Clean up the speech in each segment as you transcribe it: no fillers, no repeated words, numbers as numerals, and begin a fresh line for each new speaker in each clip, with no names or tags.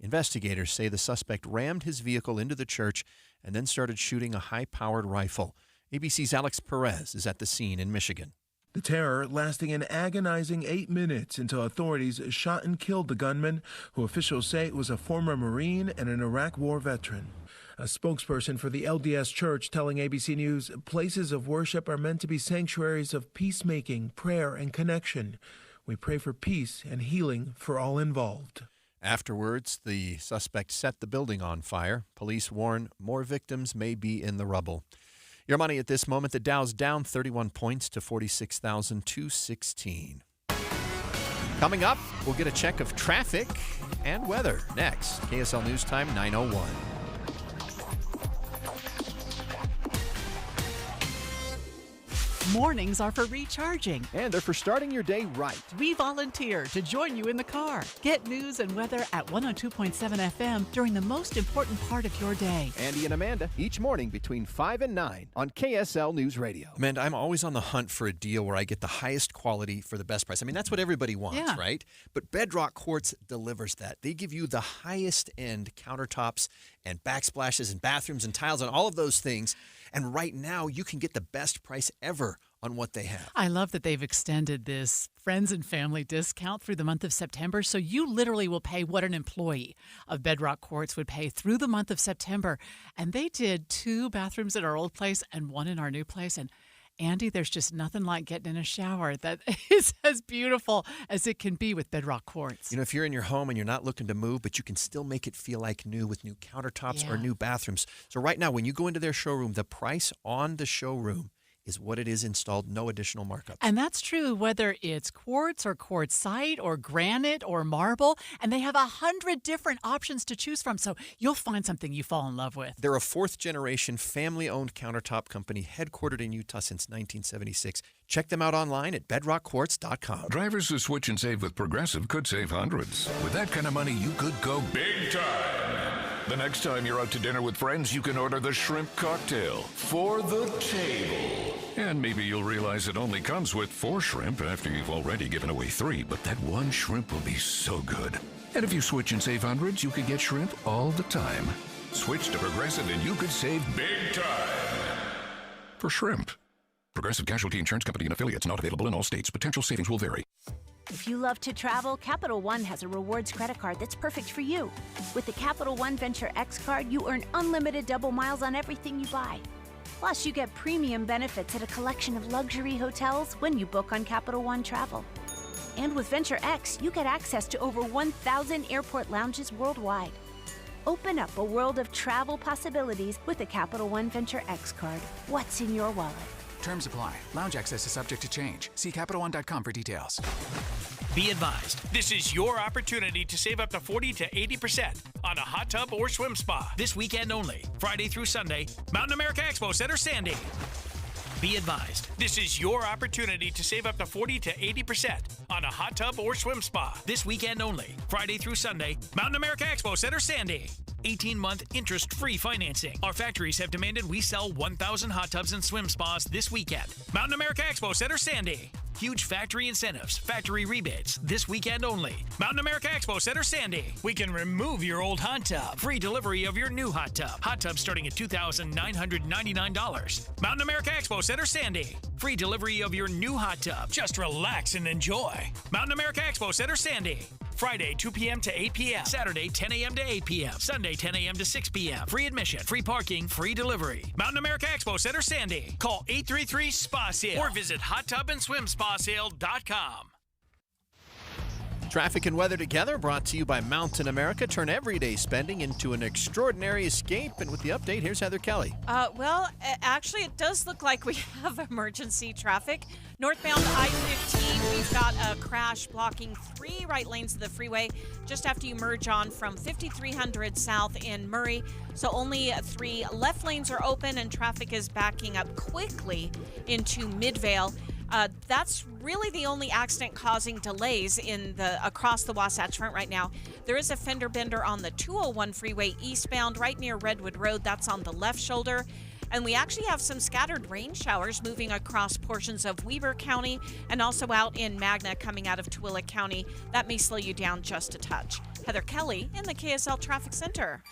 Investigators say the suspect rammed his vehicle into the church and then started shooting a high-powered rifle. ABC's Alex Perez is at the scene in Michigan.
The terror lasting an agonizing 8 minutes until authorities shot and killed the gunman, who officials say was a former Marine and an Iraq War veteran. A spokesperson for the LDS Church telling ABC News places of worship are meant to be sanctuaries of peacemaking, prayer, and connection. We pray for peace and healing for all involved.
Afterwards, the suspect set the building on fire. Police warn more victims may be in the rubble. Your money at this moment, the Dow's down 31 points to 46,216. Coming up, we'll get a check of traffic and weather next. KSL News Time 9:01.
Mornings are for recharging.
And they're for starting your day right.
We volunteer to join you in the car. Get news and weather at 102.7 FM during the most important part of your day.
Andy and Amanda, each morning between 5 and 9 on KSL News Radio.
Amanda, I'm always on the hunt for a deal where I get the highest quality for the best price. I mean, that's what everybody wants, right? But Bedrock Quartz delivers that. They give you the highest end countertops and backsplashes and bathrooms and tiles and all of those things. And right now, you can get the best price ever on what they have.
I love that they've extended this friends and family discount through the month of September. So you literally will pay what an employee of Bedrock Quartz would pay through the month of September. And they did 2 bathrooms at our old place and 1 in our new place. And Andy, there's just nothing like getting in a shower that is as beautiful as it can be with Bedrock Quartz.
You know, if you're in your home and you're not looking to move, but you can still make it feel like new with new countertops or new bathrooms. So right now, when you go into their showroom, the price on the showroom is what it is installed, no additional markup.
And that's true whether it's quartz or quartzite or granite or marble. And they have 100 different options to choose from. So you'll find something you fall in love with.
They're a 4th-generation family-owned countertop company headquartered in Utah since 1976. Check them out online at bedrockquartz.com.
Drivers who switch and save with Progressive could save hundreds. With that kind of money, you could go big time. The next time you're out to dinner with friends, you can order the shrimp cocktail for the table. And maybe you'll realize it only comes with 4 shrimp after you've already given away 3, but that one shrimp will be so good. And if you switch and save hundreds, you could get shrimp all the time. Switch to Progressive and you could save big time. For shrimp. Progressive Casualty Insurance Company and affiliates, not available in all states. Potential savings will vary.
If you love to travel, Capital One has a rewards credit card that's perfect for you. With the Capital One Venture X card, you earn unlimited double miles on everything you buy. Plus, you get premium benefits at a collection of luxury hotels when you book on Capital One Travel. And with Venture X, you get access to over 1,000 airport lounges worldwide. Open up a world of travel possibilities with the Capital One Venture X card. What's in your wallet?
Terms apply. Lounge access is subject to change. See CapitalOne.com for details.
Be advised, this is your opportunity to save up to 40 to 80% on a hot tub or swim spa. This weekend only, Friday through Sunday, Mountain America Expo Center, Sandy. Be advised, this is your opportunity to save up to 40 to 80% on a hot tub or swim spa. This weekend only, Friday through Sunday, Mountain America Expo Center, Sandy. 18-month interest-free financing. Our factories have demanded we sell 1,000 hot tubs and swim spas this weekend. Mountain America Expo Center, Sandy. Huge factory incentives, factory rebates, this weekend only. Mountain America Expo Center, Sandy. We can remove your old hot tub. Free delivery of your new hot tub. Hot tub starting at $2,999. Mountain America Expo Center, Sandy. Free delivery of your new hot tub. Just relax and enjoy. Mountain America Expo Center, Sandy. Friday, 2 p.m. to 8 p.m. Saturday, 10 a.m. to 8 p.m. Sunday, 10 a.m. to 6 p.m. Free admission, free parking, free delivery. Mountain America Expo Center, Sandy. Call 833-SPA-SALE or visit hottubandSwimSpaSale.com.
Traffic and weather together, brought to you by Mountain America. Turn everyday spending into an extraordinary escape. And with the update, here's Heather Kelly.
Actually, it does look like we have emergency traffic. Northbound I-15, we've got a crash blocking 3 right lanes of the freeway just after you merge on from 5300 south in Murray. So only 3 left lanes are open and traffic is backing up quickly into Midvale. That's really the only accident causing delays across the Wasatch Front right now. There is a fender bender on the 201 freeway eastbound right near Redwood Road. That's on the left shoulder. And we actually have some scattered rain showers moving across portions of Weber County and also out in Magna coming out of Tooele County. That may slow you down just a touch. Heather Kelly in the KSL Traffic Center.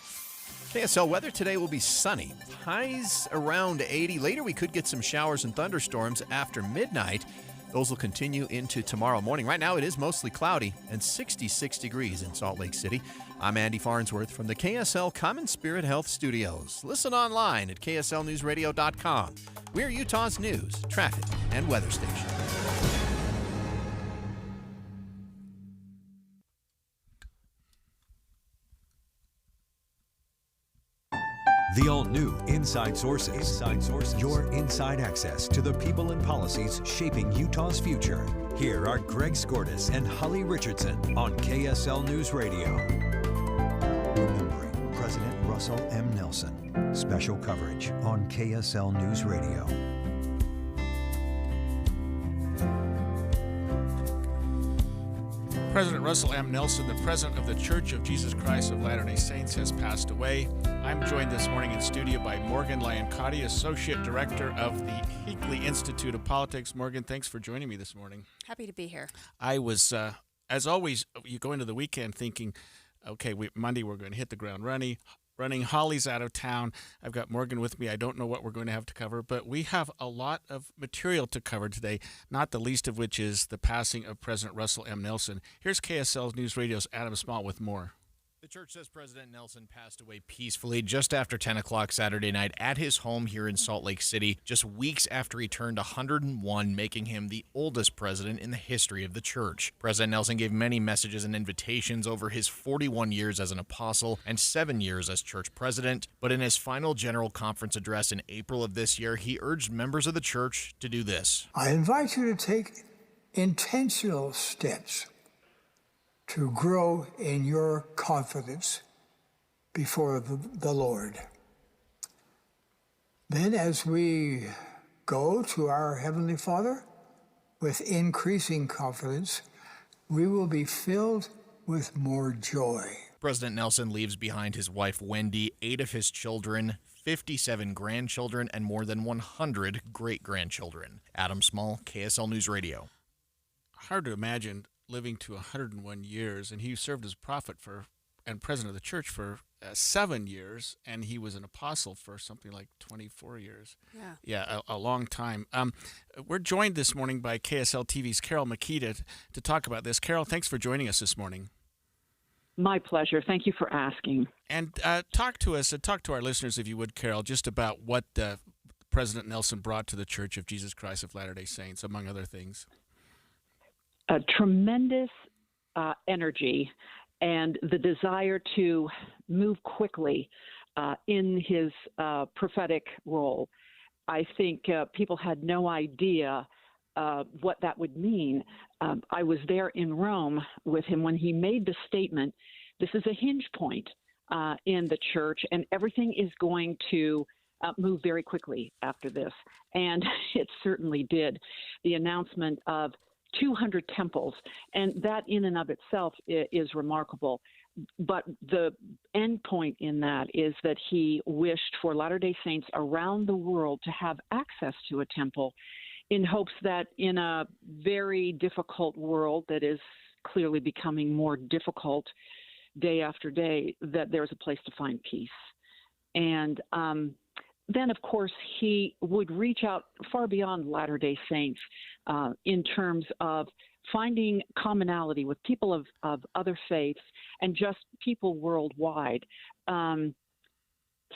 KSL weather today will be sunny. Highs around 80. Later, we could get some showers and thunderstorms after midnight. Those will continue into tomorrow morning. Right now, it is mostly cloudy and 66 degrees in Salt Lake City. I'm Andy Farnsworth from the KSL Common Spirit Health Studios. Listen online at kslnewsradio.com. We're Utah's news, traffic, and weather station.
The all-new Inside Sources. Your inside access to the people and policies shaping Utah's future. Here are Greg Skordas and Holly Richardson on KSL News Radio. Remembering President Russell M. Nelson. Special coverage on KSL News Radio.
President Russell M. Nelson, the president of the Church of Jesus Christ of Latter-day Saints, has passed away. I'm joined this morning in studio by Morgan Lyon-Cotti, Associate Director of the Hinckley Institute of Politics. Morgan, thanks for joining me this morning.
Happy to be here.
I was, as always, you go into the weekend thinking, okay, Monday we're going to hit the ground running. Holly's out of town. I've got Morgan with me. I don't know what we're going to have to cover, but we have a lot of material to cover today, not the least of which is the passing of President Russell M. Nelson. Here's KSL News Radio's Adam Small with more.
The church says President Nelson passed away peacefully just after 10 o'clock Saturday night at his home here in Salt Lake City, just weeks after he turned 101, making him the oldest president in the history of the church. President Nelson gave many messages and invitations over his 41 years as an apostle and 7 years as church president, but in his final general conference address in April of this year, he urged members of the church to do this.
I invite you to take intentional steps to grow in your confidence before the Lord. Then as we go to our Heavenly Father with increasing confidence, we will be filled with more joy.
President Nelson leaves behind his wife Wendy, 8 of his children, 57 grandchildren, and more than 100 great-grandchildren. Adam Small, KSL News Radio.
Hard to imagine living to 101 years, and he served as prophet and president of the church for 7 years, and he was an apostle for something like 24 years. Yeah, a long time. We're joined this morning by KSL TV's Carol Makita to talk about this. Carol, thanks for joining us this morning.
My pleasure. Thank you for asking.
And talk to us, talk to our listeners, if you would, Carol, just about what President Nelson brought to the Church of Jesus Christ of Latter-day Saints, among other things.
A tremendous energy and the desire to move quickly in his prophetic role. I think people had no idea what that would mean. I was there in Rome with him when he made the statement, this is a hinge point in the church, and everything is going to move very quickly after this. And it certainly did. The announcement of 200 temples, and that in and of itself is remarkable. But the end point in that is that he wished for Latter-day Saints around the world to have access to a temple in hopes that in a very difficult world that is clearly becoming more difficult day after day, that there's a place to find peace. And then, of course, he would reach out far beyond Latter-day Saints in terms of finding commonality with people of other faiths and just people worldwide,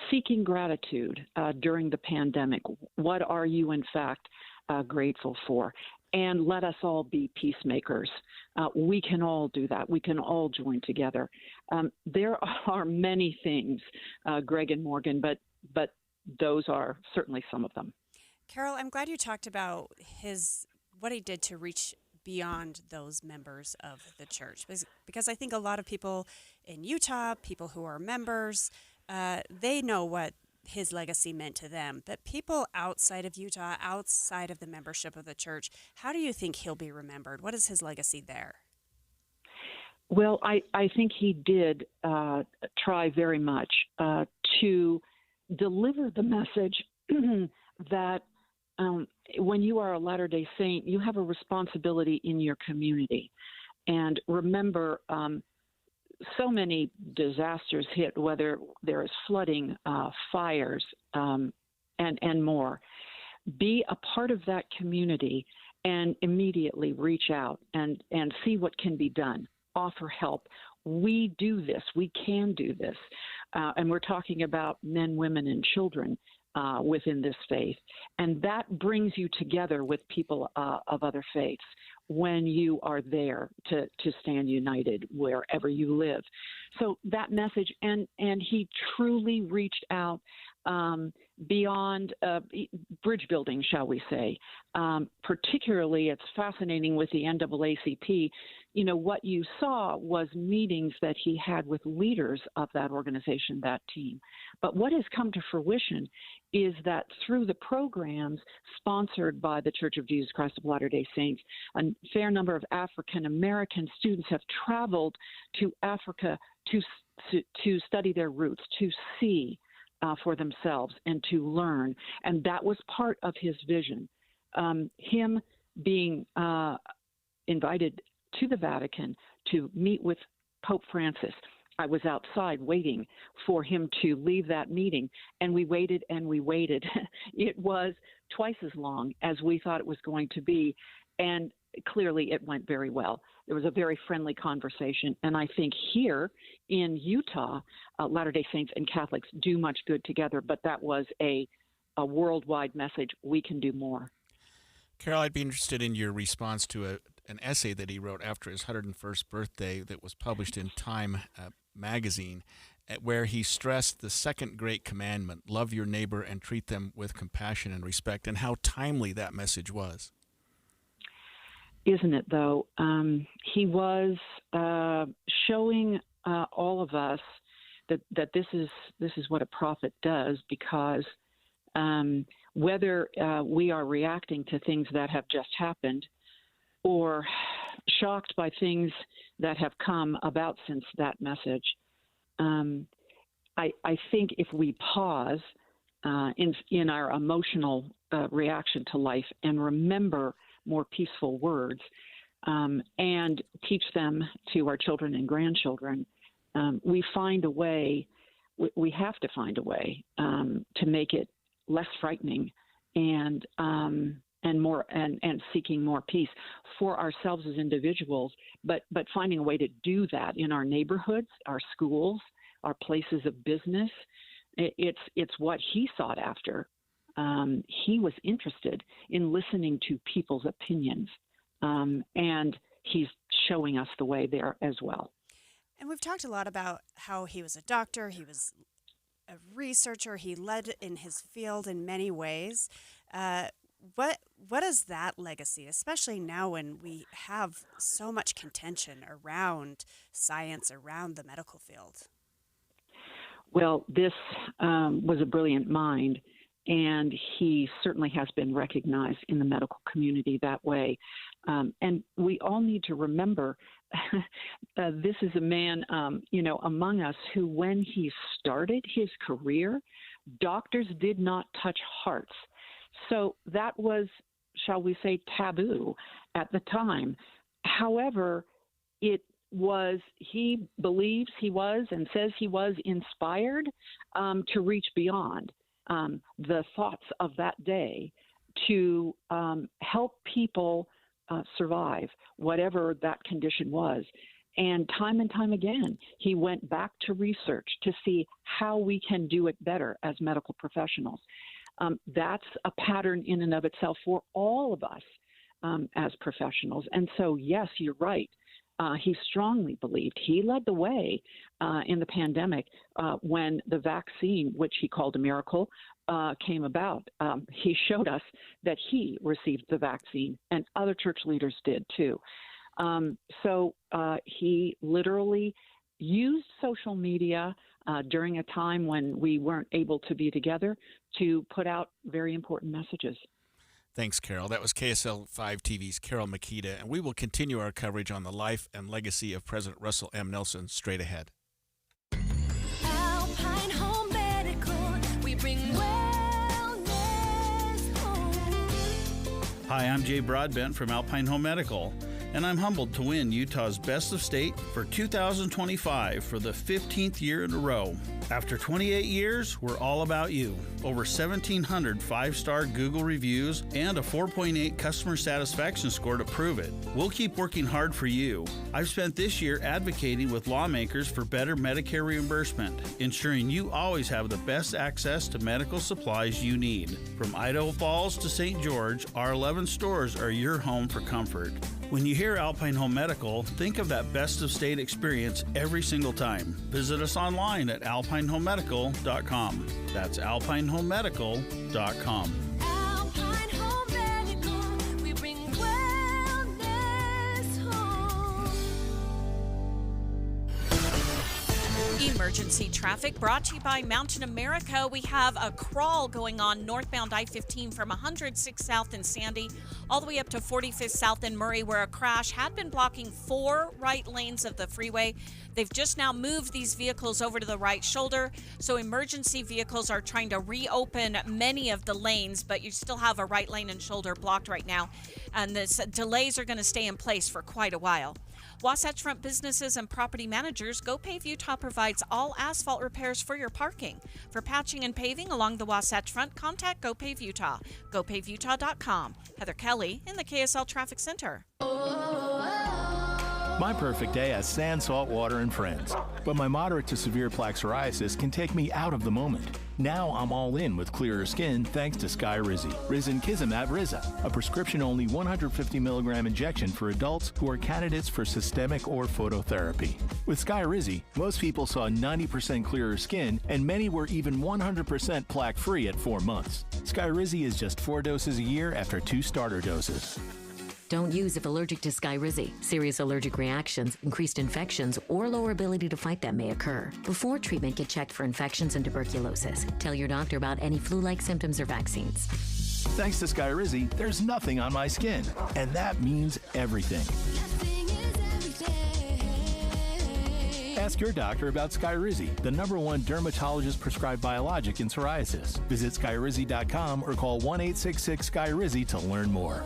seeking gratitude during the pandemic. What are you, in fact, grateful for? And let us all be peacemakers. We can all do that. We can all join together. There are many things, Greg and Morgan, but those are certainly some of them.
Carol, I'm glad you talked about what he did to reach beyond those members of the church, because I think a lot of people in Utah, people who are members, they know what his legacy meant to them. But people outside of Utah, outside of the membership of the church, how do you think he'll be remembered? What is his legacy there?
Well, I think he did try very much to deliver the message that when you are a Latter-day Saint, you have a responsibility in your community. And remember, so many disasters hit, whether there is flooding, fires, and more. Be a part of that community and immediately reach out and see what can be done. Offer help. We do this. We can do this. And we're talking about men, women, and children within this faith. And that brings you together with people of other faiths when you are there to stand united wherever you live. So that message, and he truly reached out beyond bridge building, shall we say. Particularly, it's fascinating with the NAACP. You know, what you saw was meetings that he had with leaders of that organization, that team. But what has come to fruition is that through the programs sponsored by the Church of Jesus Christ of Latter-day Saints, a fair number of African American students have traveled to Africa to study their roots, to see for themselves and to learn. And that was part of his vision. Him being invited to the Vatican to meet with Pope Francis. I was outside waiting for him to leave that meeting, and we waited and we waited. It was twice as long as we thought it was going to be, and clearly it went very well. There was a very friendly conversation, and I think here in Utah, Latter-day Saints and Catholics do much good together, but that was a worldwide message. We can do more.
Carol, I'd be interested in your response to an essay that he wrote after his 101st birthday that was published in Time magazine, where he stressed the second great commandment, love your neighbor and treat them with compassion and respect, and how timely that message was.
Isn't it, though? He was showing all of us that this is what a prophet does, because whether we are reacting to things that have just happened or shocked by things that have come about since that message, I think if we pause in our emotional reaction to life and remember more peaceful words and teach them to our children and grandchildren, we find a way, we have to find a way to make it less frightening and more and seeking more peace for ourselves as individuals, but finding a way to do that in our neighborhoods, our schools, our places of business. It's what he sought after. He was interested in listening to people's opinions, and he's showing us the way there as well.
And we've talked a lot about how he was a doctor, he was a researcher, he led in his field in many ways. What is that legacy, especially now when we have so much contention around science, around the medical field?
Well, this was a brilliant mind, and he certainly has been recognized in the medical community that way. And we all need to remember this is a man, among us who, when he started his career, doctors did not touch hearts. So that was, shall we say, taboo at the time. However, he believes he was and says he was inspired to reach beyond the thoughts of that day to help people survive whatever that condition was. And time again, he went back to research to see how we can do it better as medical professionals. That's a pattern in and of itself for all of us as professionals. And so, yes, you're right. He strongly believed. He led the way in the pandemic when the vaccine, which he called a miracle, came about. He showed us that he received the vaccine, and other church leaders did too. So he literally used social media during a time when we weren't able to be together to put out very important messages.
Thanks, Carol. That was KSL 5 TV's Carol Makita, and we will continue our coverage on the life and legacy of President Russell M. Nelson straight ahead.
Alpine Home Medical, we bring wellness Hi, I'm Jay Broadbent from Alpine Home Medical, and I'm humbled to win Utah's Best of State for 2025 for the 15th year in a row. After 28 years, we're all about you. Over 1,700 five-star Google reviews and a 4.8 customer satisfaction score to prove it. We'll keep working hard for you. I've spent this year advocating with lawmakers for better Medicare reimbursement, ensuring you always have the best access to medical supplies you need. From Idaho Falls to St. George, our 11 stores are your home for comfort. When you hear Alpine Home Medical, think of that best of state experience every single time. Visit us online at alpinehomemedical.com. That's alpinehomemedical.com.
Alpine Home Medical, we bring wellness home.
Emergency traffic brought to you by Mountain America. We have a crawl going on northbound I-15 from 106 South in Sandy all the way up to 45th South in Murray, where a crash had been blocking 4 right lanes of the freeway. They've just now moved these vehicles over to the right shoulder, so emergency vehicles are trying to reopen many of the lanes, but you still have a right lane and shoulder blocked right now, and the delays are going to stay in place for quite a while. Wasatch Front businesses and property managers, GoPave Utah provides all asphalt repairs for your parking. For patching and paving along the Wasatch Front, contact GoPave Utah. GoPaveUtah.com. Heather Kelly in the KSL Traffic Center.
My perfect day has sand, salt water, and friends. But my moderate to severe plaque psoriasis can take me out of the moment. Now I'm all in with clearer skin thanks to Skyrizi. Risankizumab Riza, a prescription-only 150 milligram injection for adults who are candidates for systemic or phototherapy. With Skyrizi, most people saw 90% clearer skin, and many were even 100% plaque-free at 4 months. Skyrizi is just 4 doses a year after 2 starter doses.
Don't use if allergic to Skyrizi. Serious allergic reactions, increased infections, or lower ability to fight them may occur. Before treatment, get checked for infections and tuberculosis. Tell your doctor about any flu-like symptoms or vaccines.
Thanks to Skyrizi, there's nothing on my skin, and that means everything. Ask your doctor about Skyrizi, the #1 dermatologist-prescribed biologic in psoriasis. Visit Skyrizi.com or call 1-866-SKYRIZI to learn more.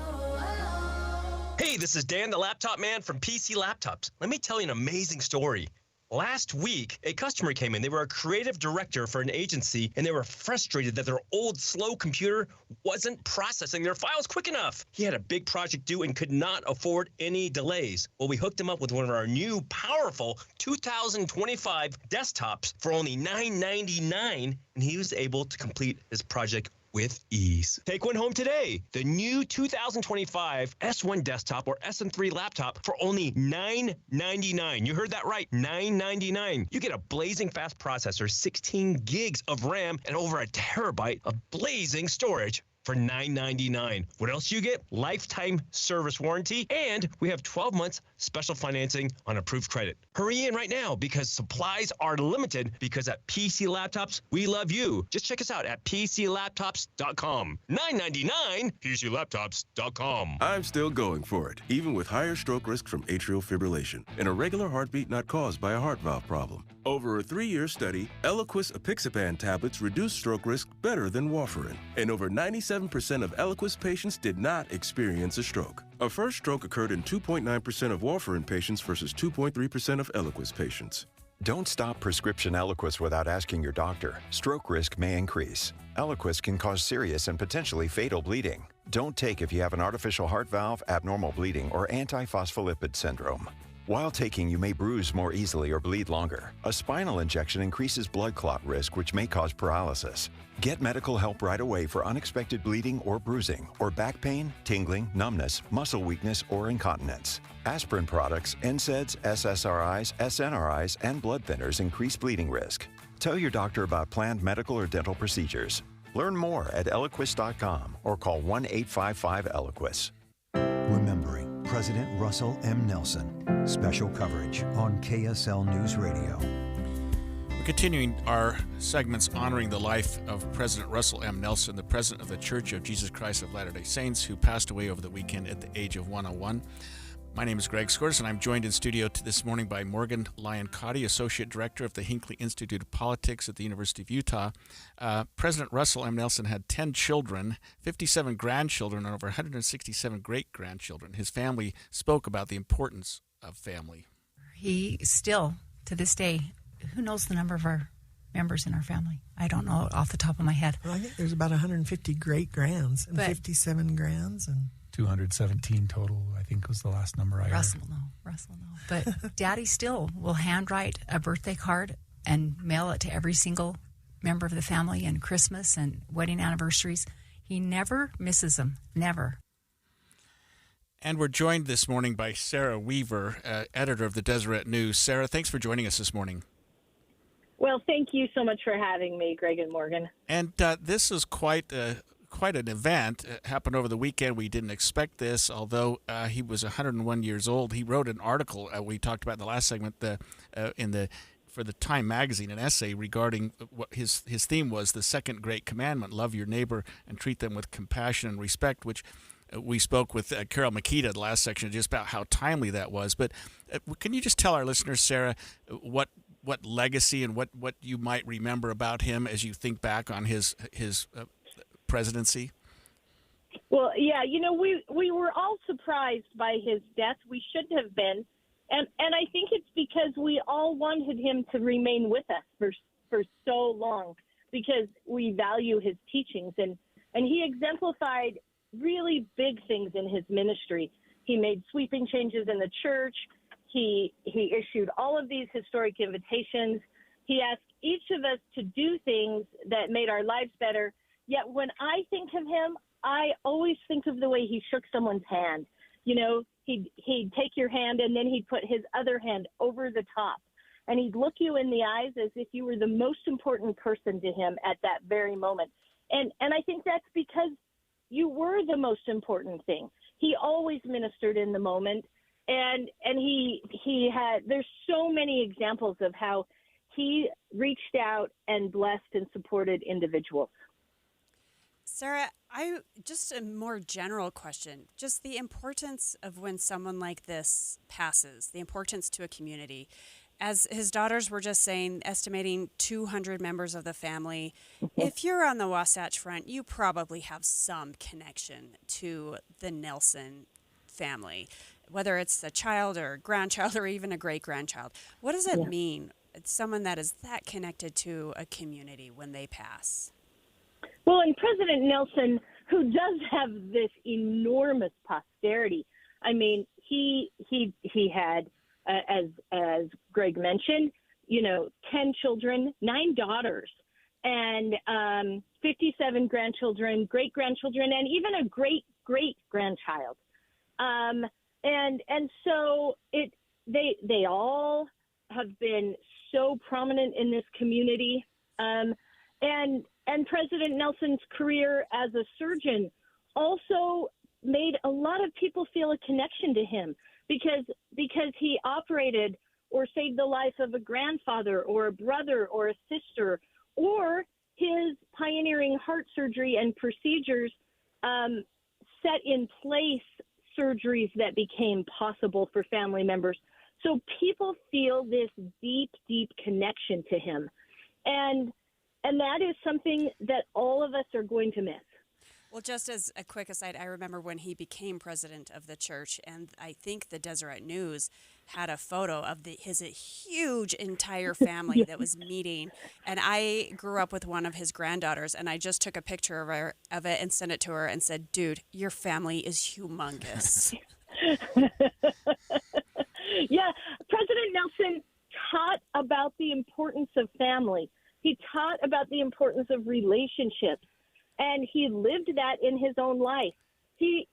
Hey, this is Dan, the laptop man from PC Laptops. Let me tell you an amazing story. Last week, a customer came in. They were a creative director for an agency, and they were frustrated that their old, slow computer wasn't processing their files quick enough. He had a big project due and could not afford any delays. Well, we hooked him up with one of our new, powerful 2025 desktops for only $999, and he was able to complete his project with ease. Take one home today. The new 2025 S1 desktop or SM3 laptop for only $999. You heard that right, $999. You get a blazing fast processor, 16 gigs of RAM, and over a terabyte of blazing storage for $999. What else do you get? Lifetime service warranty, and we have 12 months special financing on approved credit. Hurry in right now because supplies are limited, because at PC Laptops, we love you. Just check us out at PCLaptops.com. $999, PCLaptops.com.
I'm still going for it, even with higher stroke risk from atrial fibrillation, and a regular heartbeat not caused by a heart valve problem. Over a 3-year study, Eliquis apixaban tablets reduced stroke risk better than warfarin, and over 97% of Eliquis patients did not experience a stroke. A first stroke occurred in 2.9% of warfarin patients versus 2.3% of Eliquis patients.
Don't stop prescription Eliquis without asking your doctor. Stroke risk may increase. Eliquis can cause serious and potentially fatal bleeding. Don't take if you have an artificial heart valve, abnormal bleeding, or antiphospholipid syndrome. While taking, you may bruise more easily or bleed longer. A spinal injection increases blood clot risk, which may cause paralysis. Get medical help right away for unexpected bleeding or bruising, or back pain, tingling, numbness, muscle weakness, or incontinence. Aspirin products, NSAIDs, SSRIs, SNRIs, and blood thinners increase bleeding risk. Tell your doctor about planned medical or dental procedures. Learn more at Eliquis.com or call 1-855-ELIQUIS.
Remembering President Russell M. Nelson. Special coverage on KSL News Radio.
We're continuing our segments honoring the life of President Russell M. Nelson, the president of the Church of Jesus Christ of Latter-day Saints, who passed away over the weekend at the age of 101. My name is Greg Scortis, and I'm joined in studio this morning by Morgan Lyon-Cotti, Associate Director of the Hinckley Institute of Politics at the University of Utah. President Russell M. Nelson had 10 children, 57 grandchildren, and over 167 great-grandchildren. His family spoke about the importance of family.
He still, to this day, who knows the number of our members in our family? I don't know off the top of my head.
Well, I think there's about 150 great-grands and 57 grands and
217 total, I think was the last number I heard.
Russell, no. But Daddy still will handwrite a birthday card and mail it to every single member of the family, and Christmas and wedding anniversaries. He never misses them, never.
And we're joined this morning by Sarah Weaver, editor of the Deseret News. Sarah, thanks for joining us this morning.
Well, thank you so much for having me, Greg and Morgan.
And this is quite an event. It happened over the weekend. We didn't expect this, although he was 101 years old. He wrote an article we talked about in the last segment for the Time magazine, an essay regarding what his theme was, the second great commandment: love your neighbor and treat them with compassion and respect, which we spoke with Carol Makita the last section just about how timely that was. But can you just tell our listeners, Sarah, what legacy and what you might remember about him as you think back on his presidency?
Well, yeah, we were all surprised by his death. We shouldn't have been. And I think it's because we all wanted him to remain with us for so long, because we value his teachings. And he exemplified really big things in his ministry. He made sweeping changes in the church. He issued all of these historic invitations. He asked each of us to do things that made our lives better. Yet when I think of him, I always think of the way he shook someone's hand. He'd take your hand and then he'd put his other hand over the top. And he'd look you in the eyes as if you were the most important person to him at that very moment. And I think that's because you were the most important thing. He always ministered in the moment. And he had, there's so many examples of how he reached out and blessed and supported individuals.
Sarah, just a more general question, just the importance of when someone like this passes, the importance to a community. As his daughters were just saying, estimating 200 members of the family. If you're on the Wasatch Front, you probably have some connection to the Nelson family, whether it's a child or a grandchild or even a great-grandchild. What does it mean, someone that is that connected to a community when they pass?
Well, and President Nelson, who does have this enormous posterity, I mean, he had, as Greg mentioned, 10 children, 9 daughters, and 57 grandchildren, great-grandchildren, and even a great-great-grandchild. And so they all have been so prominent in this community. And President Nelson's career as a surgeon also made a lot of people feel a connection to him because he operated or saved the life of a grandfather or a brother or a sister, or his pioneering heart surgery and procedures set in place surgeries that became possible for family members. So people feel this deep, deep connection to him. And that is something that all of us are going to miss.
Well, just as a quick aside, I remember when he became president of the church, and I think the Deseret News had a photo of his huge entire family that was meeting. And I grew up with one of his granddaughters, and I just took a picture of it and sent it to her and said, "Dude, your family is humongous."
Yeah, President Nelson taught about the importance of family. He taught about the importance of relationships, and he lived that in his own life.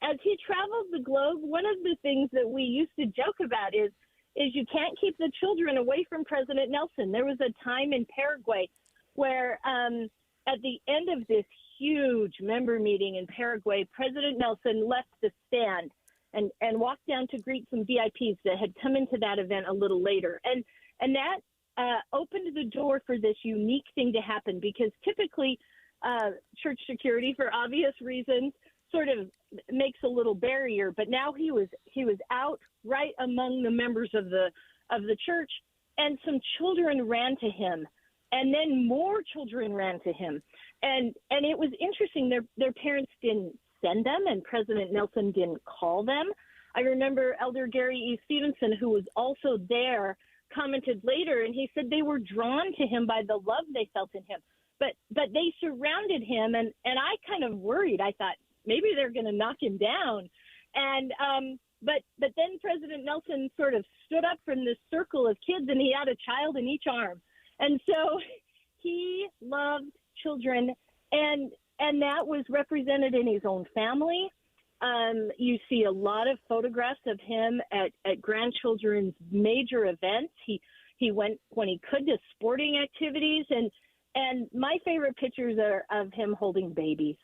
As he traveled the globe, one of the things that we used to joke about is you can't keep the children away from President Nelson. There was a time in Paraguay where at the end of this huge member meeting in Paraguay, President Nelson left the stand and walked down to greet some VIPs that had come into that event a little later. And that opened the door for this unique thing to happen, because typically church security, for obvious reasons, sort of makes a little barrier. But now he was out right among the members of the church, and some children ran to him, and then more children ran to him, and it was interesting. Their parents didn't send them, and President Nelson didn't call them. I remember Elder Gary E. Stevenson, who was also there, commented later, and he said they were drawn to him by the love they felt in him. But they surrounded him, and I kind of worried. I thought maybe they're going to knock him down. And but then President Nelson sort of stood up from this circle of kids, and he had a child in each arm. And so he loved children, and that was represented in his own family. You see a lot of photographs of him at grandchildren's major events. He went when he could to sporting activities, and my favorite pictures are of him holding babies.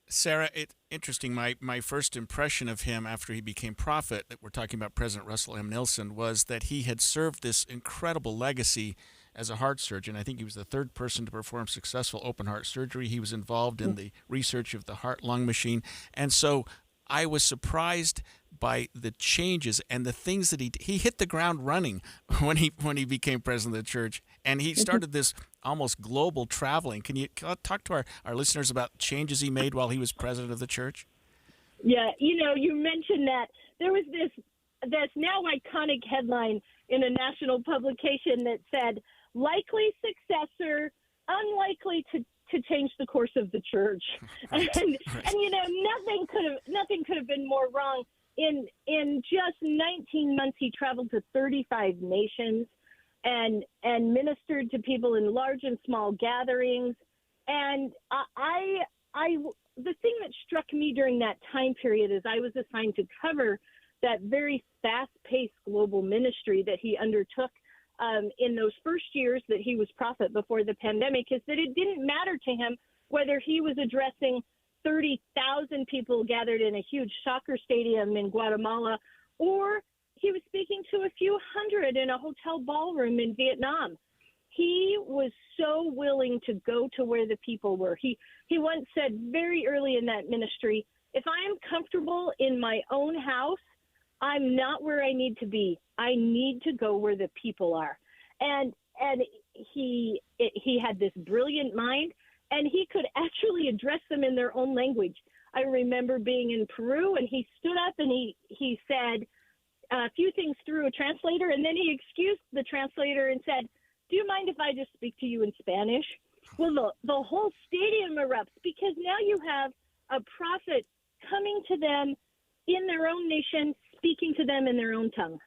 Sarah, it's interesting. My first impression of him after he became prophet, that we're talking about President Russell M. Nelson, was that he had served this incredible legacy as a heart surgeon. I think he was the third person to perform successful open heart surgery. He was involved in the research of the heart-lung machine. And so I was surprised by the changes and the things that he hit the ground running when he became president of the church. And he started this almost global traveling. Can you talk to our listeners about changes he made while he was president of the church?
Yeah, you mentioned that. There was this now iconic headline in a national publication that said, "Likely successor, unlikely to change the course of the church." Right. And nothing could have been more wrong. In just 19 months, he traveled to 35 nations and ministered to people in large and small gatherings. And the thing that struck me during that time period is I was assigned to cover that very fast-paced global ministry that he undertook in those first years that he was prophet before the pandemic, is that it didn't matter to him whether he was addressing 30,000 people gathered in a huge soccer stadium in Guatemala, or he was speaking to a few hundred in a hotel ballroom in Vietnam. He was so willing to go to where the people were. He once said very early in that ministry, "If I am comfortable in my own house, I'm not where I need to be. I need to go where the people are." And he had this brilliant mind, and he could actually address them in their own language. I remember being in Peru, and he stood up and he said a few things through a translator, and then he excused the translator and said, "Do you mind if I just speak to you in Spanish?" Well, the whole stadium erupts, because now you have a prophet coming to them in their own nation, speaking to them in their own tongue.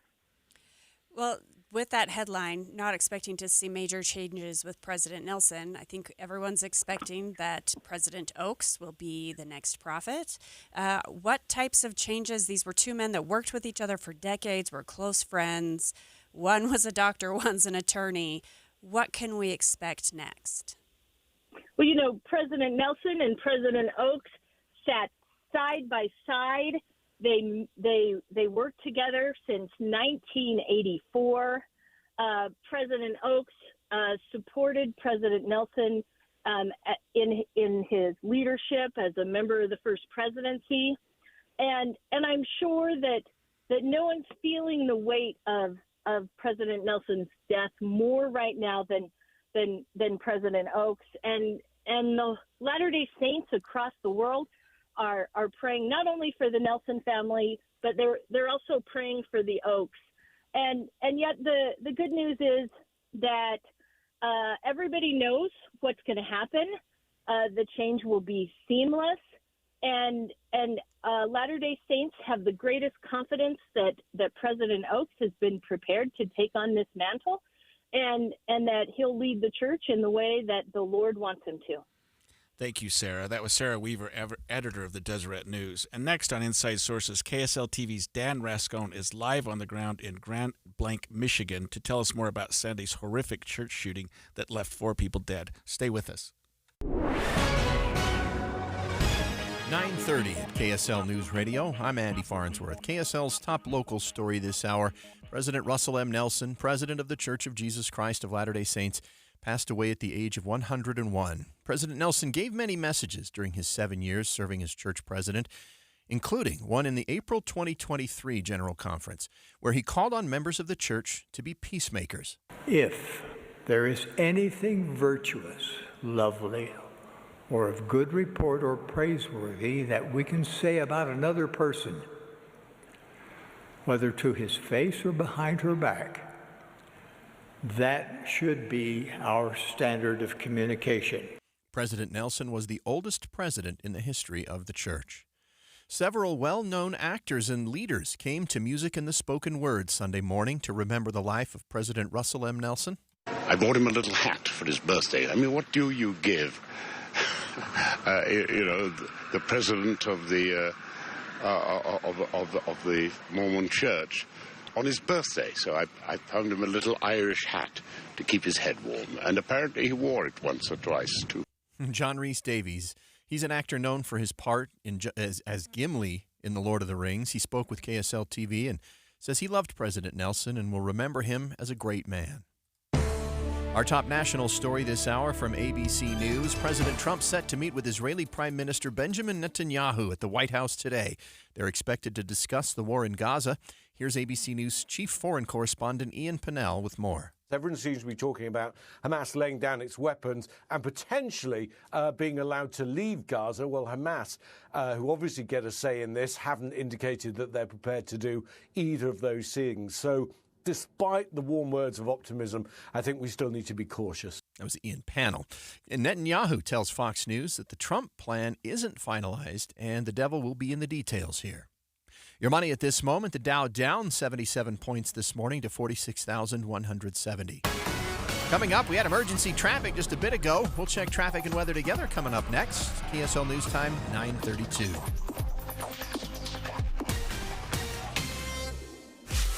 Well, with that headline, not expecting to see major changes with President Nelson, I think everyone's expecting that President Oaks will be the next prophet. What types of changes? These were two men that worked with each other for decades, were close friends. One was a doctor, one's an attorney. What can we expect next?
Well, President Nelson and President Oaks sat side by side. They worked together since 1984. President Oaks supported President Nelson in his leadership as a member of the first presidency, and I'm sure that no one's feeling the weight of President Nelson's death more right now than President Oaks, and the Latter-day Saints across the world are praying not only for the Nelson family, but they're also praying for the Oaks. And yet the good news is that everybody knows what's going to happen. The change will be seamless, and Latter-day Saints have the greatest confidence that President Oaks has been prepared to take on this mantle, and that he'll lead the church in the way that the Lord wants him to.
Thank you, Sarah. That was Sarah Weaver, editor of the Deseret News. And next on Inside Sources, KSL TV's Dan Rascone is live on the ground in Grand Blanc, Michigan, to tell us more about Sunday's horrific church shooting that left 4 people dead. Stay with us.
9:30 at KSL News Radio. I'm Andy Farnsworth. KSL's top local story this hour. President Russell M. Nelson, president of the Church of Jesus Christ of Latter-day Saints, passed away at the age of 101. President Nelson gave many messages during his 7 years serving as church president, including one in the April 2023 General Conference, where he called on members of the church to be peacemakers.
If there is anything virtuous, lovely, or of good report or praiseworthy that we can say about another person, whether to his face or behind her back, that should be our standard of communication.
President Nelson was the oldest president in the history of the church. Several well-known actors and leaders came to Music and the Spoken Word Sunday morning to remember the life of President Russell M. Nelson.
I bought him a little hat for his birthday. I mean, what do you give, the president of the Mormon Church on his birthday? So I found him a little Irish hat to keep his head warm, and apparently he wore it once or twice too.
John Rhys Davies. He's an actor known for his part as Gimli in The Lord of the Rings. He spoke with KSL TV and says he loved President Nelson and will remember him as a great man. Our top national story this hour from ABC News. President Trump set to meet with Israeli Prime Minister Benjamin Netanyahu at the White House today. They're expected to discuss the war in Gaza. Here's ABC News chief foreign correspondent Ian Pennell with more.
Everyone seems to be talking about Hamas laying down its weapons and potentially being allowed to leave Gaza. Well, Hamas, who obviously get a say in this, haven't indicated that they're prepared to do either of those things. So despite the warm words of optimism, I think we still need to be cautious.
That was Ian Pannell. And Netanyahu tells Fox News that the Trump plan isn't finalized and the devil will be in the details here. Your money at this moment, the Dow down 77 points this morning to 46,170. Coming up, we had emergency traffic just a bit ago. We'll check traffic and weather together coming up next. KSL News Time, 9:32.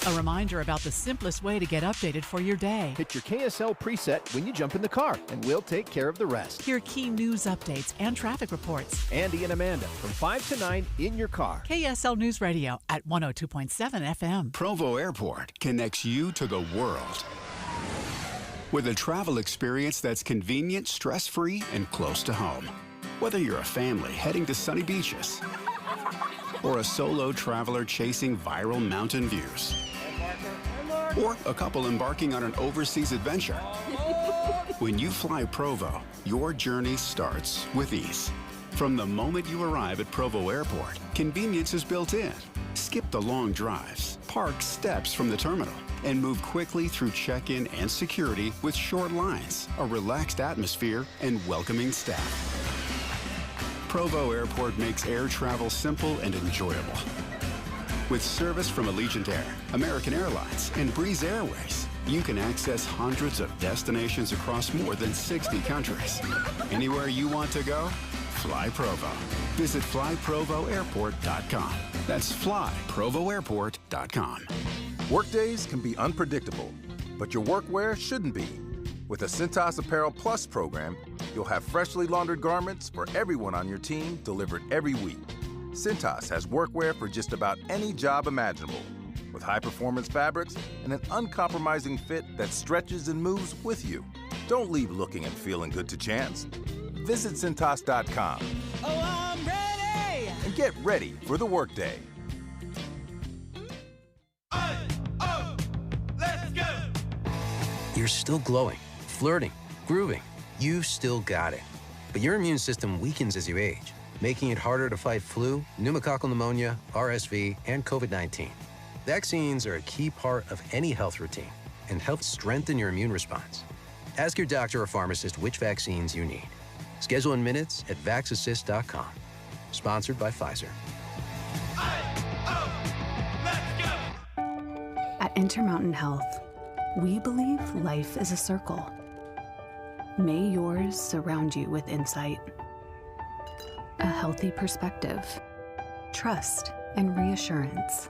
A reminder about the simplest way to get updated for your day.
Hit your KSL preset when you jump in the car, and we'll take care of the rest.
Hear key news updates and traffic reports.
Andy and Amanda from 5 to 9 in your car.
KSL News Radio at 102.7 FM.
Provo Airport connects you to the world with a travel experience that's convenient, stress-free, and close to home. Whether you're a family heading to sunny beaches or a solo traveler chasing viral mountain views, or a couple embarking on an overseas adventure. When you fly Provo, your journey starts with ease. From the moment you arrive at Provo Airport, convenience is built in. Skip the long drives, park steps from the terminal, and move quickly through check-in and security with short lines, a relaxed atmosphere, and welcoming staff. Provo Airport makes air travel simple and enjoyable. With service from Allegiant Air, American Airlines, and Breeze Airways, you can access hundreds of destinations across more than 60 countries. Anywhere you want to go, fly Provo. Visit flyprovoairport.com. That's flyprovoairport.com.
Workdays can be unpredictable, but your workwear shouldn't be. With the Cintas Apparel Plus program, you'll have freshly laundered garments for everyone on your team delivered every week. Cintas has workwear for just about any job imaginable, with high-performance fabrics and an uncompromising fit that stretches and moves with you. Don't leave looking and feeling good to chance. Visit Cintas.com.
Oh, I'm ready!
And get ready for the workday.
Let's go!
You're still glowing, flirting, grooving. You've still got it. But your immune system weakens as you age, making it harder to fight flu, pneumococcal pneumonia, RSV, and COVID-19. Vaccines are a key part of any health routine and help strengthen your immune response. Ask your doctor or pharmacist which vaccines you need. Schedule in minutes at vaxassist.com. Sponsored by Pfizer.
At Intermountain Health, we believe life is a circle. May yours surround you with insight, a healthy perspective, trust, and reassurance.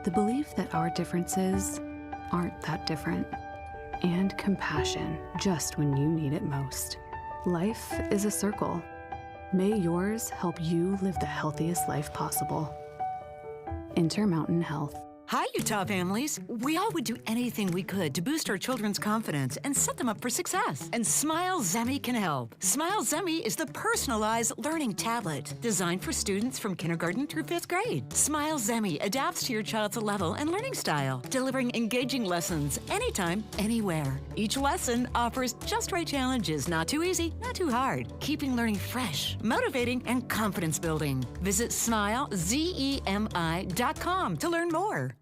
The belief that our differences aren't that different, and compassion just when you need it most. Life is a circle. May yours help you live the healthiest life possible. Intermountain Health.
Hi, Utah families. We all would do anything we could to boost our children's confidence and set them up for success. And Smile Zemi can help. Smile Zemi is the personalized learning tablet designed for students from kindergarten through 5th grade. Smile Zemi adapts to your child's level and learning style, delivering engaging lessons anytime, anywhere. Each lesson offers just right challenges, not too easy, not too hard, keeping learning fresh, motivating, and confidence building. Visit smilezemi.com to learn more.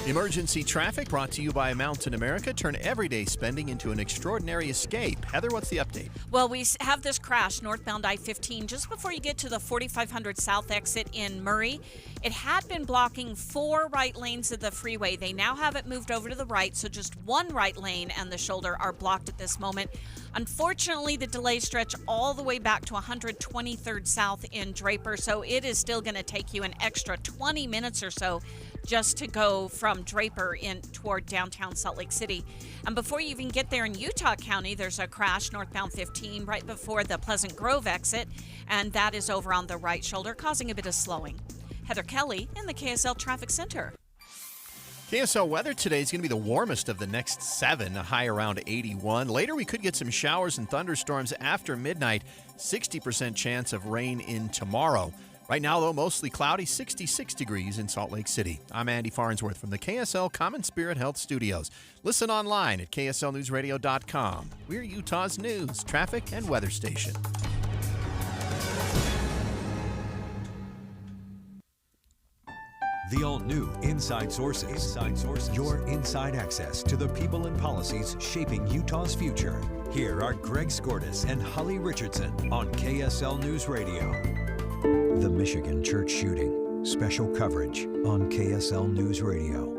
Emergency traffic brought to you by Mountain America. Turn everyday spending into an extraordinary escape. Heather, what's the update?
Well, we have this crash northbound I-15 just before you get to the 4500 South exit in Murray. It had been blocking 4 right lanes of the freeway. They now have it moved over to the right, so just 1 right lane and the shoulder are blocked at this moment. Unfortunately, the delays stretch all the way back to 123rd South in Draper, so it is still going to take you an extra 20 minutes or so just to go from Draper in toward downtown Salt Lake City. And before you even get there in Utah County, there's a crash northbound 15 right before the Pleasant Grove exit, and that is over on the right shoulder, causing a bit of slowing. Heather Kelly in the KSL Traffic Center.
KSL weather today is going to be the warmest of the next 7, a high around 81. Later, we could get some showers and thunderstorms after midnight. 60% chance of rain in tomorrow. Right now, though, mostly cloudy, 66 degrees in Salt Lake City. I'm Andy Farnsworth from the KSL Common Spirit Health Studios. Listen online at kslnewsradio.com. We're Utah's news, traffic, and weather station.
The all-new Inside Sources. Inside Sources. Your inside access to the people and policies shaping Utah's future. Here are Greg Skordas and Holly Richardson on KSL News Radio. The Michigan church shooting. Special coverage on KSL News Radio.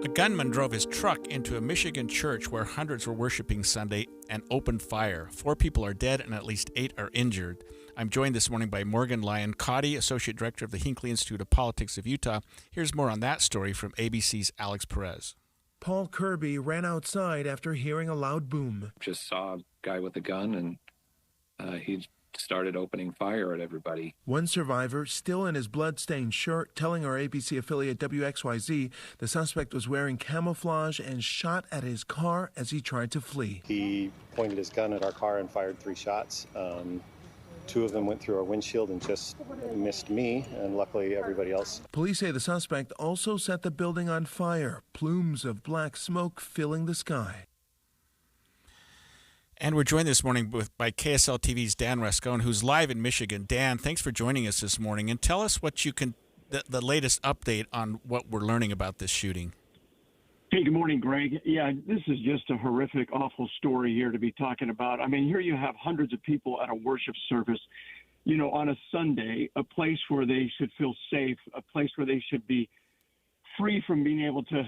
A gunman drove his truck into a Michigan church where hundreds were worshiping Sunday and opened fire. 4 people are dead and at least 8 are injured. I'm joined this morning by Morgan Lyon-Cotty, Associate Director of the Hinckley Institute of Politics of Utah. Here's more on that story from ABC's Alex Perez.
Paul Kirby ran outside after hearing a loud boom.
Just saw a guy with a gun, and he started opening fire at everybody.
One survivor, still in his blood-stained shirt, telling our ABC affiliate WXYZ the suspect was wearing camouflage and shot at his car as he tried to flee.
He pointed his gun at our car and fired 3 shots. 2 of them went through our windshield and just missed me, and luckily everybody else.
Police say the suspect also set the building on fire, plumes of black smoke filling the sky.
And we're joined this morning by KSL TV's Dan Rascone, who's live in Michigan. Dan, thanks for joining us this morning, and tell us what you can, the latest update on what we're learning about this shooting.
Hey, good morning, Greg. Yeah, this is just a horrific, awful story here to be talking about. I mean, here you have hundreds of people at a worship service, you know, on a Sunday, a place where they should feel safe, a place where they should be free from being able to,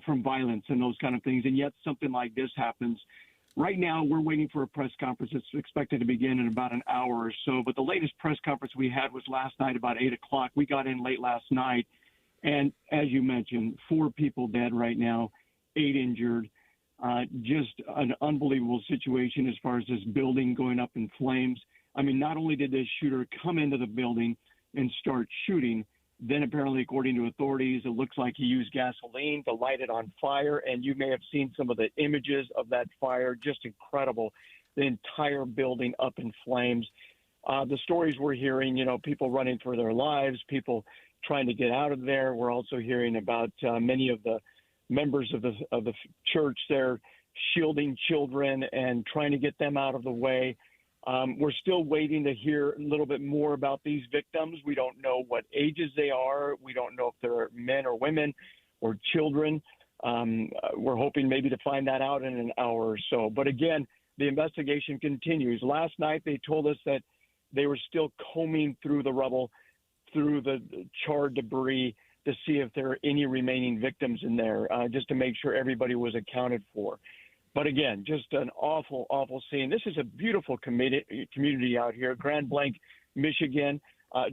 from violence and those kind of things. And yet something like this happens. Right now, we're waiting for a press conference. It's expected to begin in about an hour or so. But the latest press conference we had was last night about 8 o'clock. We got in late last night. And as you mentioned, 4 people dead right now, 8 injured. Just an unbelievable situation as far as this building going up in flames. I mean, not only did this shooter come into the building and start shooting, then apparently, according to authorities, it looks like he used gasoline to light it on fire. And you may have seen some of the images of that fire. Just incredible. The entire building up in flames. The stories we're hearing, you know, people running for their lives, people trying to get out of there. We're also hearing about many of the members of the church there shielding children and trying to get them out of the way. We're still waiting to hear a little bit more about these victims. We don't know what ages they are. We don't know if they're men or women or children. We're hoping maybe to find that out in an hour or so. But again, the investigation continues. Last night they told us that they were still combing through the rubble, through the charred debris to see if there are any remaining victims in there, just to make sure everybody was accounted for. But again, just an awful, awful scene. This is a beautiful community out here, Grand Blanc, Michigan,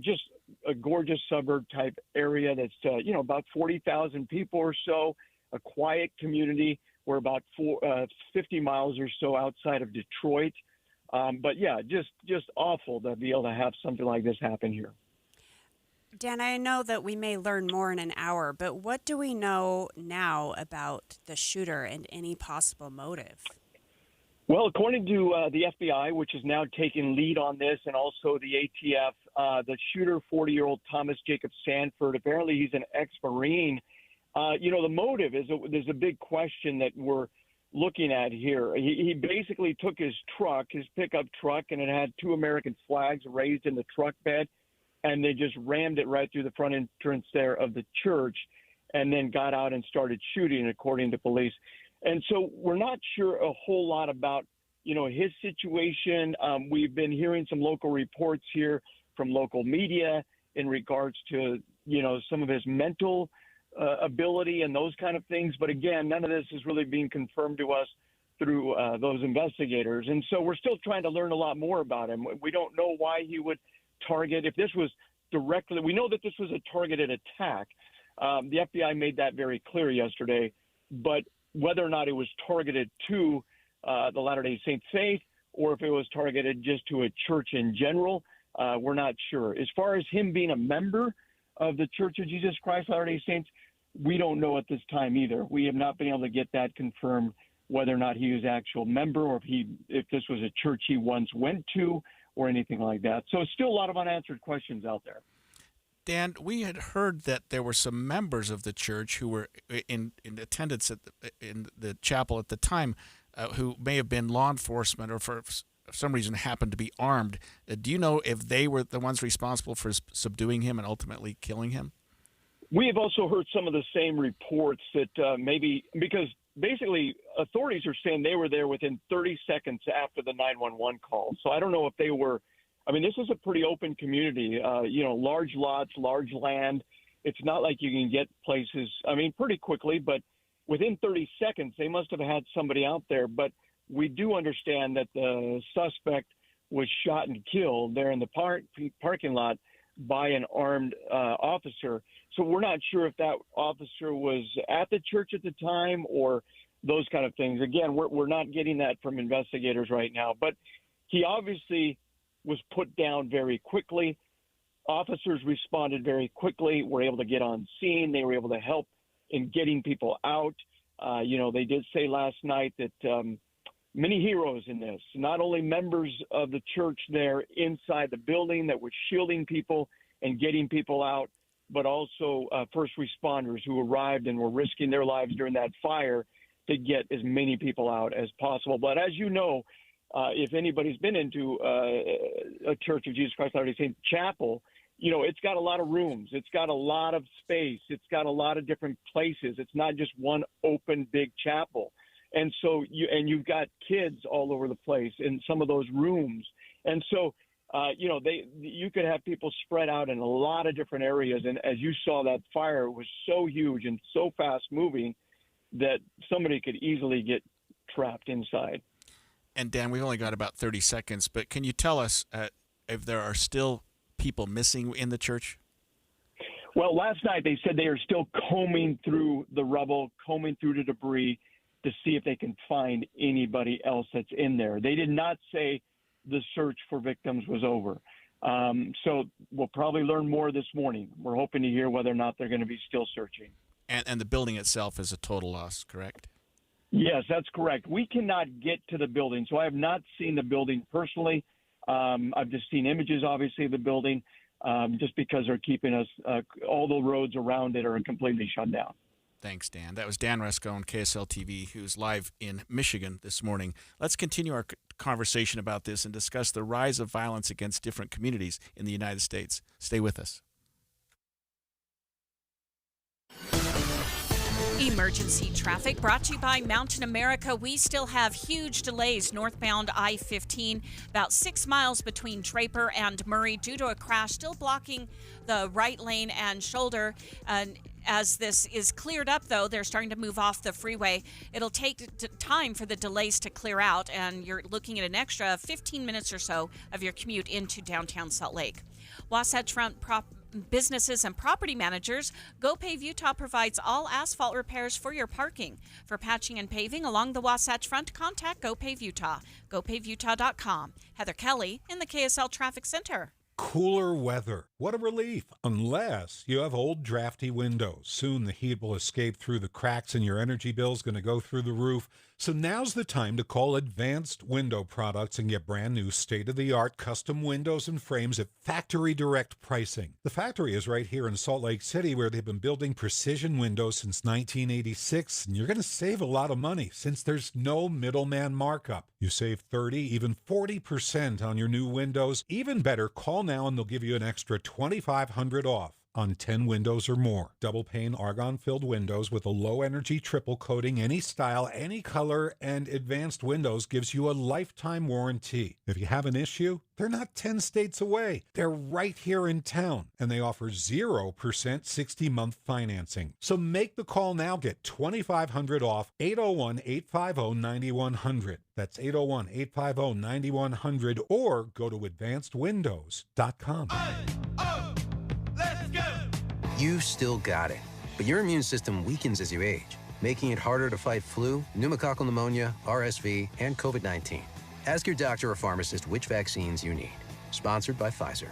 just a gorgeous suburb type area that's, about 40,000 people or so, a quiet community. We're about 50 miles or so outside of Detroit. But yeah, just awful to be able to have something like this happen here.
Dan, I know that we may learn more in an hour, but what do we know now about the shooter and any possible motive?
Well, according to the FBI, which is now taking lead on this, and also the ATF, the shooter, 40-year-old Thomas Jacob Sanford, apparently he's an ex-Marine. The motive there's a big question that we're looking at here. He basically took his pickup truck, and it had 2 American flags raised in the truck bed, and they just rammed it right through the front entrance there of the church, and then got out and started shooting, according to police. And so we're not sure a whole lot about, his situation. We've been hearing some local reports here from local media in regards to, some of his mental ability and those kind of things. But again, none of this is really being confirmed to us through those investigators. And so we're still trying to learn a lot more about him. We don't know why he would target. If this was directly, we know that this was a targeted attack. The FBI made that very clear yesterday. But whether or not it was targeted to the Latter-day Saint faith or if it was targeted just to a church in general, we're not sure. As far as him being a member of the Church of Jesus Christ Latter-day Saints, we don't know at this time either. We have not been able to get that confirmed, whether or not he was an actual member or if this was a church he once went to or anything like that. So still a lot of unanswered questions out there.
Dan, we had heard that there were some members of the church who were in attendance in the chapel at the time who may have been law enforcement or for some reason happened to be armed. Do you know if they were the ones responsible for subduing him and ultimately killing him?
We have also heard some of the same reports that maybe because basically authorities are saying they were there within 30 seconds after the 911 call. So I don't know if they were. I mean, this is a pretty open community, large lots, large land. It's not like you can get places, pretty quickly, but within 30 seconds, they must have had somebody out there. But we do understand that the suspect was shot and killed there in the parking lot by an armed officer. So we're not sure if that officer was at the church at the time or those kind of things. Again, we're not getting that from investigators right now. But he obviously was put down very quickly. Officers responded very quickly, were able to get on scene. They were able to help in getting people out. They did say last night that many heroes in this, not only members of the church there inside the building that were shielding people and getting people out, but also first responders who arrived and were risking their lives during that fire to get as many people out as possible. But as you know, if anybody's been into a Church of Jesus Christ Latter-day Saints chapel, it's got a lot of rooms. It's got a lot of space. It's got a lot of different places. It's not just one open big chapel. And so you've got kids all over the place in some of those rooms. And so, you could have people spread out in a lot of different areas. And as you saw, that fire was so huge and so fast moving that somebody could easily get trapped inside.
And Dan, we've only got about 30 seconds, but can you tell us if there are still people missing in the church?
Well, last night they said they are still combing through the rubble, combing through the debris to see if they can find anybody else that's in there. They did not say the search for victims was over. So we'll probably learn more this morning. We're hoping to hear whether or not they're going to be still searching.
And the building itself is a total loss, correct?
Yes, that's correct. We cannot get to the building, so I have not seen the building personally. I've just seen images, obviously, of the building, just because they're keeping us, all the roads around it are completely shut down.
Thanks, Dan. That was Dan Resco on KSL TV, who's live in Michigan this morning. Let's continue our conversation about this and discuss the rise of violence against different communities in the United States. Stay with us.
Emergency traffic brought to you by Mountain America. We still have huge delays northbound I-15, about 6 miles between Draper and Murray due to a crash, still blocking the right lane and shoulder. And as this is cleared up, though, they're starting to move off the freeway. It'll take time for the delays to clear out, and you're looking at an extra 15 minutes or so of your commute into downtown Salt Lake. Wasatch Front businesses and property managers, GoPave Utah provides all asphalt repairs for your parking. For patching and paving along the Wasatch Front, contact GoPave Utah. GoPaveUtah.com. Heather Kelly in the KSL Traffic Center.
Cooler weather. What a relief, unless you have old drafty windows. Soon the heat will escape through the cracks and your energy bill is going to go through the roof. So now's the time to call Advanced Window Products and get brand new state-of-the-art custom windows and frames at factory direct pricing. The factory is right here in Salt Lake City, where they've been building precision windows since 1986, and you're going to save a lot of money since there's no middleman markup. You save 30, even 40% on your new windows. Even better, call now and they'll give you an extra $2,500 off on 10 windows or more. Double pane argon-filled windows with a low-energy triple coating, any style, any color, and Advanced Windows gives you a lifetime warranty. If you have an issue, they're not 10 states away. They're right here in town, and they offer 0% 60-month financing. So make the call now. Get $2,500 off. 801-850-9100. That's 801-850-9100, or go to advancedwindows.com.
You still got it, but your immune system weakens as you age, making it harder to fight flu, pneumococcal pneumonia, RSV, and COVID-19. Ask your doctor or pharmacist which vaccines you need. Sponsored by Pfizer.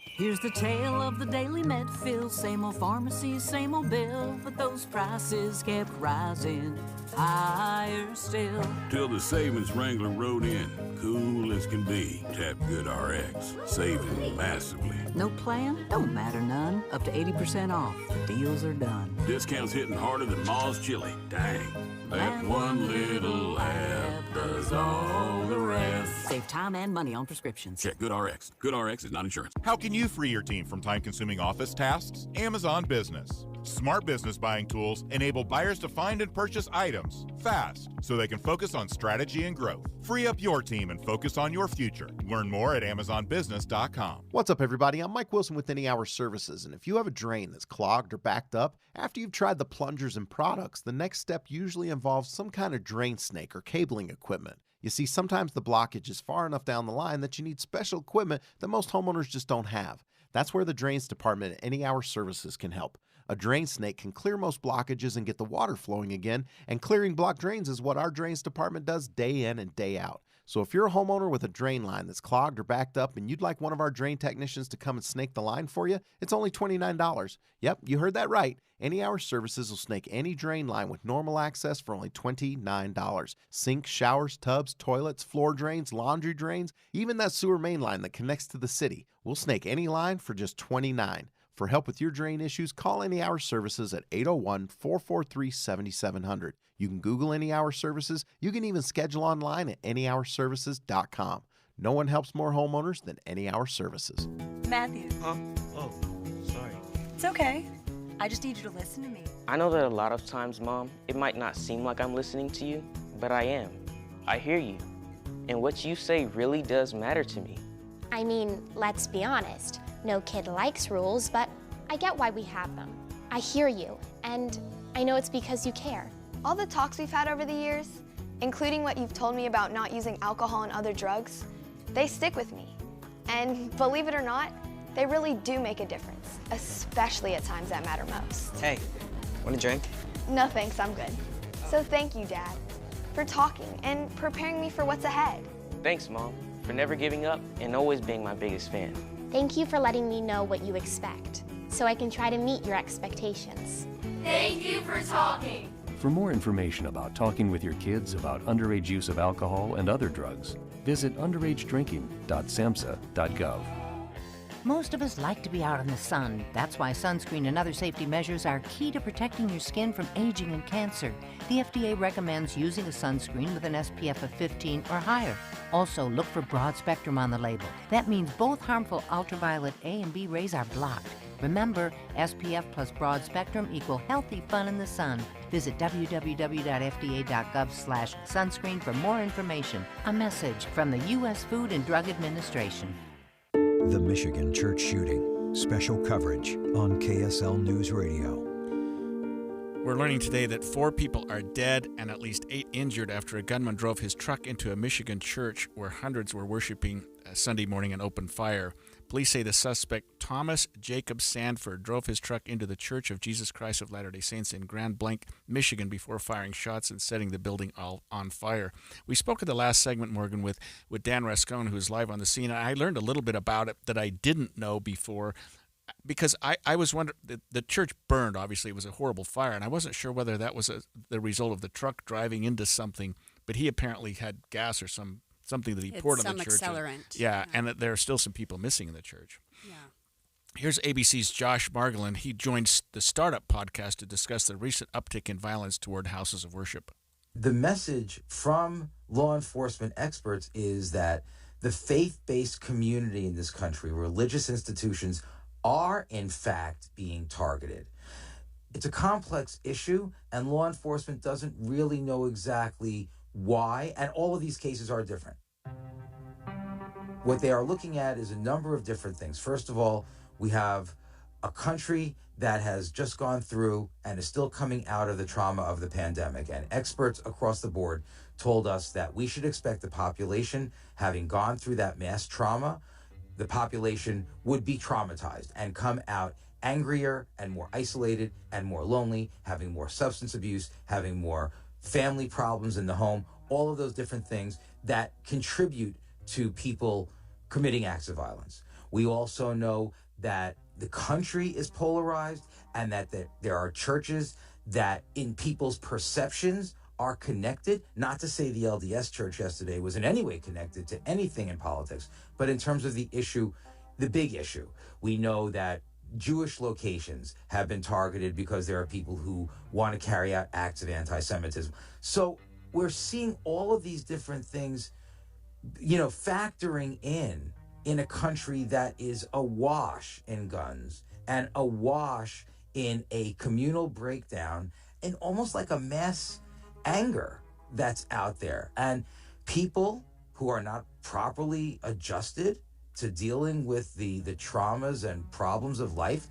Here's the tale of the daily med fill. Same old pharmacy, same old bill, but those prices kept rising higher still.
Till the savings wrangler rode in, cool as can be. Tap Good RX, saving massively.
No plan? Don't matter none. Up to 80% off. Deals are done.
Discounts hitting harder than Ma's chili. Dang. That one little app does all the rest.
Save time and money on prescriptions.
Check Good RX. Good RX is not insurance.
How can you free your team from time-consuming office tasks? Amazon Business. Smart business buying tools enable buyers to find and purchase items fast so they can focus on strategy and growth. Free up your team and focus on your future. Learn more at AmazonBusiness.com.
What's up, everybody? I'm Mike Wilson with Any Hour Services, and if you have a drain that's clogged or backed up, after you've tried the plungers and products, the next step usually involves some kind of drain snake or cabling equipment. You see, sometimes the blockage is far enough down the line that you need special equipment that most homeowners just don't have. That's where the Drains Department at Any Hour Services can help. A drain snake can clear most blockages and get the water flowing again, and clearing blocked drains is what our Drains Department does day in and day out. So if you're a homeowner with a drain line that's clogged or backed up and you'd like one of our drain technicians to come and snake the line for you, it's only $29. Yep, you heard that right. Any Hour Services will snake any drain line with normal access for only $29. Sinks, showers, tubs, toilets, floor drains, laundry drains, even that sewer main line that connects to the city. We'll snake any line for just $29. For help with your drain issues, call Any Hour Services at 801-443-7700. You can Google Any Hour Services. You can even schedule online at anyhourservices.com. No one helps more homeowners than Any Hour Services.
Matthew.
Oh, sorry.
It's okay. I just need you to listen to me.
I know that a lot of times, Mom, it might not seem like I'm listening to you, but I am. I hear you. And what you say really does matter to me.
I mean, let's be honest. No kid likes rules, but I get why we have them. I hear you, and I know it's because you care.
All the talks we've had over the years, including what you've told me about not using alcohol and other drugs, they stick with me. And believe it or not, they really do make a difference, especially at times that matter most.
Hey, want a drink?
No thanks, I'm good. So thank you, Dad, for talking and preparing me for what's ahead.
Thanks, Mom, for never giving up and always being my biggest fan.
Thank you for letting me know what you expect, so I can try to meet your expectations.
Thank you for talking.
For more information about talking with your kids about underage use of alcohol and other drugs, visit underagedrinking.samhsa.gov.
Most of us like to be out in the sun. That's why sunscreen and other safety measures are key to protecting your skin from aging and cancer. The FDA recommends using a sunscreen with an SPF of 15 or higher. Also, look for broad spectrum on the label. That means both harmful ultraviolet A and B rays are blocked. Remember, SPF plus broad spectrum equal healthy fun in the sun. Visit www.fda.gov/sunscreen for more information. A message from the U.S. Food and Drug Administration.
The Michigan church shooting. Special coverage on KSL News Radio.
We're learning today that 4 people are dead and at least 8 injured after a gunman drove his truck into a Michigan church where hundreds were worshiping Sunday morning and opened fire. Police say the suspect, Thomas Jacob Sanford, drove his truck into the Church of Jesus Christ of Latter-day Saints in Grand Blanc, Michigan, before firing shots and setting the building all on fire. We spoke in the last segment, Morgan, with Dan Rascone, who is live on the scene. I learned a little bit about it that I didn't know before, because I was wondering, the church burned, obviously. It was a horrible fire, and I wasn't sure whether that was the result of the truck driving into something, but he apparently had gas or something that he poured on the church.
Some accelerant.
Yeah, and that there are still some people missing in the church.
Yeah.
Here's ABC's Josh Margolin. He joins the Startup podcast to discuss the recent uptick in violence toward houses of worship.
The message from law enforcement experts is that the faith-based community in this country, religious institutions, are in fact being targeted. It's a complex issue, and law enforcement doesn't really know exactly why, and all of these cases are different. What they are looking at is a number of different things. First of all, we have a country that has just gone through and is still coming out of the trauma of the pandemic, and experts across the board told us that we should expect the population, having gone through that mass trauma, the population would be traumatized and come out angrier and more isolated and more lonely, having more substance abuse, having more family problems in the home, all of those different things that contribute to people committing acts of violence. We also know that the country is polarized and that there are churches that in people's perceptions are connected. Not to say the LDS church yesterday was in any way connected to anything in politics, but in terms of the issue, the big issue, we know that Jewish locations have been targeted because there are people who want to carry out acts of anti-Semitism. So we're seeing all of these different things, factoring in a country that is awash in guns and awash in a communal breakdown and almost like a mass anger that's out there. And people who are not properly adjusted to dealing with the traumas and problems of life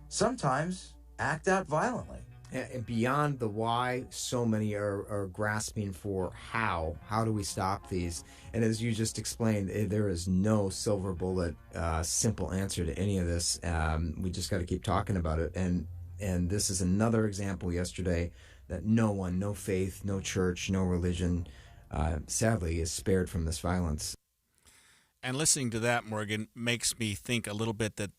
sometimes act out violently.
And beyond the why, so many are grasping for how. How do we stop these? And as you just explained, there is no silver bullet, simple answer to any of this. We just got to keep talking about it. And this is another example yesterday that no one, no faith, no church, no religion, sadly, is spared from this violence.
And listening to that, Morgan, makes me think a little bit that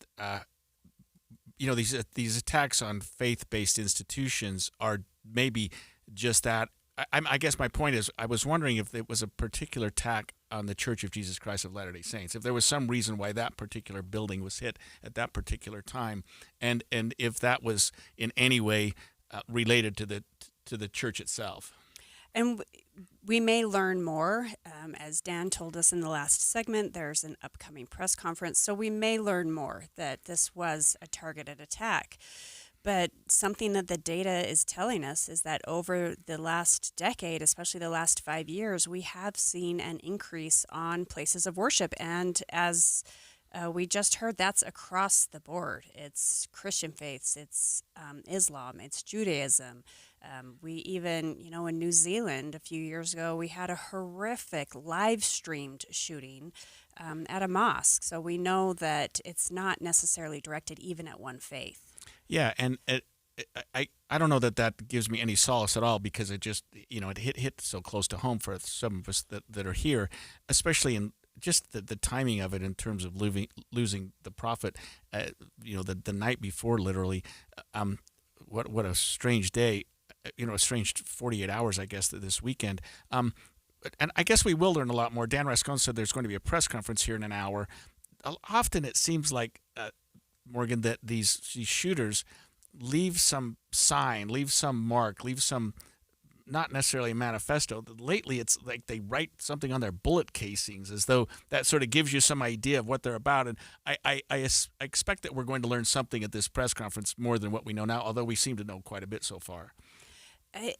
these attacks on faith-based institutions are maybe just that. I guess my point is, I was wondering if it was a particular attack on the Church of Jesus Christ of Latter-day Saints, if there was some reason why that particular building was hit at that particular time, and if that was in any way related to the church itself.
And we may learn more. As Dan told us in the last segment, there's an upcoming press conference, so we may learn more that this was a targeted attack. But something that the data is telling us is that over the last decade, especially the last 5 years, we have seen an increase on places of worship. And as we just heard, that's across the board. It's Christian faiths, it's Islam, it's Judaism. We even, in New Zealand a few years ago, we had a horrific live-streamed shooting at a mosque. So we know that it's not necessarily directed even at one faith.
Yeah, and I don't know that gives me any solace at all, because it just, it hit so close to home for some of us that are here, especially in just the timing of it in terms of losing the prophet, the night before, literally. What a strange day, a strange 48 hours, I guess, this weekend. And I guess we will learn a lot more. Dan Rascone said there's going to be a press conference here in an hour. Often it seems like, Morgan, that these shooters leave some sign, leave some mark, leave some, not necessarily a manifesto. Lately, it's like they write something on their bullet casings, as though that sort of gives you some idea of what they're about. And I expect that we're going to learn something at this press conference more than what we know now, although we seem to know quite a bit so far.
I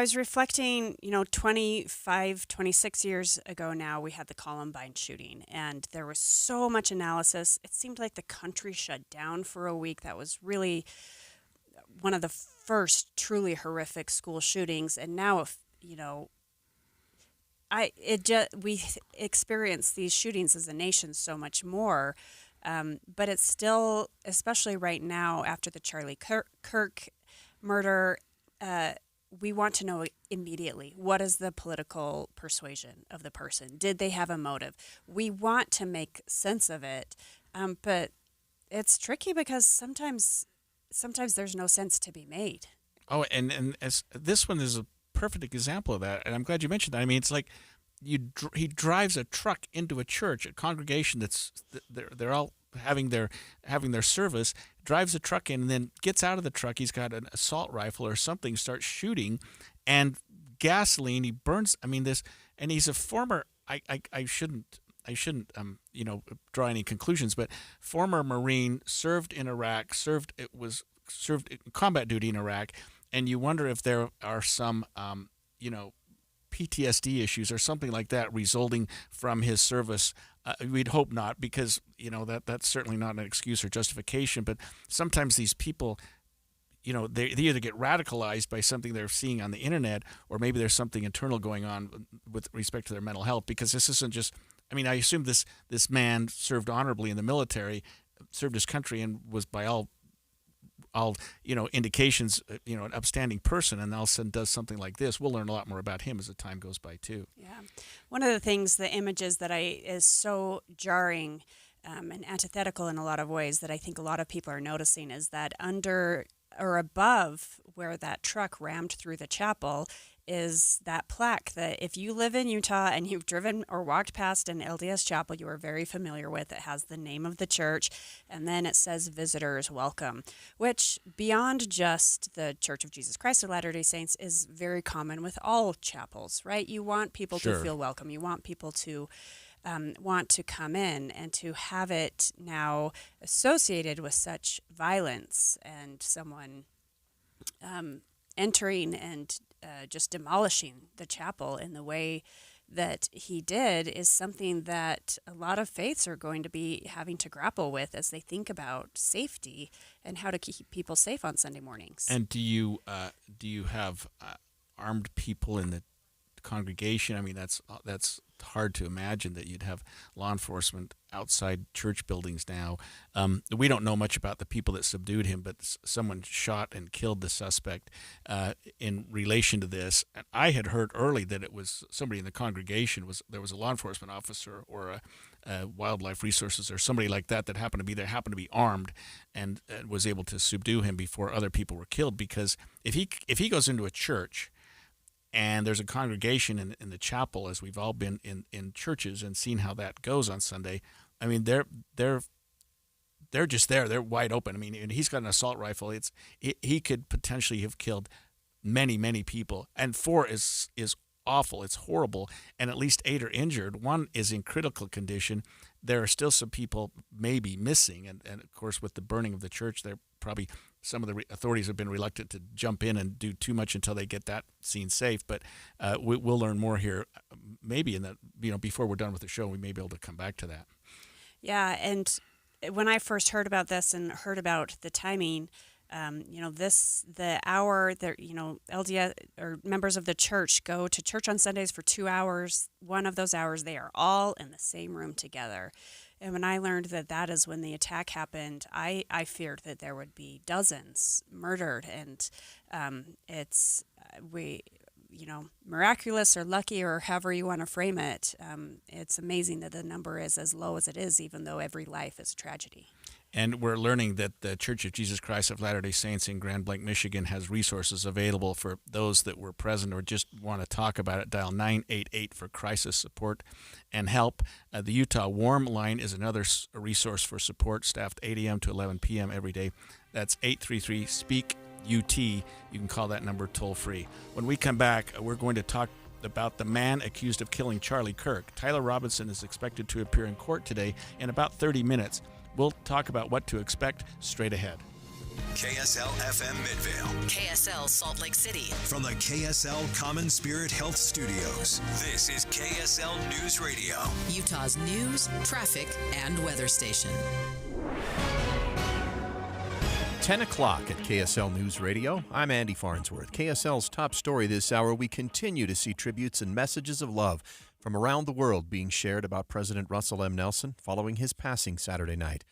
was reflecting, 25, 26 years ago now, we had the Columbine shooting, and there was so much analysis. It seemed like the country shut down for a week. That was really one of the first truly horrific school shootings, and now we experience these shootings as a nation so much more, but it's still, especially right now after the Charlie Kirk murder, we want to know immediately, what is the political persuasion of the person? Did they have a motive? We want to make sense of it, but it's tricky because sometimes there's no sense to be made.
Oh, and as this one is a perfect example of that, and I'm glad you mentioned that. I mean, it's like he drives a truck into a church, a congregation they're all having their service, drives a truck in, and then gets out of the truck. He's got an assault rifle or something, starts shooting, and gasoline. He burns. I mean, this, and he's a former. I shouldn't draw any conclusions, but former Marine, served in Iraq, served combat duty in Iraq, and you wonder if there are some PTSD issues or something like that resulting from his service. We'd hope not, because that's certainly not an excuse or justification. But sometimes these people, they either get radicalized by something they're seeing on the internet, or maybe there's something internal going on with respect to their mental health. Because this isn't just. I mean, I assume this man served honorably in the military, served his country, and was by all indications, an upstanding person, and all of a sudden does something like this. We'll learn a lot more about him as the time goes by too.
Yeah, one of the images that is so jarring and antithetical in a lot of ways that I think a lot of people are noticing is that under or above where that truck rammed through the chapel is that plaque that if you live in Utah and you've driven or walked past an LDS chapel you are very familiar with, it has the name of the church, and then it says visitors welcome, which beyond just the Church of Jesus Christ of Latter-day Saints is very common with all chapels, right? You want people to feel welcome. You want people to want to come in, and to have it now associated with such violence and someone entering and just demolishing the chapel in the way that he did is something that a lot of faiths are going to be having to grapple with as they think about safety and how to keep people safe on Sunday mornings.
And do you have armed people in the congregation? I mean, that's hard to imagine that you'd have law enforcement outside church buildings now. We don't know much about the people that subdued him, but someone shot and killed the suspect in relation to this. And I had heard early that it was somebody in the congregation. There was a law enforcement officer or a wildlife resources or somebody like that happened to be there, happened to be armed, and was able to subdue him before other people were killed. Because if he goes into a church and there's a congregation in the chapel, as we've all been in churches and seen how that goes on Sunday. I mean, they're just there. They're wide open. I mean, and he's got an assault rifle. He could potentially have killed many, many people. And 4 is awful. It's horrible. And at least 8 are injured. 1 is in critical condition. There are still some people maybe missing. And of course, with the burning of the church, they're probably some of the authorities have been reluctant to jump in and do too much until they get that scene safe. But we'll learn more here. Maybe before we're done with the show, we may be able to come back to that.
Yeah, and when I first heard about this and heard about the timing, the hour that LDS or members of the church go to church on Sundays for 2 hours. One of those hours, they are all in the same room together. And when I learned that is when the attack happened, I feared that there would be dozens murdered. And it's miraculous or lucky or however you want to frame it. It's amazing that the number is as low as it is, even though every life is a tragedy.
And we're learning that the Church of Jesus Christ of Latter-day Saints in Grand Blanc, Michigan has resources available for those that were present or just want to talk about it. Dial 988 for crisis support and help. The Utah Warm Line is another resource for support, staffed 8 a.m. to 11 p.m. every day. That's 833-SPEAK-UT. You can call that number toll-free. When we come back, we're going to talk about the man accused of killing Charlie Kirk. Tyler Robinson is expected to appear in court today in about 30 minutes. We'll talk about what to expect straight ahead.
KSL FM Midvale.
KSL Salt Lake City.
From the KSL Common Spirit Health Studios, this is KSL News Radio.
Utah's news, traffic, and weather station.
10 o'clock at KSL News Radio. I'm Andy Farnsworth. KSL's top story this hour, we continue to see tributes and messages of love from around the world being shared about President Russell M. Nelson following his passing Saturday night.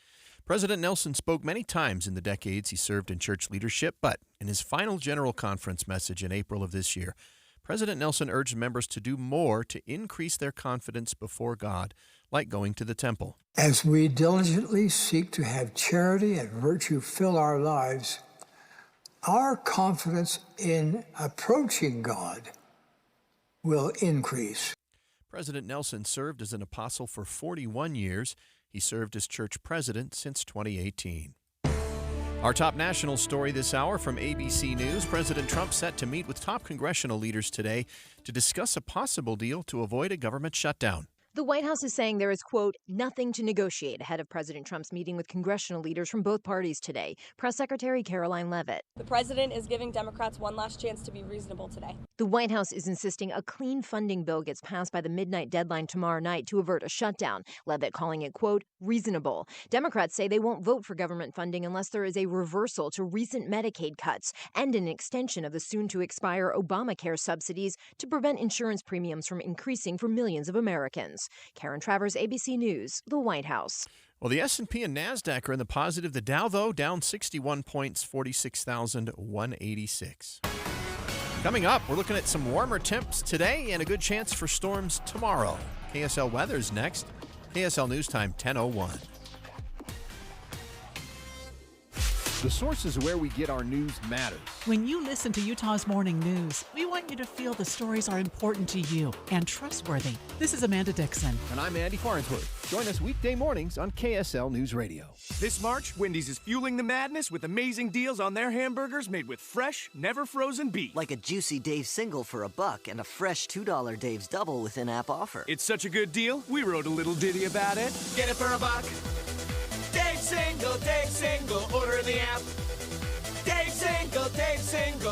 President Nelson spoke many times in the decades he served in church leadership, but in his final General Conference message in April of this year, President Nelson urged members to do more to increase their confidence before God, like going to the temple.
As we diligently seek to have charity and virtue fill our lives, our confidence in approaching God will increase.
President Nelson served as an apostle for 41 years. He served as church president since 2018. Our top national story this hour from ABC News. President Trump set to meet with top congressional leaders today to discuss a possible deal to avoid a government shutdown.
The White House is saying there is, quote, nothing to negotiate ahead of President Trump's meeting with congressional leaders from both parties today. Press Secretary Caroline Leavitt.
The president is giving Democrats one last chance to be reasonable today.
The White House is insisting a clean funding bill gets passed by the midnight deadline tomorrow night to avert a shutdown. Leavitt calling it, quote, reasonable. Democrats say they won't vote for government funding unless there is a reversal to recent Medicaid cuts and an extension of the soon-to-expire Obamacare subsidies to prevent insurance premiums from increasing for millions of Americans. Karen Travers, ABC News, the White House.
Well, the S&P and NASDAQ are in the positive. The Dow, though, down 61 points, 46,186. Coming up, we're looking at some warmer temps today and a good chance for storms tomorrow. KSL weather's next. KSL News Time, 10:01.
The sources where we get our news matters.
When you listen to Utah's Morning News, we want you to feel the stories are important to you and trustworthy. This is Amanda Dixon.
And I'm Andy Farnsworth. Join us weekday mornings on KSL News Radio.
This March, Wendy's is fueling the madness with amazing deals on their hamburgers made with fresh, never frozen beef.
Like a juicy Dave's single for $1 and a fresh $2 Dave's double with in-app offer.
It's such a good deal, we wrote a little ditty about it. Get it for $1. Dave Single, order in the app. Dave Single,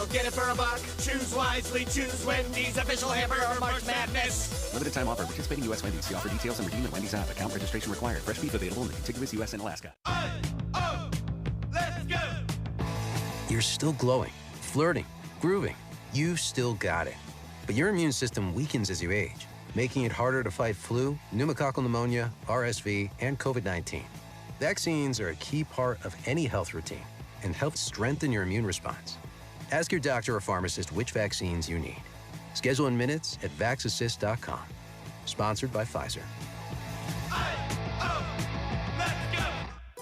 get it for $1. Choose wisely, choose Wendy's official hamburger March Madness.
Limited time offer. Participating U.S. Wendy's. See offer details and redeem at Wendy's app. Account registration required. Fresh beef available in the contiguous U.S. and Alaska.
Let's go!
You're still glowing, flirting, grooving. You've still got it. But your immune system weakens as you age, making it harder to fight flu, pneumococcal pneumonia, RSV, and COVID-19. Vaccines are a key part of any health routine and help strengthen your immune response. Ask your doctor or pharmacist which vaccines you need. Schedule in minutes at vaxassist.com. Sponsored by Pfizer.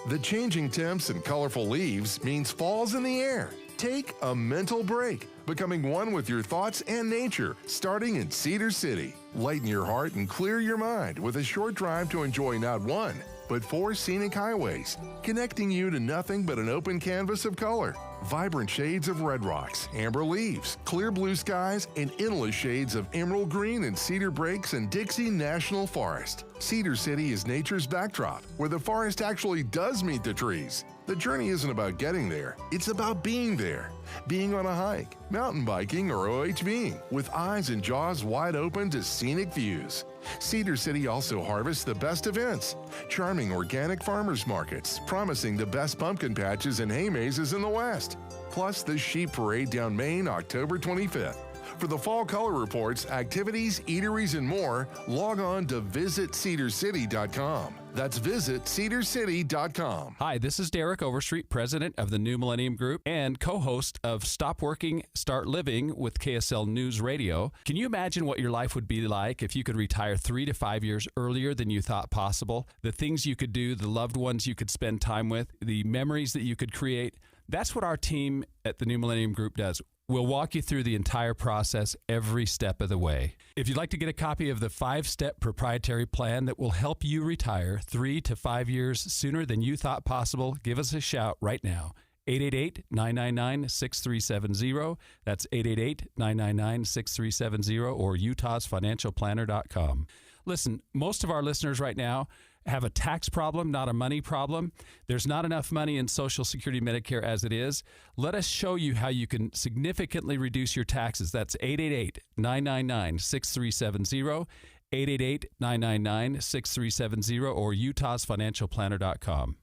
The changing temps and colorful leaves means fall's in the air. Take a mental break, becoming one with your thoughts and nature, starting in Cedar City. Lighten your heart and clear your mind with a short drive to enjoy not one, but 4 scenic highways, connecting you to nothing but an open canvas of color. Vibrant shades of red rocks, amber leaves, clear blue skies, and endless shades of emerald green and cedar breaks and Dixie National Forest. Cedar City is nature's backdrop, where the forest actually does meet the trees. The journey isn't about getting there, it's about being there. Being on a hike, mountain biking, or OHVing, with eyes and jaws wide open to scenic views. Cedar City also harvests the best events. Charming organic farmers markets, promising the best pumpkin patches and hay mazes in the West. Plus the Sheep Parade down Main, October 25th. For the fall color reports, activities, eateries, and more, log on to visitcedarcity.com. That's visitcedarcity.com.
Hi, this is Derek Overstreet, president of the New Millennium Group and co-host of Stop Working, Start Living with KSL News Radio. Can you imagine what your life would be like if you could retire 3 to 5 years earlier than you thought possible? The things you could do, the loved ones you could spend time with, the memories that you could create. That's what our team at the New Millennium Group does. We'll walk you through the entire process every step of the way. If you'd like to get a copy of the 5-step proprietary plan that will help you retire 3 to 5 years sooner than you thought possible, give us a shout right now. 888-999-6370. That's 888-999-6370 or utahsfinancialplanner.com. Listen, most of our listeners right now have a tax problem, not a money problem. There's not enough money in Social Security Medicare as it is. Let us show you how you can significantly reduce your taxes. That's 888-999-6370, 888-999-6370, or utahsfinancialplanner.com.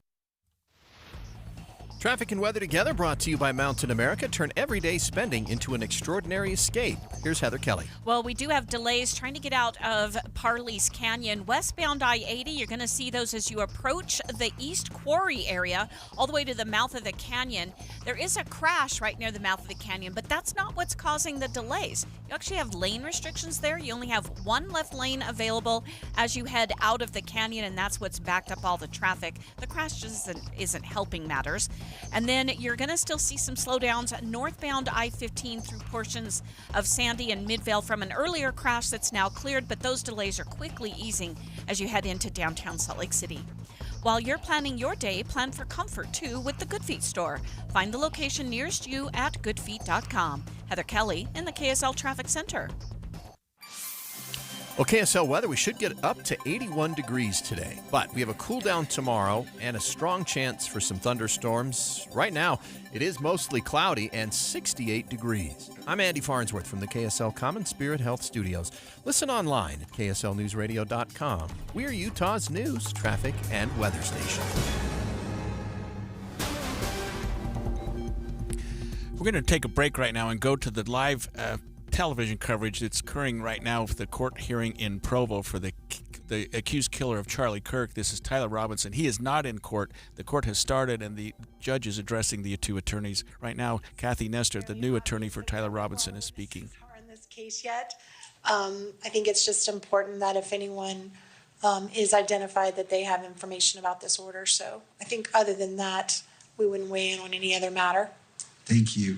Traffic and weather together brought to you by Mountain America. Turn everyday spending into an extraordinary escape. Here's Heather Kelly.
Well, we do have delays trying to get out of Parley's Canyon. Westbound I-80, you're going to see those as you approach the East Quarry area, all the way to the mouth of the canyon. There is a crash right near the mouth of the canyon, but that's not what's causing the delays. You actually have lane restrictions there. You only have one left lane available as you head out of the canyon, and that's what's backed up all the traffic. The crash just isn't helping matters. And then you're going to still see some slowdowns northbound I-15 through portions of Sandy and Midvale from an earlier crash that's now cleared, but those delays are quickly easing as you head into downtown Salt Lake City. While you're planning your day, plan for comfort too with the Good Feet store. Find the location nearest you at goodfeet.com. Heather Kelly in the KSL Traffic Center.
Well, KSL weather, we should get up to 81 degrees today, but we have a cool down tomorrow and a strong chance for some thunderstorms. Right now, it is mostly cloudy and 68 degrees. I'm Andy Farnsworth from the KSL Common Spirit Health Studios. Listen online at kslnewsradio.com. We're Utah's news, traffic, and weather station.
We're going to take a break right now and go to the live television coverage that's occurring right now of the court hearing in Provo for the accused killer of Charlie Kirk. This is Tyler Robinson. He is not in court. The court has started, and the judge is addressing the two attorneys. Right now, Kathy Nestor, the new attorney for Tyler Robinson, is speaking.
In this case yet, I think it's just important that if anyone is identified that they have information about this order. So I think other than that, we wouldn't weigh in on any other matter.
Thank you.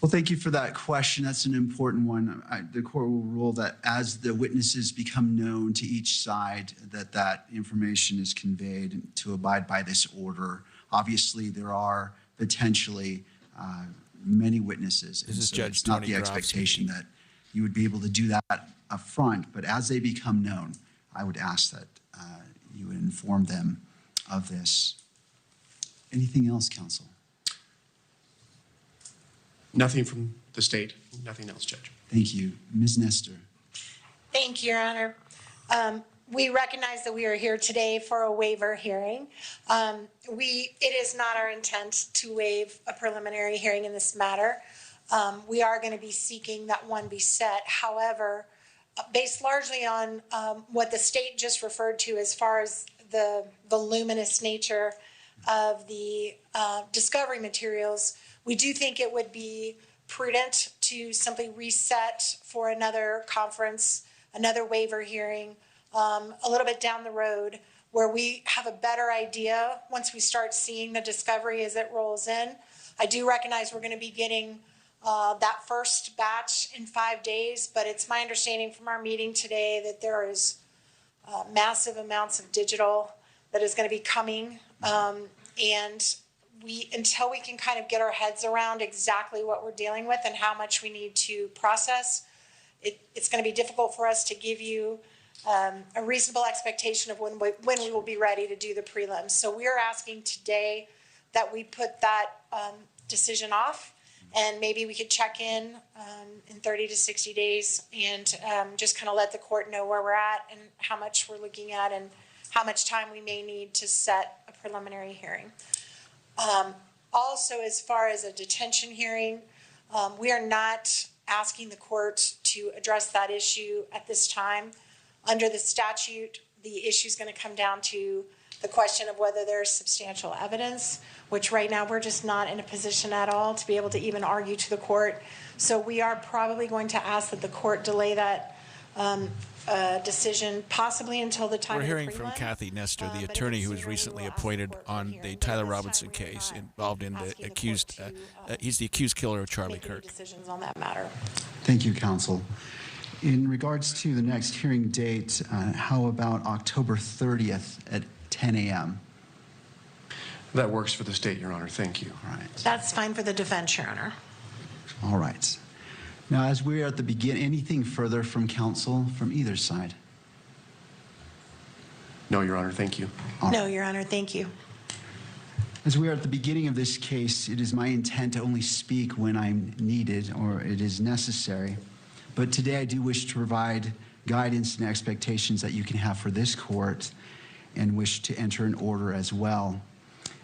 Well, thank you for that question. That's an important one. The court will rule that as the witnesses become known to each side, that information is conveyed to abide by this order. Obviously, there are potentially many witnesses.
This is
so
Judge
it's not
Tony
the
Groff
expectation
speaking.
that you would be able to do that up front, but as they become known, I would ask that you would inform them of this. Anything else, counsel?
Nothing from the state. Nothing else, Judge.
Thank you. Ms. Nestor.
Thank you, Your Honor. We recognize that we are here today for a waiver hearing. It is not our intent to waive a preliminary hearing in this matter. We are going to be seeking that one be set. However, based largely on what the state just referred to as far as the voluminous nature of the discovery materials, we do think it would be prudent to simply reset for another conference, another waiver hearing, a little bit down the road where we have a better idea once we start seeing the discovery as it rolls in. I do recognize we're going to be getting that first batch in 5 days, but it's my understanding from our meeting today that there is massive amounts of digital that is going to be coming, and until we can kind of get our heads around exactly what we're dealing with and how much we need to process, it's going to be difficult for us to give you a reasonable expectation of when we will be ready to do the prelims. So we are asking today that we put that decision off, and maybe we could check in 30 to 60 days and just kind of let the court know where we're at and how much we're looking at and how much time we may need to set a preliminary hearing. Also, as far as a detention hearing, we are not asking the court to address that issue at this time. Under the statute, the issue is going to come down to the question of whether there's substantial evidence, which right now we're just not in a position at all to be able to even argue to the court. So we are probably going to ask that the court delay that decision possibly until the time
We're
of the
hearing from
prelim.
Kathy Nestor, the attorney who was recently appointed on the Tyler Robinson case involved in the accused, he's the accused killer of Charlie Kirk.
Decisions on that matter.
Thank you, counsel. In regards to the next hearing date, how about October 30th at 10 a.m.?
That works for the state, Your Honor. Thank you.
All right.
That's fine for the defense, Your Honor.
All right. Now, as we're at the beginning, anything further from counsel from either side?
No, Your Honor. Thank you.
No, Your Honor. Thank you.
As we are at the beginning of this case, it is my intent to only speak when I'm needed or it is necessary. But today I do wish to provide guidance and expectations that you can have for this court and wish to enter an order as well.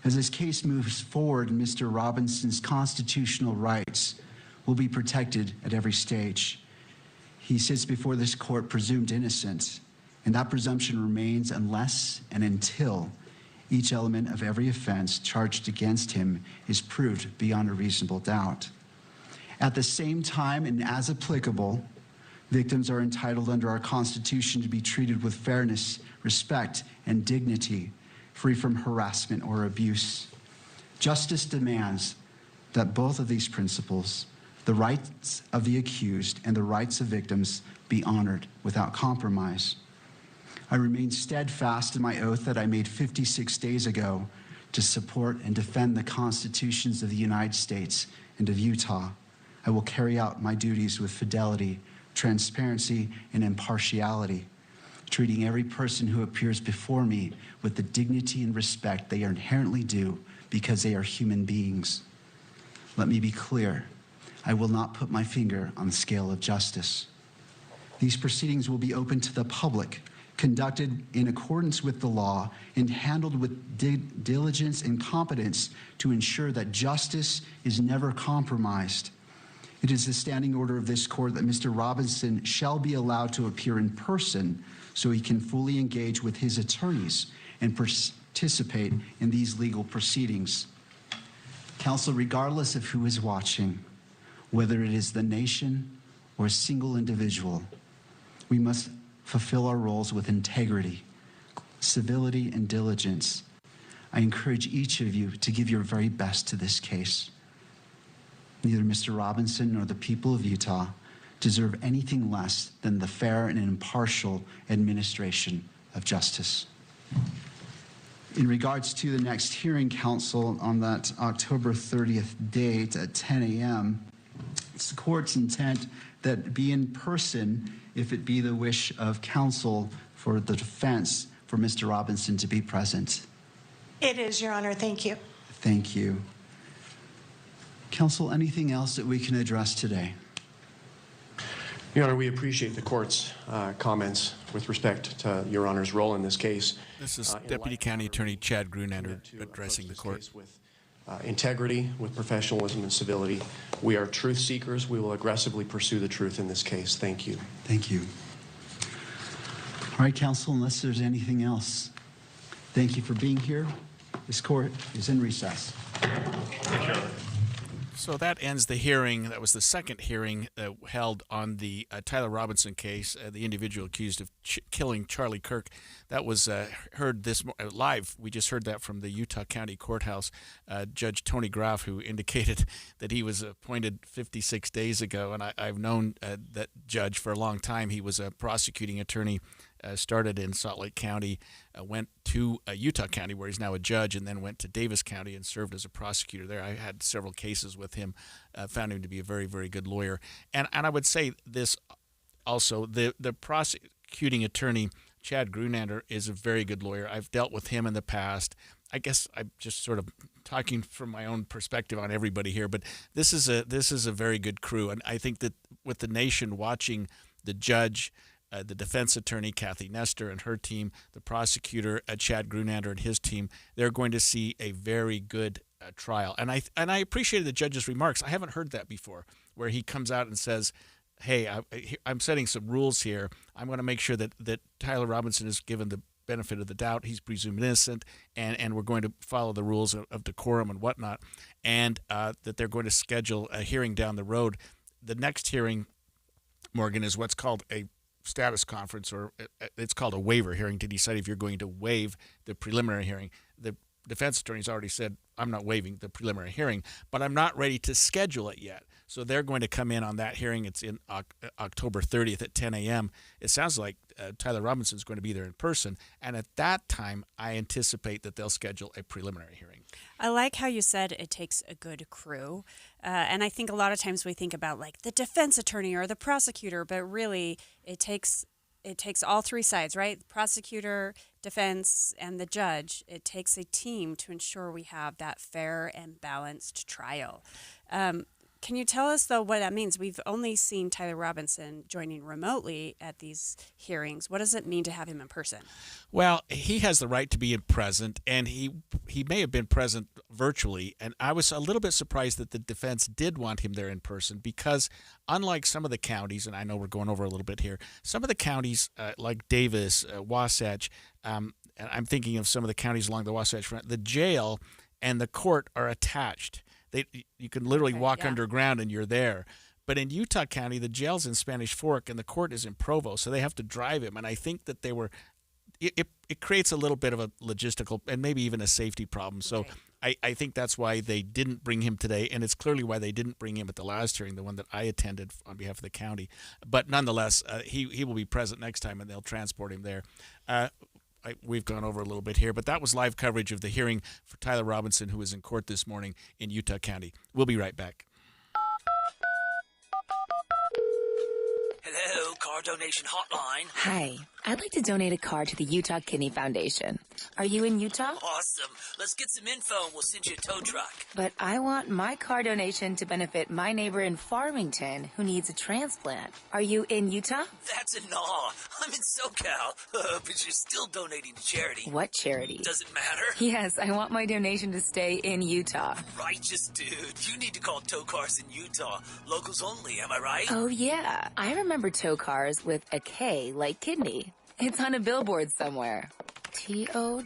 As this case moves forward, Mr. Robinson's constitutional rights will be protected at every stage. He sits before this court presumed innocent, and that presumption remains unless and until each element of every offense charged against him is proved beyond a reasonable doubt. At the same time, and as applicable, victims are entitled under our Constitution to be treated with fairness, respect, and dignity, free from harassment or abuse. Justice demands that both of these principles, the rights of the accused and the rights of victims, be honored without compromise. I remain steadfast in my oath that I made 56 days ago to support and defend the constitutions of the United States and of Utah. I will carry out my duties with fidelity, transparency, and impartiality, treating every person who appears before me with the dignity and respect they are inherently due because they are human beings. Let me be clear, I will not put my finger on the scale of justice. These proceedings will be open to the public, conducted in accordance with the law, and handled with diligence and competence to ensure that justice is never compromised. It is the standing order of this court that Mr. Robinson shall be allowed to appear in person so he can fully engage with his attorneys and participate in these legal proceedings. Counsel, regardless of who is watching, whether it is the nation or a single individual, we must fulfill our roles with integrity, civility, and diligence. I encourage each of you to give your very best to this case. Neither Mr. Robinson nor the people of Utah deserve anything less than the fair and impartial administration of justice. In regards to the next hearing, counsel, on that October 30th date at 10 a.m., it's the court's intent that it be in person if it be the wish of counsel for the defense for Mr. Robinson to be present.
It is, Your Honor. Thank you.
Thank you. Counsel, anything else that we can address today?
Your Honor, we appreciate the court's comments with respect to Your Honor's role in this case.
This is Deputy County Attorney Chad Grunander addressing the court.
With integrity, with professionalism and civility. We are truth seekers. We will aggressively pursue the truth in this case. Thank you.
Thank you. All right, counsel, unless there's anything else, thank you for being here. This court is in recess.
So that ends the hearing. That was the second hearing held on the Tyler Robinson case, the individual accused of killing Charlie Kirk. That was heard this live. We just heard that from the Utah County Courthouse. Judge Tony Graff, who indicated that he was appointed 56 days ago, and I've known that judge for a long time. He was a prosecuting attorney. Started in Salt Lake County, went to Utah County, where he's now a judge, and then went to Davis County and served as a prosecutor there. I had several cases with him, found him to be a very, very good lawyer. And I would say this also, the prosecuting attorney, Chad Grunander, is a very good lawyer. I've dealt with him in the past. I guess I'm just sort of talking from my own perspective on everybody here, but this is a very good crew. And I think that with the nation watching the judge, the defense attorney, Kathy Nestor, and her team, the prosecutor, Chad Grunander, and his team, they're going to see a very good trial. And I appreciated the judge's remarks. I haven't heard that before, where he comes out and says, hey, I'm setting some rules here. I'm going to make sure that Tyler Robinson is given the benefit of the doubt. He's presumed innocent, and we're going to follow the rules of decorum and whatnot, and that they're going to schedule a hearing down the road. The next hearing, Morgan, is what's called a status conference, or it's called a waiver hearing, to decide if you're going to waive the preliminary hearing. The defense attorney's already said, I'm not waiving the preliminary hearing, but I'm not ready to schedule it yet. So they're going to come in on that hearing. It's in October 30th at 10 a.m. It sounds like Tyler Robinson's going to be there in person. And at that time, I anticipate that they'll schedule a preliminary hearing.
I like how you said it takes a good crew. And I think a lot of times we think about like the defense attorney or the prosecutor, but really it takes all three sides, right? The prosecutor, defense, and the judge. It takes a team to ensure we have that fair and balanced trial. Can you tell us, though, what that means? We've only seen Tyler Robinson joining remotely at these hearings. What does it mean to have him in person?
Well, he has the right to be present, and he may have been present virtually. And I was a little bit surprised that the defense did want him there in person because, unlike some of the counties, and I know we're going over a little bit here, some of the counties like Davis, Wasatch, and I'm thinking of some of the counties along the Wasatch Front, the jail and the court are attached. You can literally walk underground and you're there. But in Utah County, the jail's in Spanish Fork and the court is in Provo, so they have to drive him. And I think that they were it creates a little bit of a logistical and maybe even a safety problem. So I think that's why they didn't bring him today, and it's clearly why they didn't bring him at the last hearing, the one that I attended on behalf of the county. But nonetheless, he will be present next time, and they'll transport him there. We've gone over a little bit here, but that was live coverage of the hearing for Tyler Robinson, who was in court this morning in Utah County. We'll be right back.
Hello, car donation hotline.
Hi, I'd like to donate a car to the Utah Kidney Foundation. Are you in Utah?
Awesome. Let's get some info and we'll send you a tow truck.
But I want my car donation to benefit my neighbor in Farmington who needs a transplant. Are you in Utah?
That's a gnaw. I'm in SoCal, but you're still donating to charity.
What charity?
Does it matter?
Yes, I want my donation to stay in Utah.
Righteous dude. You need to call tow cars in Utah. Locals only, am I right?
Oh, yeah. I remember tow cars with a K like kidney. It's on a billboard somewhere. TOWKARS.org.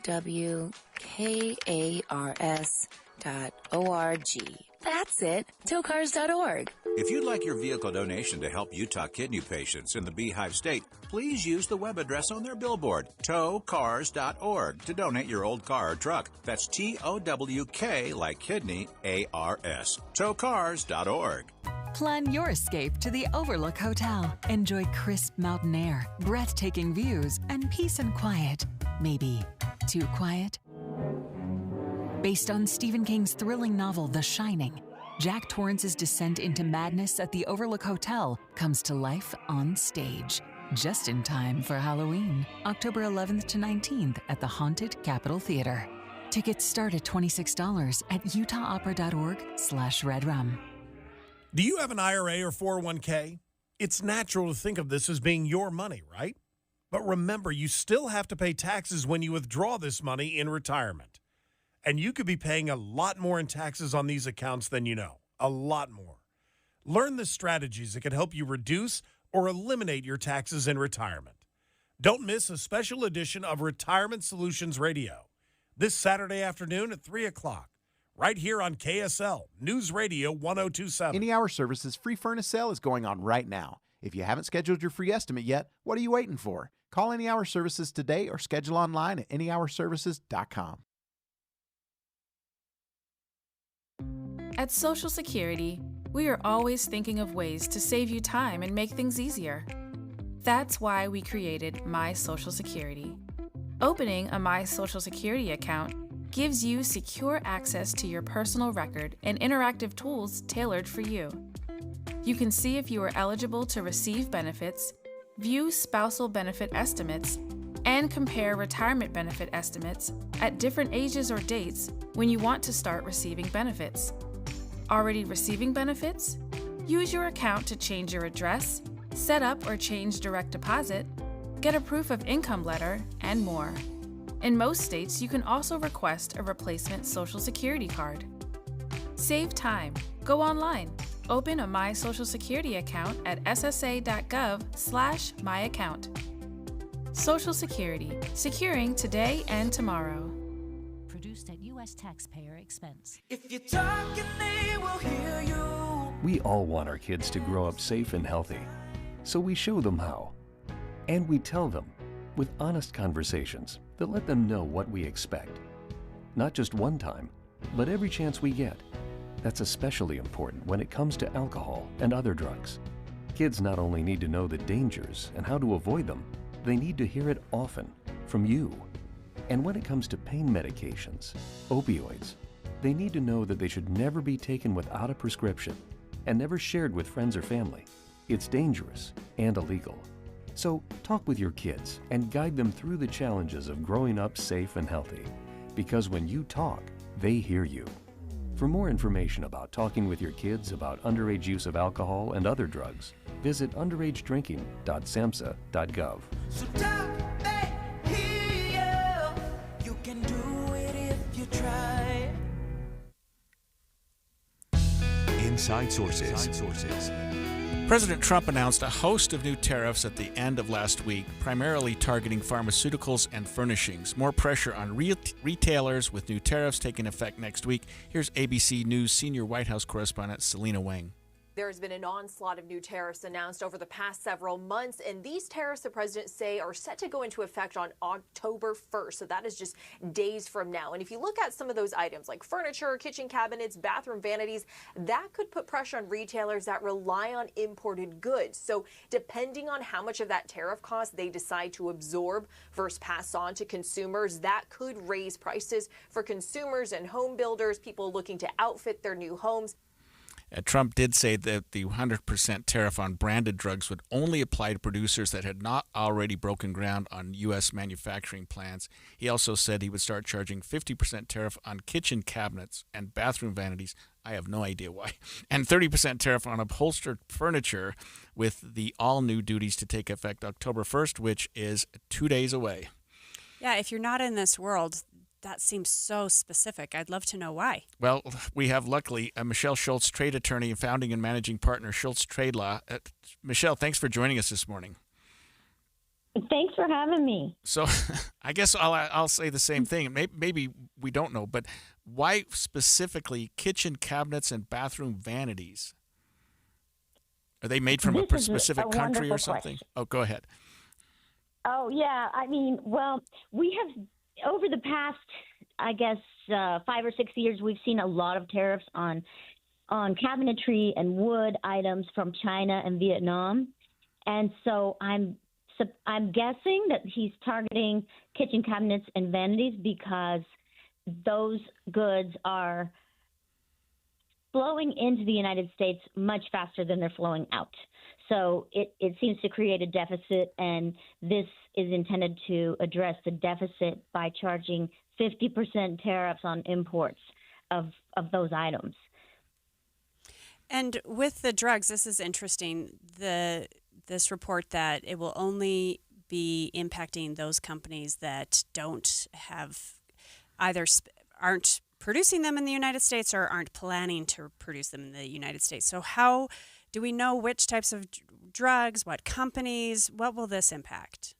That's it. Towcars.org.
If you'd like your vehicle donation to help Utah kidney patients in the Beehive State, please use the web address on their billboard, towcars.org, to donate your old car or truck. That's TOWK like kidney, ARS. Towcars.org.
Plan your escape to the Overlook Hotel. Enjoy crisp mountain air, breathtaking views, and peace and quiet. Maybe too quiet? Based on Stephen King's thrilling novel, The Shining, Jack Torrance's descent into madness at the Overlook Hotel comes to life on stage. Just in time for Halloween, October 11th to 19th at the Haunted Capitol Theater. Tickets start at $26 at utahopera.org/redrum.
Do you have an IRA or 401k? It's natural to think of this as being your money, right? But remember, you still have to pay taxes when you withdraw this money in retirement. And you could be paying a lot more in taxes on these accounts than you know. A lot more. Learn the strategies that can help you reduce or eliminate your taxes in retirement. Don't miss a special edition of Retirement Solutions Radio this Saturday afternoon at 3 o'clock. Right here on KSL News Radio 102.7.
Any Hour Services free furnace sale is going on right now. If you haven't scheduled your free estimate yet, what are you waiting for? Call Any Hour Services today or schedule online at anyhourservices.com.
At Social Security, we are always thinking of ways to save you time and make things easier. That's why we created My Social Security. Opening a My Social Security account gives you secure access to your personal record and interactive tools tailored for you. You can see if you are eligible to receive benefits, view spousal benefit estimates, and compare retirement benefit estimates at different ages or dates when you want to start receiving benefits. Already receiving benefits? Use your account to change your address, set up or change direct deposit, get a proof of income letter, and more. In most states, you can also request a replacement Social Security card. Save time. Go online. Open a My Social Security account at ssa.gov/myaccount. Social Security. Securing today and tomorrow.
Produced at U.S. taxpayer expense.
If you talk and they will hear you.
We all want our kids to grow up safe and healthy, so we show them how. And we tell them with honest conversations that let them know what we expect. Not just one time, but every chance we get. That's especially important when it comes to alcohol and other drugs. Kids not only need to know the dangers and how to avoid them, they need to hear it often from you. And when it comes to pain medications, opioids, they need to know that they should never be taken without a prescription and never shared with friends or family. It's dangerous and illegal. So talk with your kids and guide them through the challenges of growing up safe and healthy. Because when you talk, they hear you. For more information about talking with your kids about underage use of alcohol and other drugs, visit underagedrinking.samhsa.gov.
So talk back here. You can do it if you try.
Inside Sources.
President Trump announced a host of new tariffs at the end of last week, primarily targeting pharmaceuticals and furnishings. More pressure on retailers with new tariffs taking effect next week. Here's ABC News senior White House correspondent Selena Wang.
There's been an onslaught of new tariffs announced over the past several months, and these tariffs, the president say, are set to go into effect on October 1st. So that is just days from now. And if you look at some of those items like furniture, kitchen cabinets, bathroom vanities, that could put pressure on retailers that rely on imported goods. So depending on how much of that tariff cost they decide to absorb versus pass on to consumers, that could raise prices for consumers and home builders, people looking to outfit their new homes.
Trump did say that the 100% tariff on branded drugs would only apply to producers that had not already broken ground on U.S. manufacturing plants. He also said he would start charging 50% tariff on kitchen cabinets and bathroom vanities. I have no idea why. And 30% tariff on upholstered furniture, with the all-new duties to take effect October 1st, which is 2 days away.
Yeah, if you're not in this world, that seems so specific. I'd love to know why.
Well, we have, luckily, Michelle Schultz, trade attorney and founding and managing partner, Schultz Trade Law. Michelle, thanks for joining us this morning.
Thanks for having me.
So I guess I'll say the same thing. Maybe we don't know, but why specifically kitchen cabinets and bathroom vanities? Are they made from a specific country or something?
Question.
Oh, go ahead.
Oh, yeah. I mean, well, we have... Over the past, I guess, 5 or 6 years, we've seen a lot of tariffs on cabinetry and wood items from China and Vietnam, and so I'm guessing that he's targeting kitchen cabinets and vanities because those goods are flowing into the United States much faster than they're flowing out. So it seems to create a deficit, and this is intended to address the deficit by charging 50% tariffs on imports of those items.
And with the drugs, this is interesting. This report that it will only be impacting those companies that don't have either aren't producing them in the United States or aren't planning to produce them in the United States. So how do we know which types of drugs, what companies, what will this impact?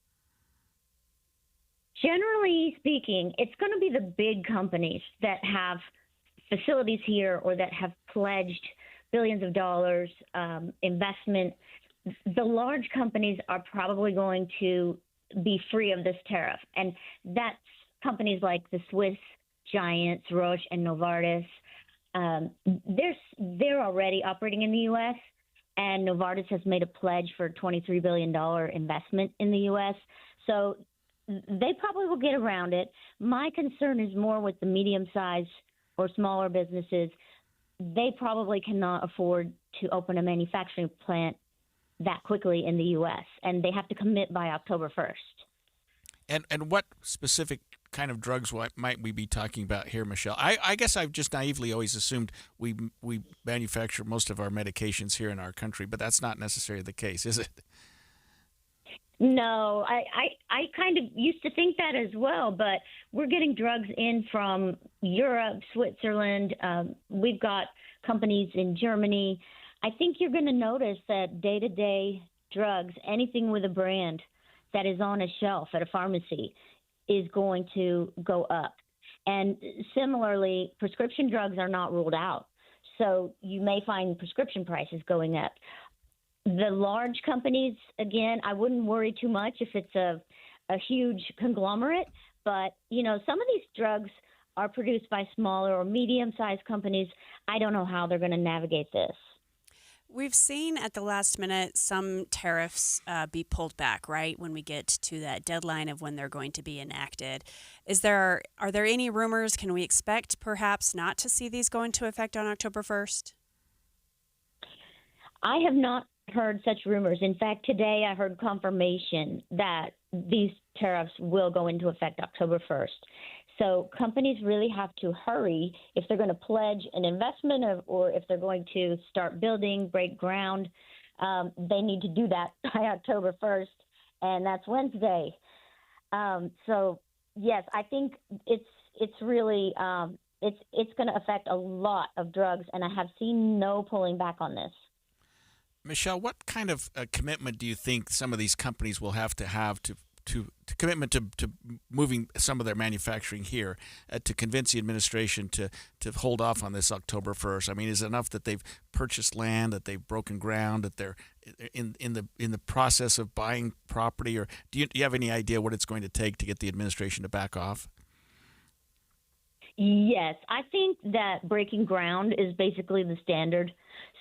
Generally speaking, it's going to be the big companies that have facilities here or that have pledged billions of dollars investment. The large companies are probably going to be free of this tariff. And that's companies like the Swiss giants, Roche and Novartis. They're already operating in the U.S., and Novartis has made a pledge for a $23 billion investment in the U.S. So they probably will get around it. My concern is more with the medium-sized or smaller businesses. They probably cannot afford to open a manufacturing plant that quickly in the U.S., and they have to commit by October 1st.
And what specific kind of drugs might we be talking about here, Michelle? I guess I've just naively always assumed we manufacture most of our medications here in our country, but that's not necessarily the case, is it?
No, I kind of used to think that as well, but we're getting drugs in from Europe, Switzerland. We've got companies in Germany. I think you're going to notice that day-to-day drugs, anything with a brand that is on a shelf at a pharmacy, is going to go up. And similarly, prescription drugs are not ruled out. So you may find prescription prices going up. The large companies, again, I wouldn't worry too much if it's a huge conglomerate, but, you know, some of these drugs are produced by smaller or medium-sized companies. I don't know how they're going to navigate this.
We've seen at the last minute some tariffs be pulled back, right, when we get to that deadline of when they're going to be enacted. Are there any rumors? Can we expect perhaps not to see these go into effect on October 1st?
I have not heard such rumors. In fact, today I heard confirmation that these tariffs will go into effect October 1st. So companies really have to hurry if they're going to pledge an investment or if they're going to start building, break ground. They need to do that by October 1st, and that's Wednesday. So yes, I think it's really it's going to affect a lot of drugs, and I have seen no pulling back on this.
Michelle, what kind of commitment do you think some of these companies will have to commitment to moving some of their manufacturing here to convince the administration to hold off on this October 1st? I mean, is it enough that they've purchased land, that they've broken ground, that they're in the process of buying property, or do you have any idea what it's going to take to get the administration to back off?
Yes, I think that breaking ground is basically the standard.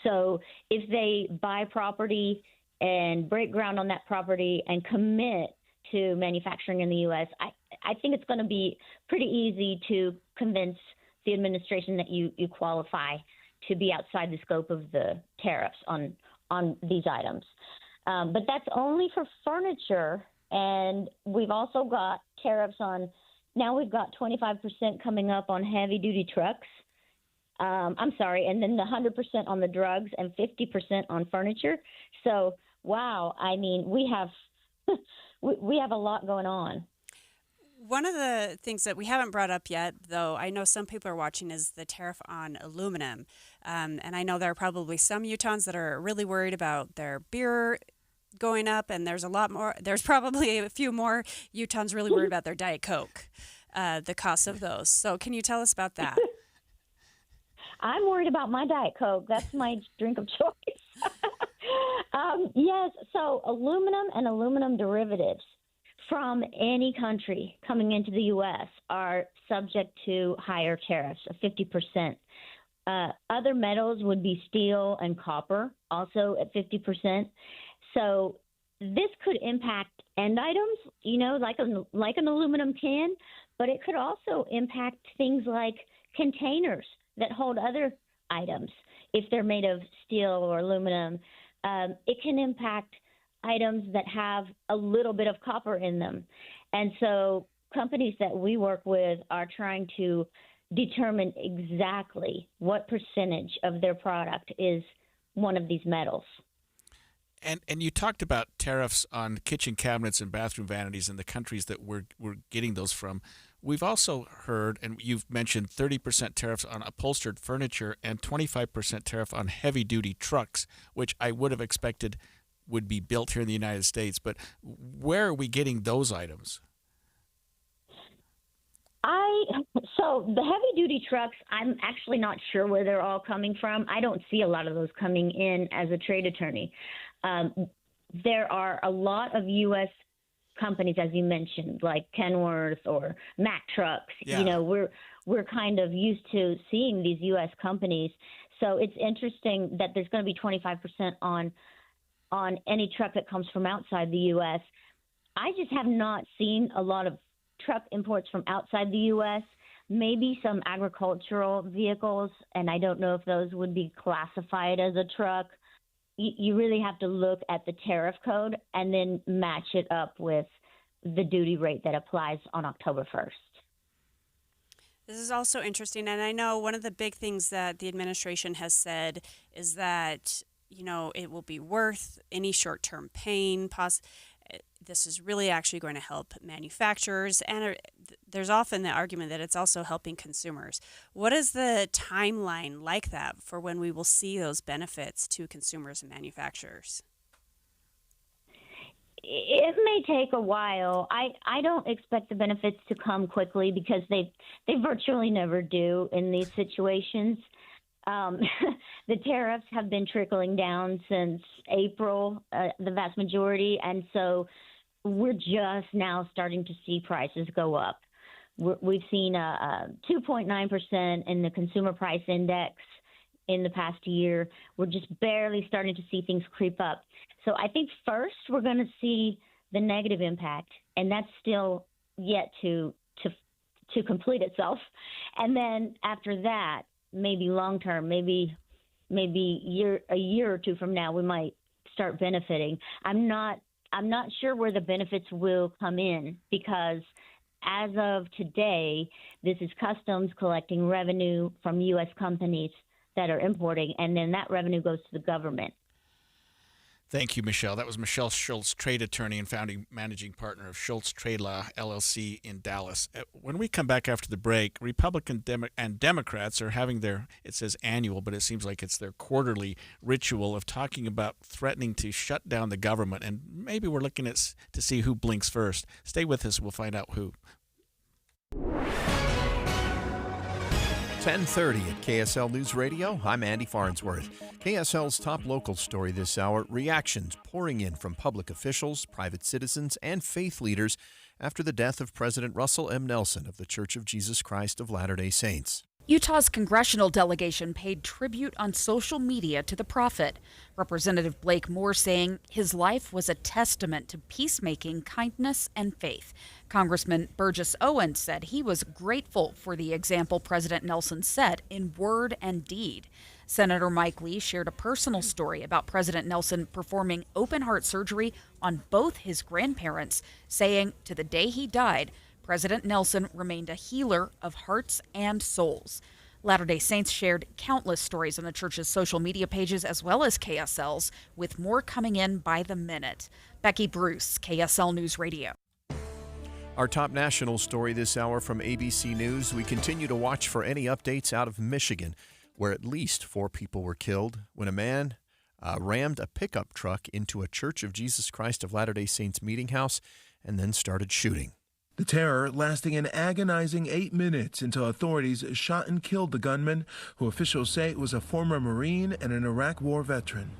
So if they buy property and break ground on that property and commit to manufacturing in the U.S., I think it's going to be pretty easy to convince the administration that you qualify to be outside the scope of the tariffs on these items. But that's only for furniture, and we've also got tariffs on. Now we've got 25% coming up on heavy-duty trucks. I'm sorry, and then the 100% on the drugs and 50% on furniture. So, wow, I mean, we have we have a lot going on.
One of the things that we haven't brought up yet, though I know some people are watching, is the tariff on aluminum. And I know there are probably some Utahns that are really worried about their beer going up, and there's probably a few more Utahns really worried about their Diet Coke, the cost of those. So can you tell us about that?
I'm worried about my Diet Coke. That's my drink of choice. Yes, so aluminum and aluminum derivatives from any country coming into the U.S. are subject to higher tariffs of 50%. Other metals would be steel and copper, also at 50%. So this could impact end items, like an aluminum can, but it could also impact things like containers that hold other items. If they're made of steel or aluminum, it can impact items that have a little bit of copper in them. And so companies that we work with are trying to determine exactly what percentage of their product is one of these metals.
And you talked about tariffs on kitchen cabinets and bathroom vanities in the countries that we're getting those from. We've also heard, and you've mentioned 30% tariffs on upholstered furniture and 25% tariff on heavy-duty trucks, which I would have expected would be built here in the United States. But where are we getting those items?
So the heavy-duty trucks, I'm actually not sure where they're all coming from. I don't see a lot of those coming in as a trade attorney. There are a lot of U.S. companies, as you mentioned, like Kenworth or Mack Trucks.
Yeah.
We're kind of used to seeing these U.S. companies. So it's interesting that there's going to be 25% on any truck that comes from outside the U.S. I just have not seen a lot of truck imports from outside the U.S., maybe some agricultural vehicles, and I don't know if those would be classified as a truck. You really have to look at the tariff code and then match it up with the duty rate that applies on October 1st.
This is also interesting, and I know one of the big things that the administration has said is that, it will be worth any short-term pain. This is really actually going to help manufacturers, and there's often the argument that it's also helping consumers. What is the timeline like that for when we will see those benefits to consumers and manufacturers?
It may take a while. I don't expect the benefits to come quickly because they virtually never do in these situations. The tariffs have been trickling down since April, the vast majority, and so we're just now starting to see prices go up. We've seen a 2.9% in the consumer price index in the past year. We're just barely starting to see things creep up. So I think first we're going to see the negative impact, and that's still yet to complete itself. And then after that, maybe long term, maybe a year or two from now, we might start benefiting. I'm not sure where the benefits will come in, because as of today, this is customs collecting revenue from U.S. companies that are importing, and then that revenue goes to the government.
Thank you, Michelle. That was Michelle Schultz, trade attorney and founding managing partner of Schultz Trade Law, LLC in Dallas. When we come back after the break, Republican and Democrats are having their, it says annual, but it seems like it's their quarterly ritual of talking about threatening to shut down the government. And maybe we're looking at to see who blinks first. Stay with us. We'll find out who.
10:30 at KSL News Radio. I'm Andy Farnsworth. KSL's top local story this hour, reactions pouring in from public officials, private citizens, and faith leaders after the death of President Russell M. Nelson of the Church of Jesus Christ of Latter-day Saints.
Utah's congressional delegation paid tribute on social media to the prophet. Representative Blake Moore saying his life was a testament to peacemaking, kindness, and faith. Congressman Burgess Owens said he was grateful for the example President Nelson set in word and deed. Senator Mike Lee shared a personal story about President Nelson performing open-heart surgery on both his grandparents, saying to the day he died, President Nelson remained a healer of hearts and souls. Latter-day Saints shared countless stories on the church's social media pages as well as KSL's, with more coming in by the minute. Becky Bruce, KSL News Radio.
Our top national story this hour from ABC News. We continue to watch for any updates out of Michigan, where at least 4 people were killed when a man rammed a pickup truck into a Church of Jesus Christ of Latter-day Saints meeting house and then started shooting.
The terror lasting an agonizing 8 minutes until authorities shot and killed the gunman, who officials say was a former Marine and an Iraq War veteran.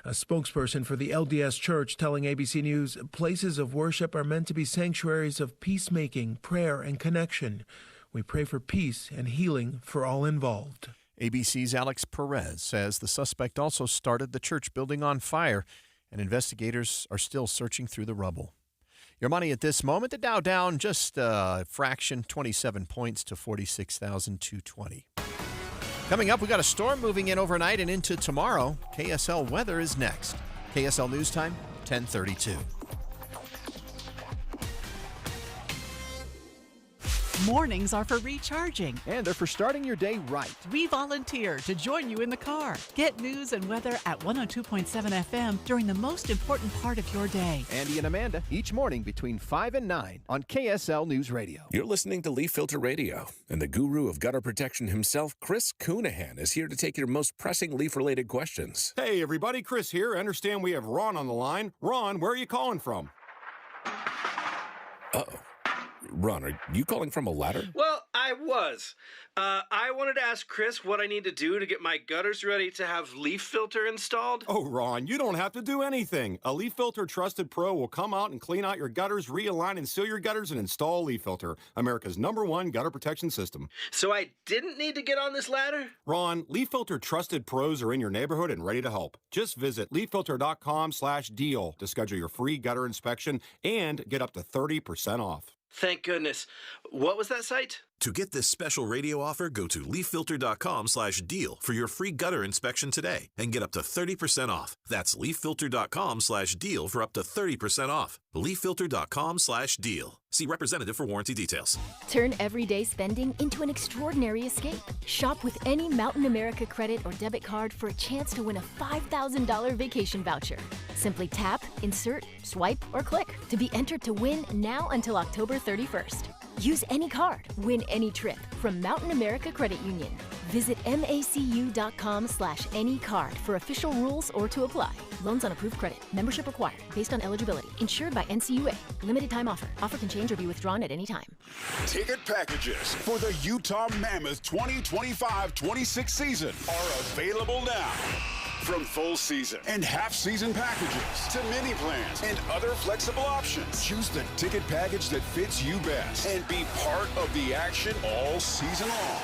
A spokesperson for the LDS Church telling ABC News places of worship are meant to be sanctuaries of peacemaking, prayer, and connection. We pray for peace and healing for all involved.
ABC's Alex Perez says the suspect also started the church building on fire, and investigators are still searching through the rubble. Your money at this moment, the Dow down just a fraction, 27 points to 46,220. Coming up, we got a storm moving in overnight and into tomorrow. KSL weather is next. KSL News Time, 10:32.
Mornings are for recharging.
And they're for starting your day right.
We volunteer to join you in the car. Get news and weather at 102.7 FM during the most important part of your day.
Andy and Amanda, each morning between 5 and 9 on KSL News Radio.
You're listening to Leaf Filter Radio, and the guru of gutter protection himself, Chris Coonahan, is here to take your most pressing leaf-related questions.
Hey, everybody, Chris here. I understand we have Ron on the line. Ron, where are you calling from?
Uh-oh. Ron, are you calling from a ladder?
Well, I was. I wanted to ask Chris what I need to do to get my gutters ready to have leaf filter installed.
Oh, Ron, you don't have to do anything. A Leaf Filter Trusted Pro will come out and clean out your gutters, realign and seal your gutters, and install Leaf Filter, America's #1 gutter protection system.
So I didn't need to get on this ladder?
Ron, Leaf Filter Trusted Pros are in your neighborhood and ready to help. Just visit leaffilter.com/deal to schedule your free gutter inspection and get up to 30% off.
Thank goodness. What was that site?
To get this special radio offer, go to leaffilter.com/deal for your free gutter inspection today and get up to 30% off. That's leaffilter.com/deal for up to 30% off. leaffilter.com/deal. See representative for warranty details.
Turn everyday spending into an extraordinary escape. Shop with any Mountain America credit or debit card for a chance to win a $5,000 vacation voucher. Simply tap, insert, swipe, or click to be entered to win now until October 31st. Use any card, win any trip from Mountain America Credit Union. Visit macu.com/anycard for official rules or to apply. Loans on approved credit. Membership required based on eligibility. Insured by NCUA. Limited time offer. Offer can change or be withdrawn at any time.
Ticket packages for the Utah Mammoth 2025-26 season are available now. From full season and half season packages to mini plans and other flexible options, choose the ticket package that fits you best and be part of the action all season long.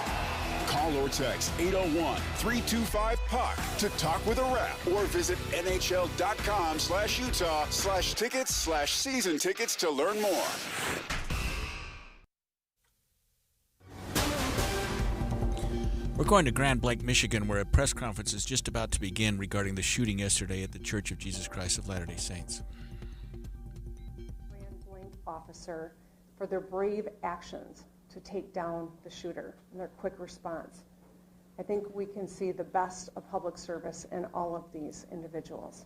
Call or text 801-325-PUCK to talk with a rep or visit nhl.com/Utah/tickets/season tickets to learn more.
We're going to Grand Blanc, Michigan, where a press conference is just about to begin regarding the shooting yesterday at the Church of Jesus Christ of Latter-day Saints.
Grand Blanc officer for their brave actions to take down the shooter and their quick response. I think we can see the best of public service in all of these individuals.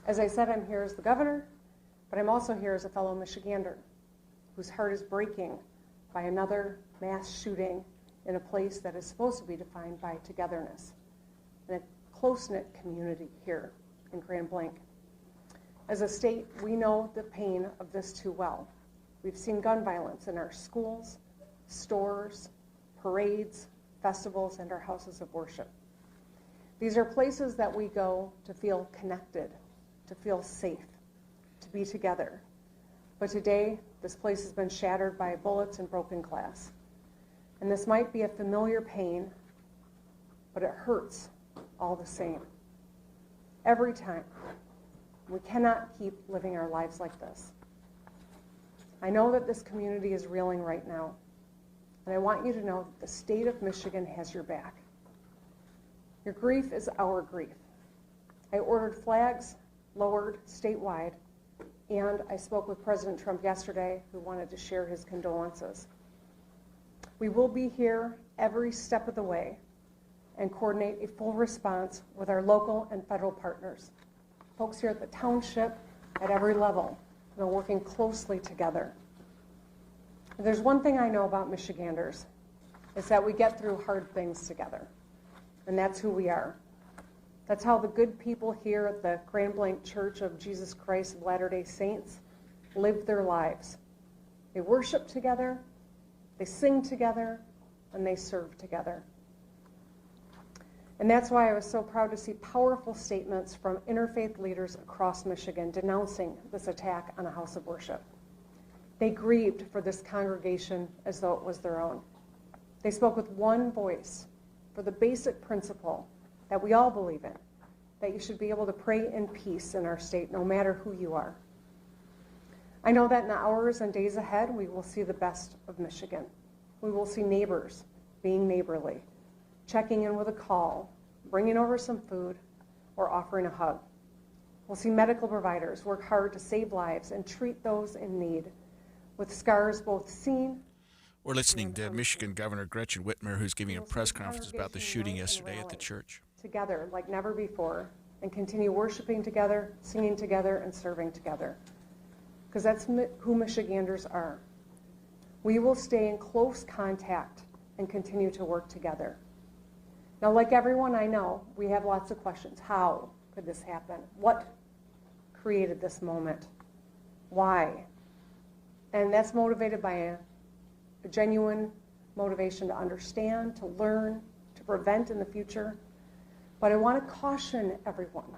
As I said, I'm here as the governor, but I'm also here as a fellow Michigander whose heart is breaking by another mass shooting in a place that is supposed to be defined by togetherness and a close-knit community here in Grand Blanc. As a state, we know the pain of this too well. We've seen gun violence in our schools, stores, parades, festivals, and our houses of worship. These are places that we go to feel connected, to feel safe, to be together. But today, this place has been shattered by bullets and broken glass. And this might be a familiar pain, but it hurts all the same. Every time. We cannot keep living our lives like this. I know that this community is reeling right now, and I want you to know that the state of Michigan has your back. Your grief is our grief. I ordered flags lowered statewide, and I spoke with President Trump yesterday, who wanted to share his condolences. We will be here every step of the way and coordinate a full response with our local and federal partners. Folks here at the township at every level and are working closely together. If there's one thing I know about Michiganders, it's that we get through hard things together. And that's who we are. That's how the good people here at the Grand Blanc Church of Jesus Christ of Latter-day Saints live their lives. They worship together, they sing together, and they serve together. And that's why I was so proud to see powerful statements from interfaith leaders across Michigan denouncing this attack on a house of worship. They grieved for this congregation as though it was their own. They spoke with one voice for the basic principle that we all believe in, that you should be able to pray in peace in our state, no matter who you are. I know that in the hours and days ahead, we will see the best of Michigan. We will see neighbors being neighborly, checking in with a call, bringing over some food, or offering a hug. We'll see medical providers work hard to save lives and treat those in need, with scars both seen.
We're listening to Michigan Governor Gretchen Whitmer, who's giving a press conference about the shooting yesterday at the church.
Together like never before, and continue worshiping together, singing together, and serving together. Because that's who Michiganders are. We will stay in close contact and continue to work together. Now, like everyone I know, we have lots of questions. How could this happen? What created this moment? Why? And that's motivated by a genuine motivation to understand, to learn, to prevent in the future. But I want to caution everyone.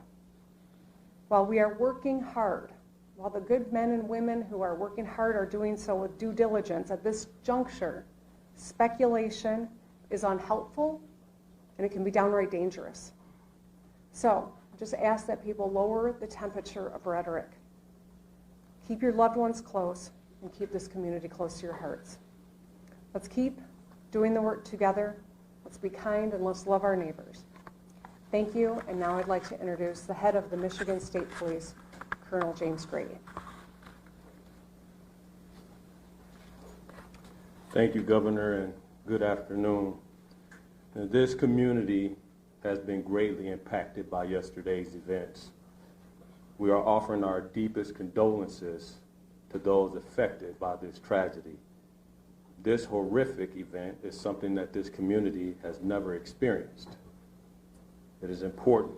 While we are working hard, while the good men and women who are working hard are doing so with due diligence at this juncture, speculation is unhelpful and it can be downright dangerous. So just ask that people lower the temperature of rhetoric. Keep your loved ones close and keep this community close to your hearts. Let's keep doing the work together. Let's be kind and let's love our neighbors. Thank you, and now I'd like to introduce the head of the Michigan State Police, Colonel James Grady.
Thank you, Governor, and good afternoon. Now, this community has been greatly impacted by yesterday's events. We are offering our deepest condolences to those affected by this tragedy. This horrific event is something that this community has never experienced. It is important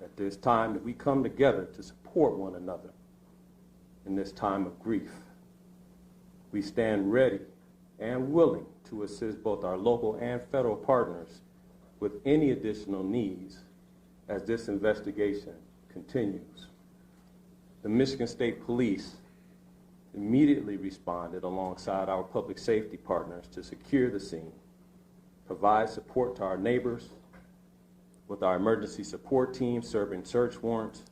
at this time that we come together to support one another in this time of grief. We stand ready and willing to assist both our local and federal partners with any additional needs as this investigation continues. The Michigan State Police immediately responded alongside our public safety partners to secure the scene, provide support to our neighbors, with our emergency support team serving search warrants,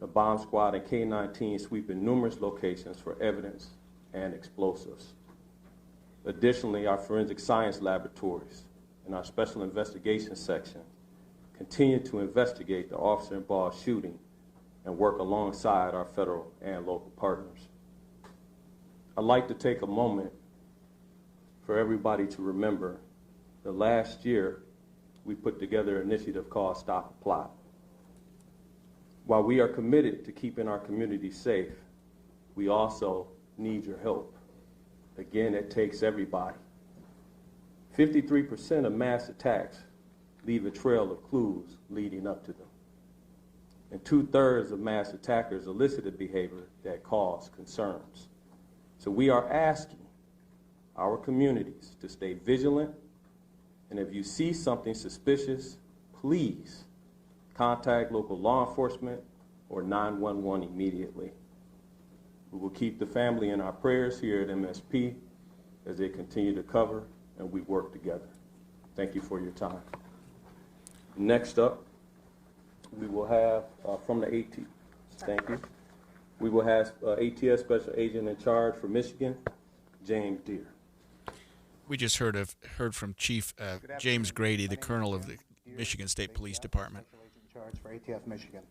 the bomb squad and K-9 team sweeping numerous locations for evidence and explosives. Additionally, our forensic science laboratories and our Special Investigations Section continue to investigate the officer-involved shooting and work alongside our federal and local partners. I'd like to take a moment for everybody to remember that last year we put together an initiative called Stop the Plot. While we are committed to keeping our community safe, we also need your help. Again, it takes everybody. 53% of mass attacks leave a trail of clues leading up to them. And 2/3 of mass attackers elicited behavior that caused concerns. So we are asking our communities to stay vigilant, and if you see something suspicious, please contact local law enforcement or 911 immediately. We will keep the family in our prayers here at MSP as they continue to cover and we work together. Thank you for your time. Next up, we will have from the AT. Thank you. We will have ATS Special Agent in Charge for Michigan, James Deere.
We just heard from Chief James Grady, the Colonel of the Michigan State Police Department.
In charge for ATF Michigan.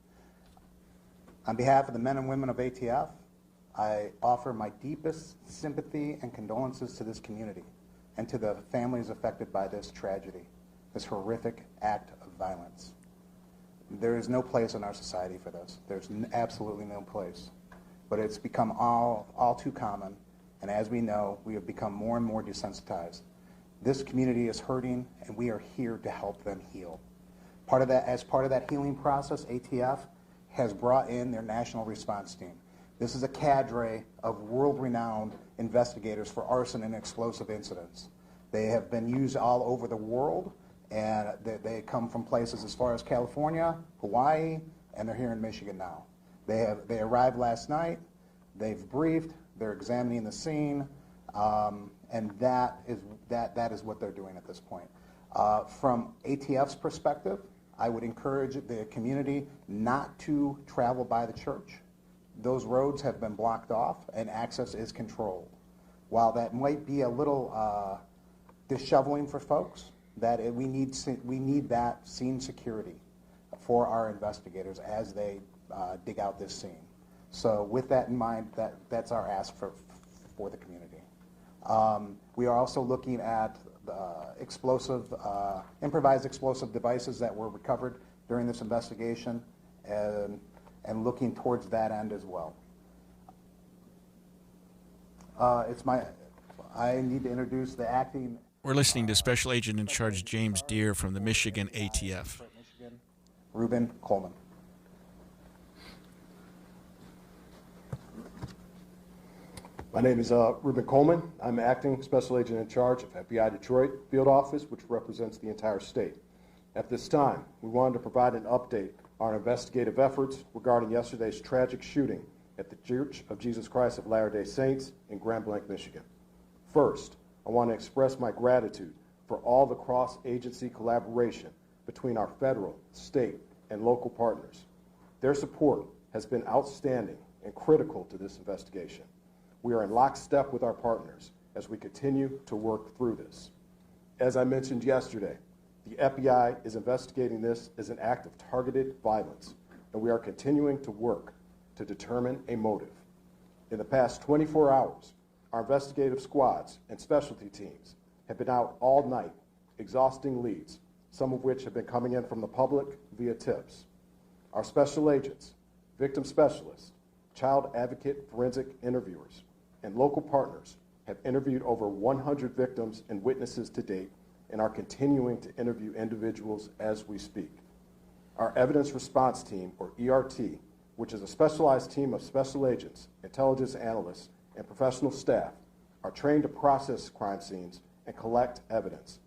On behalf of the men and women of ATF, I offer my deepest sympathy and condolences to this community and to the families affected by this tragedy, this horrific act of violence. There is no place in our society for this. There's absolutely no place. But it's become all too common, and as we know, we have become more and more desensitized. This community is hurting, and we are here to help them heal. As part of that healing process, ATF has brought in their national response team. This is a cadre of world-renowned investigators for arson and explosive incidents. They have been used all over the world, and they come from places as far as California, Hawaii, and they're here in Michigan now. They arrived last night, they've briefed, they're examining the scene, and that is what they're doing at this point. From ATF's perspective, I would encourage the community not to travel by the church. Those roads have been blocked off and access is controlled. While that might be a little disheveling for folks, we need that scene security for our investigators as they dig out this scene. So with that in mind, that's our ask for the community. We are also looking at improvised explosive devices that were recovered during this investigation and looking towards that end as well. I need to introduce the acting.
We're listening to Special Agent in Charge James Deere from the Michigan ATF.
Michigan, Reuben Coleman.
My name is Reuben Coleman. I'm acting Special Agent in Charge of FBI Detroit Field Office, which represents the entire state. At this time, we wanted to provide an update on our investigative efforts regarding yesterday's tragic shooting at the Church of Jesus Christ of Latter-day Saints in Grand Blanc, Michigan. First, I want to express my gratitude for all the cross-agency collaboration between our federal, state, and local partners. Their support has been outstanding and critical to this investigation. We are in lockstep with our partners as we continue to work through this. As I mentioned yesterday, the FBI is investigating this as an act of targeted violence, and we are continuing to work to determine a motive. In the past 24 hours, our investigative squads and specialty teams have been out all night, exhausting leads, some of which have been coming in from the public via tips. Our special agents, victim specialists, child advocate forensic interviewers, and local partners have interviewed over 100 victims and witnesses to date and are continuing to interview individuals as we speak. Our Evidence Response Team, or ERT, which is a specialized team of special agents, intelligence analysts, and professional staff, are trained to process crime scenes and collect evidence.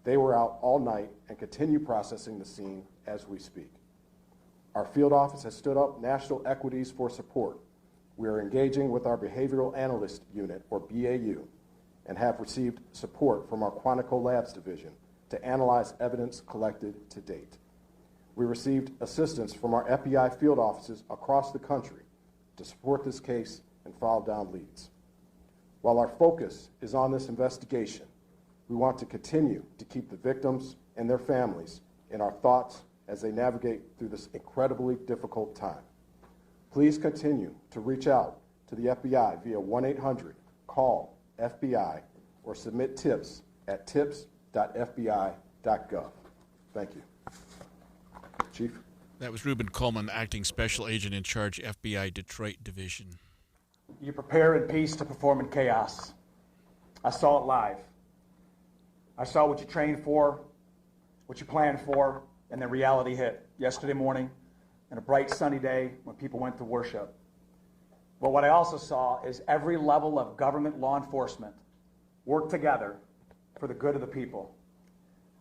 They were out all night and continue processing the scene as we speak. Our field office has stood up national equities for support. We are engaging with our Behavioral Analyst Unit, or BAU, and have received support from our Quantico Labs division to analyze evidence collected to date. We received assistance from our FBI field offices across the country to support this case and follow down leads. While our focus is on this investigation, We want to continue to keep the victims and their families in our thoughts as they navigate through this incredibly difficult time. Please continue to reach out to the FBI via 1-800-CALL-FBI or submit tips at tips.fbi.gov. Thank you. Chief?
That was Reuben Coleman, Acting Special Agent in Charge, FBI Detroit Division.
You prepare in peace to perform in chaos. I saw it live. I saw what you trained for, what you planned for, and then reality hit yesterday morning on a bright sunny day when people went to worship. But what I also saw is every level of government law enforcement work together for the good of the people.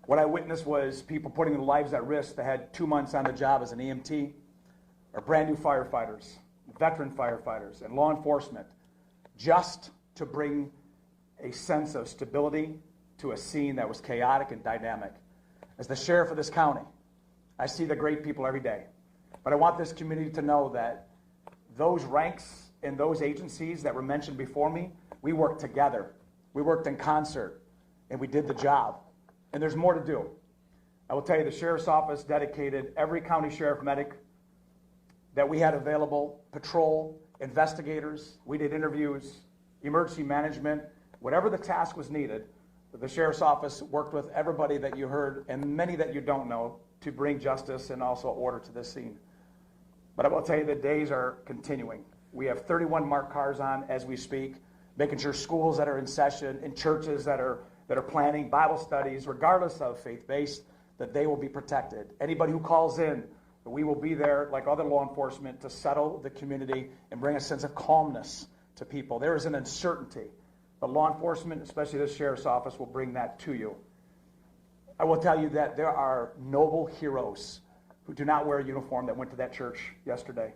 What I witnessed was people putting their lives at risk that had 2 months on the job as an EMT, or brand new firefighters, veteran firefighters, and law enforcement, just to bring a sense of stability to a scene that was chaotic and dynamic. As the sheriff of this county, I see the great people every day. But I want this community to know that those ranks in those agencies that were mentioned before me, we worked together. We worked in concert, and we did the job. And there's more to do. I will tell you, the sheriff's office dedicated every county sheriff medic that we had available, patrol, investigators, we did interviews, emergency management, whatever the task was needed. The sheriff's office worked with everybody that you heard and many that you don't know to bring justice and also order to this scene. But I will tell you, the days are continuing. We have 31 marked cars on as we speak, making sure schools that are in session, in churches that are planning Bible studies, regardless of faith-based, that they will be protected. Anybody who calls in, we will be there, like other law enforcement, to settle the community and bring a sense of calmness to people. There is an uncertainty. But law enforcement, especially the sheriff's office, will bring that to you. I will tell you that there are noble heroes who do not wear a uniform that went to that church yesterday.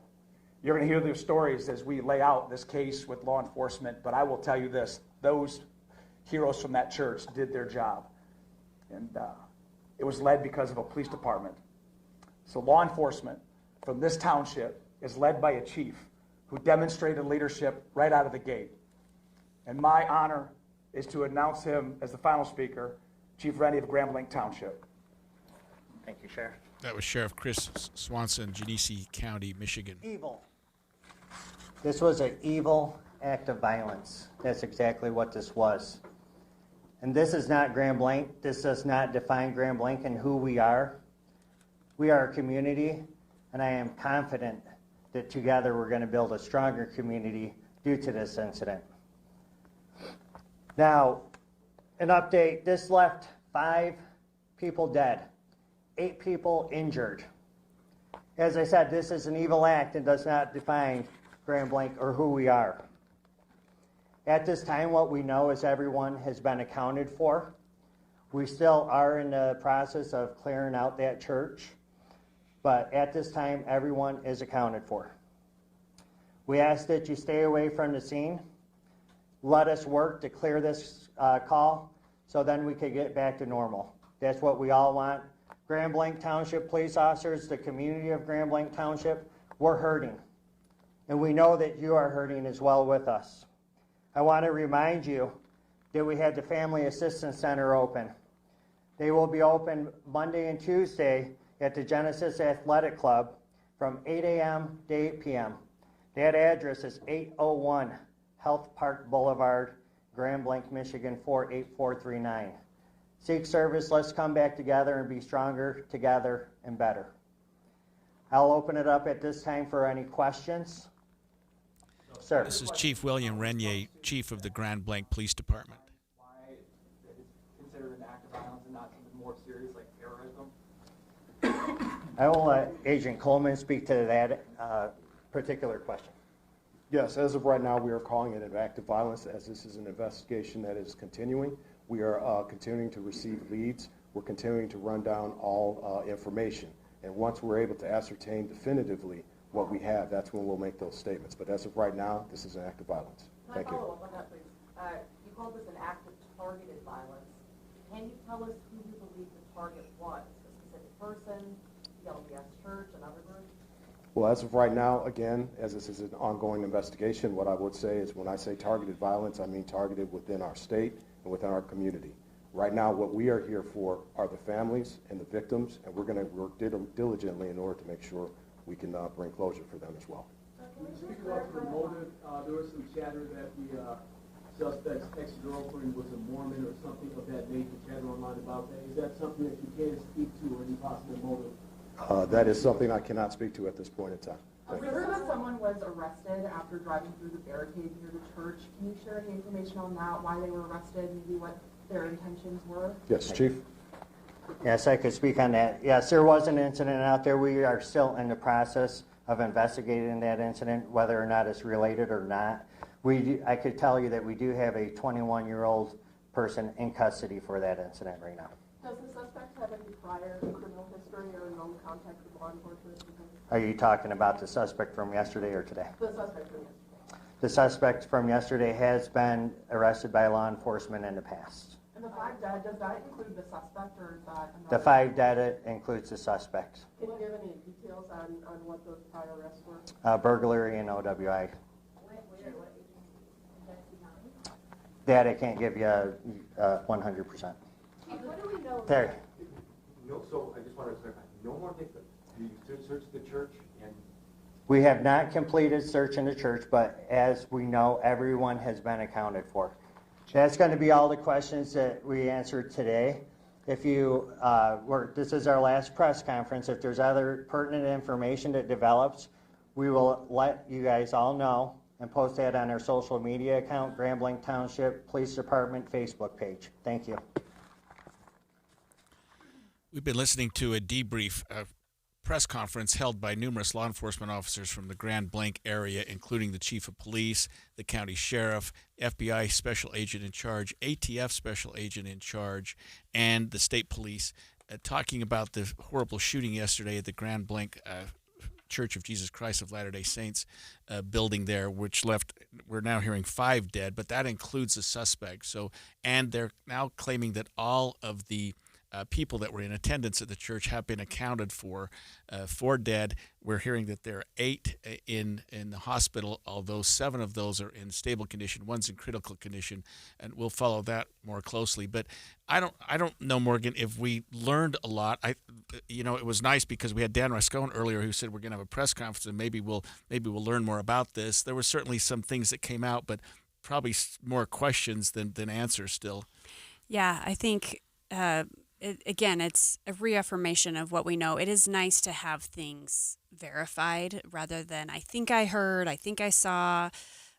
You're going to hear their stories as we lay out this case with law enforcement, but I will tell you this, those heroes from that church did their job. And it was led because of a police department. So law enforcement from this township is led by a chief who demonstrated leadership right out of the gate. And my honor is to announce him as the final speaker, Chief Rennie of Grand Blanc Township.
Thank you, Sheriff.
That was Sheriff Chris Swanson, Genesee County, Michigan.
Evil. This was an evil act of violence. That's exactly what this was. And this is not Grand Blanc. This does not define Grand Blanc and who we are. We are a community, and I am confident that together we're going to build a stronger community due to this incident. Now, an update. This left 5 people dead, 8 people injured. As I said, this is an evil act and does not define Grand Blanc or who we are. At this time, what we know is everyone has been accounted for. We still are in the process of clearing out that church, but at this time, everyone is accounted for. We ask that you stay away from the scene. Let us work to clear this call so then we can get back to normal. That's what we all want. Grand Blanc Township police officers, the community of Grand Blanc Township, we're hurting. And we know that you are hurting as well with us. I want to remind you that we had the Family Assistance Center open. They will be open Monday and Tuesday at the Genesis Athletic Club from 8 a.m. to 8 p.m. That address is 801 Health Park Boulevard, Grand Blanc, Michigan 48439. Seek service, let's come back together and be stronger together and better. I'll open it up at this time for any questions. Sir.
This is Chief William Renier, Chief of the Grand Blanc Police Department.
Why it is considered an act of violence and not something more serious like terrorism?
I will let Agent Coleman speak to that particular question.
Yes, as of right now, we are calling it an act of violence as this is an investigation that is continuing. We are continuing to receive leads. We're continuing to run down all information. And once we're able to ascertain definitively what we have, that's when we'll make those statements. But as of right now, this is an act of violence. Thank you.
Can I follow up on that, please? You called this an act of targeted violence. Can you tell us who you believe the target was? A specific person, the LDS Church, another group?
Well, as of right now, again, as this is an ongoing investigation, what I would say is when I say targeted violence, I mean targeted within our state and within our community. Right now, what we are here for are the families and the victims, and we're going to work diligently in order to make sure we can bring closure for them as well.
Speaking of the motive, there was some chatter that the suspect's ex-girlfriend was a Mormon or something of that nature, chatter online about that. Is that something that you can speak to, or any possible motive?
That is something I cannot speak to at this point in time.
We heard that someone was arrested after driving through the barricade near the church. Can you share any information on that, why they were arrested, maybe what their intentions were?
Yes, Chief.
Yes, I could speak on that. Yes, there was an incident out there. We are still in the process of investigating that incident, whether or not it's related or not. I could tell you that we do have a 21-year-old person in custody for that incident right now.
Does the suspect have any prior criminal history or no contact with law enforcement?
Are you talking about the suspect from yesterday or today?
The suspect from yesterday.
The suspect from yesterday has been arrested by law enforcement in the past.
And the 5 dead, does that include the suspect, or is that another?
The 5 dead includes the suspect.
Can you give any details on what those prior arrests were?
Burglary and OWI. That I can't give you 100%.
What do we know?
Terry.
No, so I just wanted to clarify. No more victims. You searched the church and.
We have not completed search in the church, but as we know, everyone has been accounted for. That's going to be all the questions that we answered today. If you this is our last press conference. If there's other pertinent information that develops, we will let you guys all know and post that on our social media account, Grambling Township Police Department Facebook page. Thank you.
We've been listening to a debrief press conference held by numerous law enforcement officers from the Grand Blanc area, including the chief of police, the county sheriff, FBI special agent in charge, ATF special agent in charge, and the state police, talking about the horrible shooting yesterday at the Grand Blanc Church of Jesus Christ of Latter-day Saints building there, which left, we're now hearing 5 dead, but that includes a suspect. So, and they're now claiming that all of the people that were in attendance at the church have been accounted for. 4 dead. We're hearing that there are 8 in the hospital, although 7 of those are in stable condition. 1's in critical condition, and we'll follow that more closely. But I don't know, Morgan, if we learned a lot. It was nice because we had Dan Rascone earlier who said we're going to have a press conference and maybe we'll learn more about this. There were certainly some things that came out, but probably more questions than answers still.
Yeah, I think. Again, it's a reaffirmation of what we know. It is nice to have things verified rather than I think I heard, I think I saw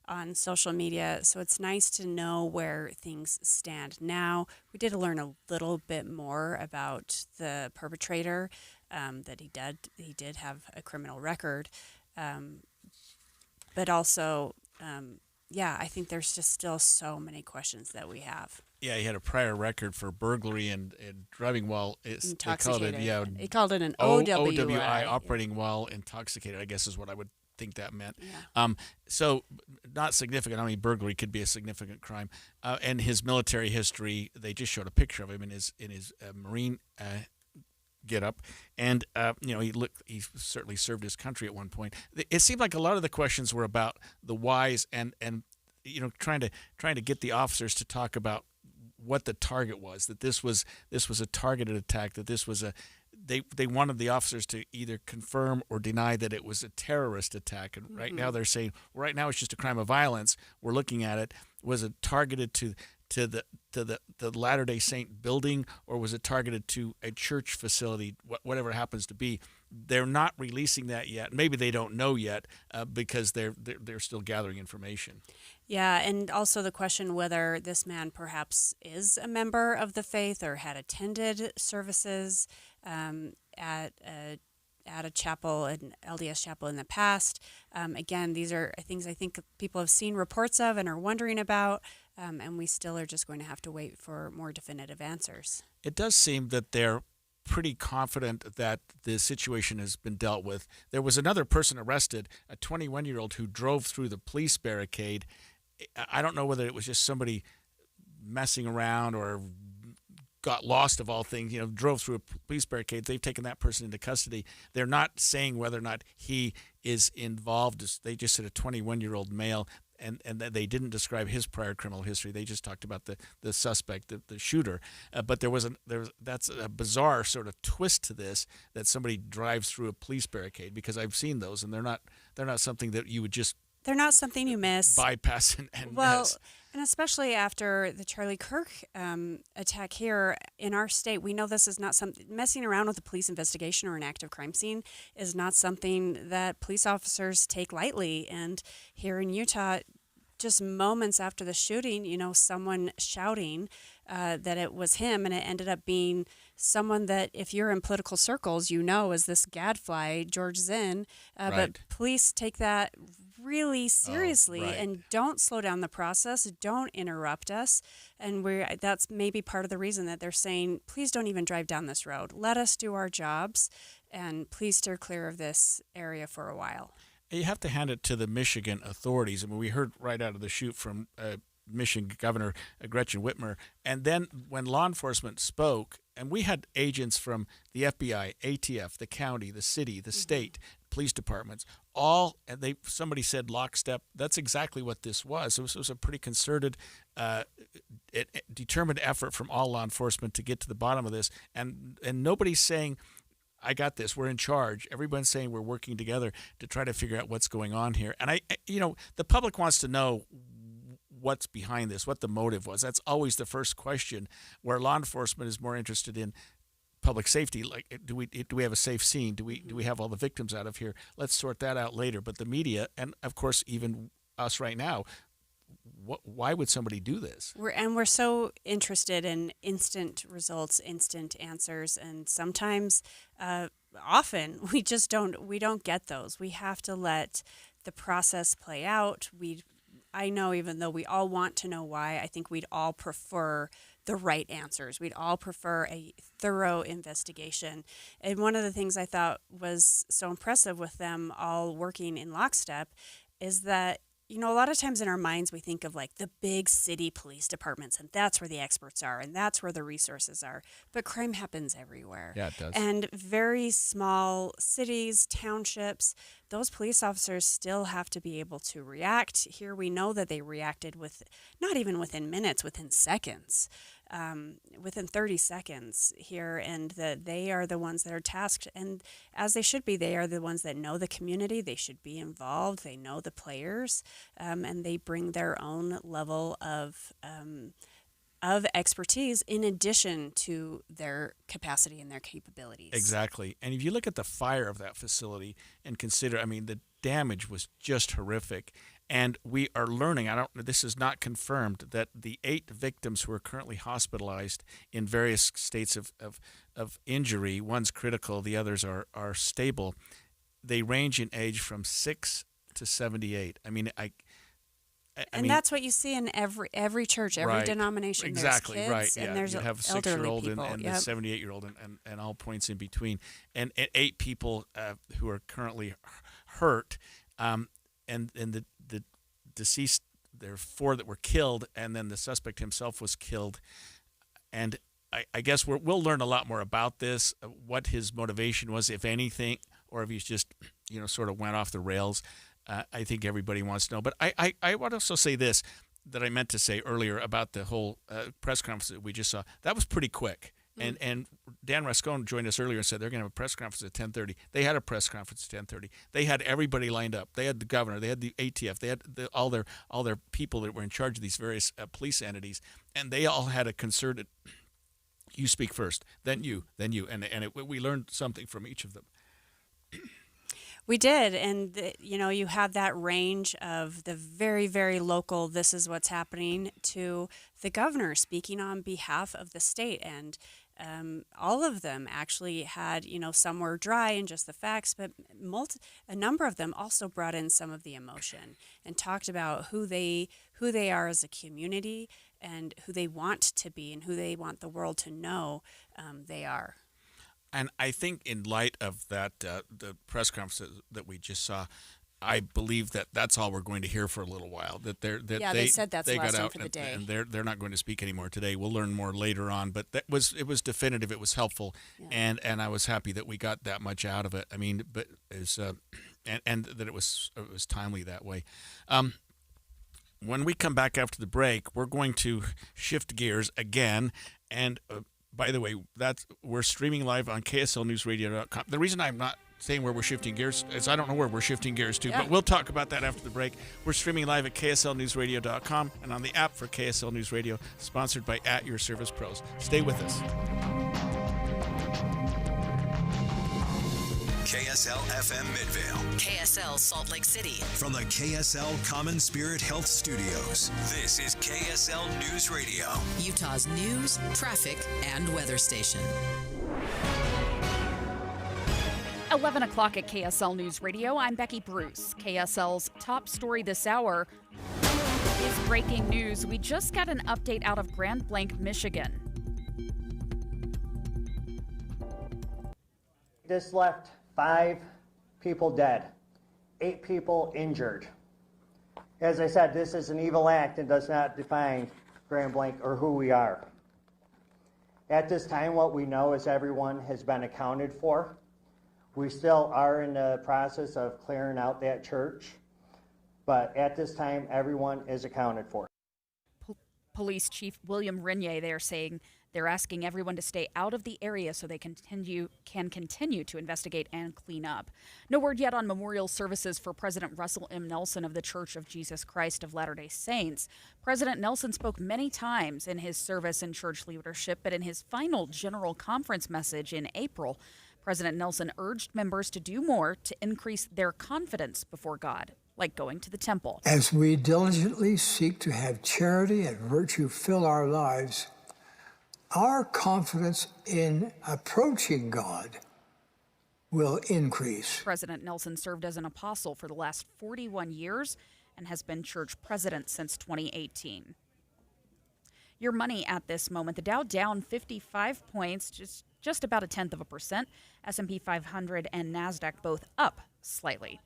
on social media. So it's nice to know where things stand. Now, we did learn a little bit more about the perpetrator, that he did have a criminal record. But also, I think there's just still so many questions that we have.
Yeah, he had a prior record for burglary and driving while
intoxicated.
He
called it an OWI,
operating while intoxicated, I guess is what I would think that meant.
Yeah.
So not significant. I mean, burglary could be a significant crime. And his military history, they just showed a picture of him in his Marine get up, and he certainly served his country at one point. It seemed like a lot of the questions were about the whys and trying to get the officers to talk about what the target was, that this was a targeted attack, that this was they wanted the officers to either confirm or deny that it was a terrorist attack. And right now they're saying, right now it's just a crime of violence. We're looking at it. Was it targeted to the Latter-day Saint building, or was it targeted to a church facility, whatever it happens to be? They're not releasing that yet. Maybe they don't know yet because they're still gathering information.
Yeah, and also the question whether this man perhaps is a member of the faith or had attended services at a chapel, an LDS chapel in the past. Again, these are things I think people have seen reports of and are wondering about, and we still are just going to have to wait for more definitive answers.
It does seem that they're pretty confident that the situation has been dealt with. There was another person arrested, a 21-year-old who drove through the police barricade. I don't know whether it was just somebody messing around or got lost of all things, drove through a police barricade. They've taken that person into custody. They're not saying whether or not he is involved. They just said a 21-year-old male. and that they didn't describe his prior criminal history. They just talked about the suspect, the shooter. But that's a bizarre sort of twist to this, that somebody drives through a police barricade, because I've seen those, and they're not something that you would just
They're not something you miss.
bypass and
Well,
miss.
and especially after the Charlie Kirk attack here in our state, we know this is not something, messing around with a police investigation or an active crime scene is not something that police officers take lightly. And here in Utah, just moments after the shooting, someone shouting that it was him, and it ended up being someone that, if you're in political circles, is this gadfly, George Zinn.
Right.
But police take that really seriously
right.
and don't slow down the process, don't interrupt us. And that's maybe part of the reason that they're saying, please don't even drive down this road. Let us do our jobs, and please steer clear of this area for a while.
You have to hand it to the Michigan authorities. I mean, we heard right out of the chute from Michigan Governor Gretchen Whitmer, and then when law enforcement spoke, and we had agents from the FBI, ATF, the county, the city, the state, police departments, somebody said lockstep. That's exactly what this was. This was a pretty concerted, determined effort from all law enforcement to get to the bottom of this, and nobody's saying, I got this, we're in charge. Everyone's saying we're working together to try to figure out what's going on here. And the public wants to know what's behind this, what the motive was. That's always the first question, where law enforcement is more interested in public safety. Like, do we have a safe scene? Do we have all the victims out of here? Let's sort that out later. But the media, and of course even us right now, why would somebody do this?
We're so interested in instant results, instant answers, and sometimes, often, we don't get those. We have to let the process play out. I know, even though we all want to know why, I think we'd all prefer the right answers. We'd all prefer a thorough investigation. And one of the things I thought was so impressive with them all working in lockstep is that, a lot of times in our minds we think of like the big city police departments, and that's where the experts are, and that's where the resources are. But crime happens everywhere.
Yeah, it does.
And very small cities, townships, those police officers still have to be able to react. Here we know that they reacted not even within minutes, within seconds. Within 30 seconds here, and that they are the ones that are tasked, and as they should be, they are the ones that know the community. They should be involved. They know the players, and they bring their own level of expertise in addition to their capacity and their capabilities.
Exactly. And if you look at the fire of that facility and consider, the damage was just horrific. And we are learning, this is not confirmed, that the 8 victims who are currently hospitalized in various states of injury, one's critical, the others are stable, they range in age from 6 to 78.
And that's what you see in every church, every
right,
denomination.
Exactly,
there's kids,
right.
and
Yeah,
there's
you have a
elderly
6-year-old
people.
and the 78-year-old and all points in between. And 8 people who are currently hurt, and the deceased, there are 4 that were killed, and then the suspect himself was killed. And I guess we'll learn a lot more about this, what his motivation was, if anything, or if he's just, sort of went off the rails. I think everybody wants to know. But I want to also say this that I meant to say earlier about the whole press conference that we just saw. That was pretty quick. And Dan Rascone joined us earlier and said they're going to have a press conference at 10:30. They had a press conference at 10:30. They had everybody lined up. They had the governor. They had the ATF. They had all their people that were in charge of these various police entities, and they all had a concerted. You speak first, then you, and we learned something from each of them.
We did, and you have that range of the very, very local, this is what's happening, to the governor speaking on behalf of the state, and all of them actually had, some were dry and just the facts, but a number of them also brought in some of the emotion and talked about who they are as a community and who they want to be and who they want the world to know they are.
And I think in light of that, the press conference that we just saw, I believe that that's all we're going to hear for a little while.
They said that's the last
got
one
out
for the day.
and they're not going to speak anymore today. We'll learn more later on. But it was definitive. It was helpful, and I was happy that we got that much out of it. But and that it was timely that way. When we come back after the break, we're going to shift gears again. And by the way, we're streaming live on KSLNewsRadio.com. The reason I'm not saying where we're shifting gears is I don't know where we're shifting gears to, but we'll talk about that after the break. We're streaming live at KSLNewsRadio.com and on the app for KSL News Radio, sponsored by At Your Service Pros. Stay with us.
KSL FM Midvale.
KSL Salt Lake City.
From the KSL Common Spirit Health Studios, this is KSL News Radio.
Utah's news, traffic, and weather station.
11 o'clock at KSL News Radio. I'm Becky Bruce. KSL's top story this hour is breaking news. We just got an update out of Grand Blanc, Michigan.
This left 5 people dead, 8 people injured. As I said, this is an evil act and does not define Grand Blanc or who we are. At this time, what we know is everyone has been accounted for. We still are in the process of clearing out that church, but at this time, everyone is accounted for.
Police Chief William Renier, they're asking everyone to stay out of the area so they can continue to investigate and clean up. No word yet on memorial services for President Russell M. Nelson of the Church of Jesus Christ of Latter-day Saints. President Nelson spoke many times in his service and church leadership, but in his final general conference message in April, President Nelson urged members to do more to increase their confidence before God, like going to the temple.
As we diligently seek to have charity and virtue fill our lives, our confidence in approaching God will increase.
President Nelson served as an apostle for the last 41 years and has been church president since 2018. Your money at this moment, the Dow down 55 points, just about 0.1%. S&P 500 and NASDAQ both up slightly.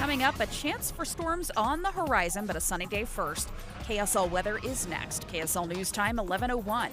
Coming up, a chance for storms on the horizon, but a sunny day first. KSL weather is next. KSL News Time, 11:01.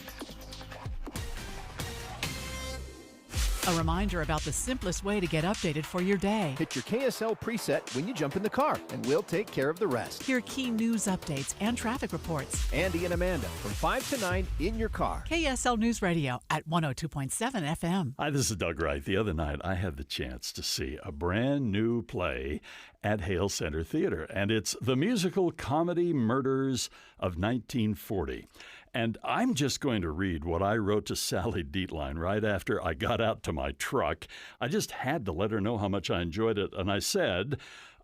A reminder about the simplest way to get updated for your day.
Hit your KSL preset when you jump in the car, and we'll take care of the rest.
Hear key news updates and traffic reports.
Andy and Amanda from 5 to 9 in your car.
KSL News Radio at 102.7 FM.
Hi, this is Doug Wright. The other night, I had the chance to see a brand new play at Hale Center Theater, and it's the musical comedy Murders of 1940. And I'm just going to read what I wrote to Sally Dietlein right after I got out to my truck. I just had to let her know how much I enjoyed it. And I said,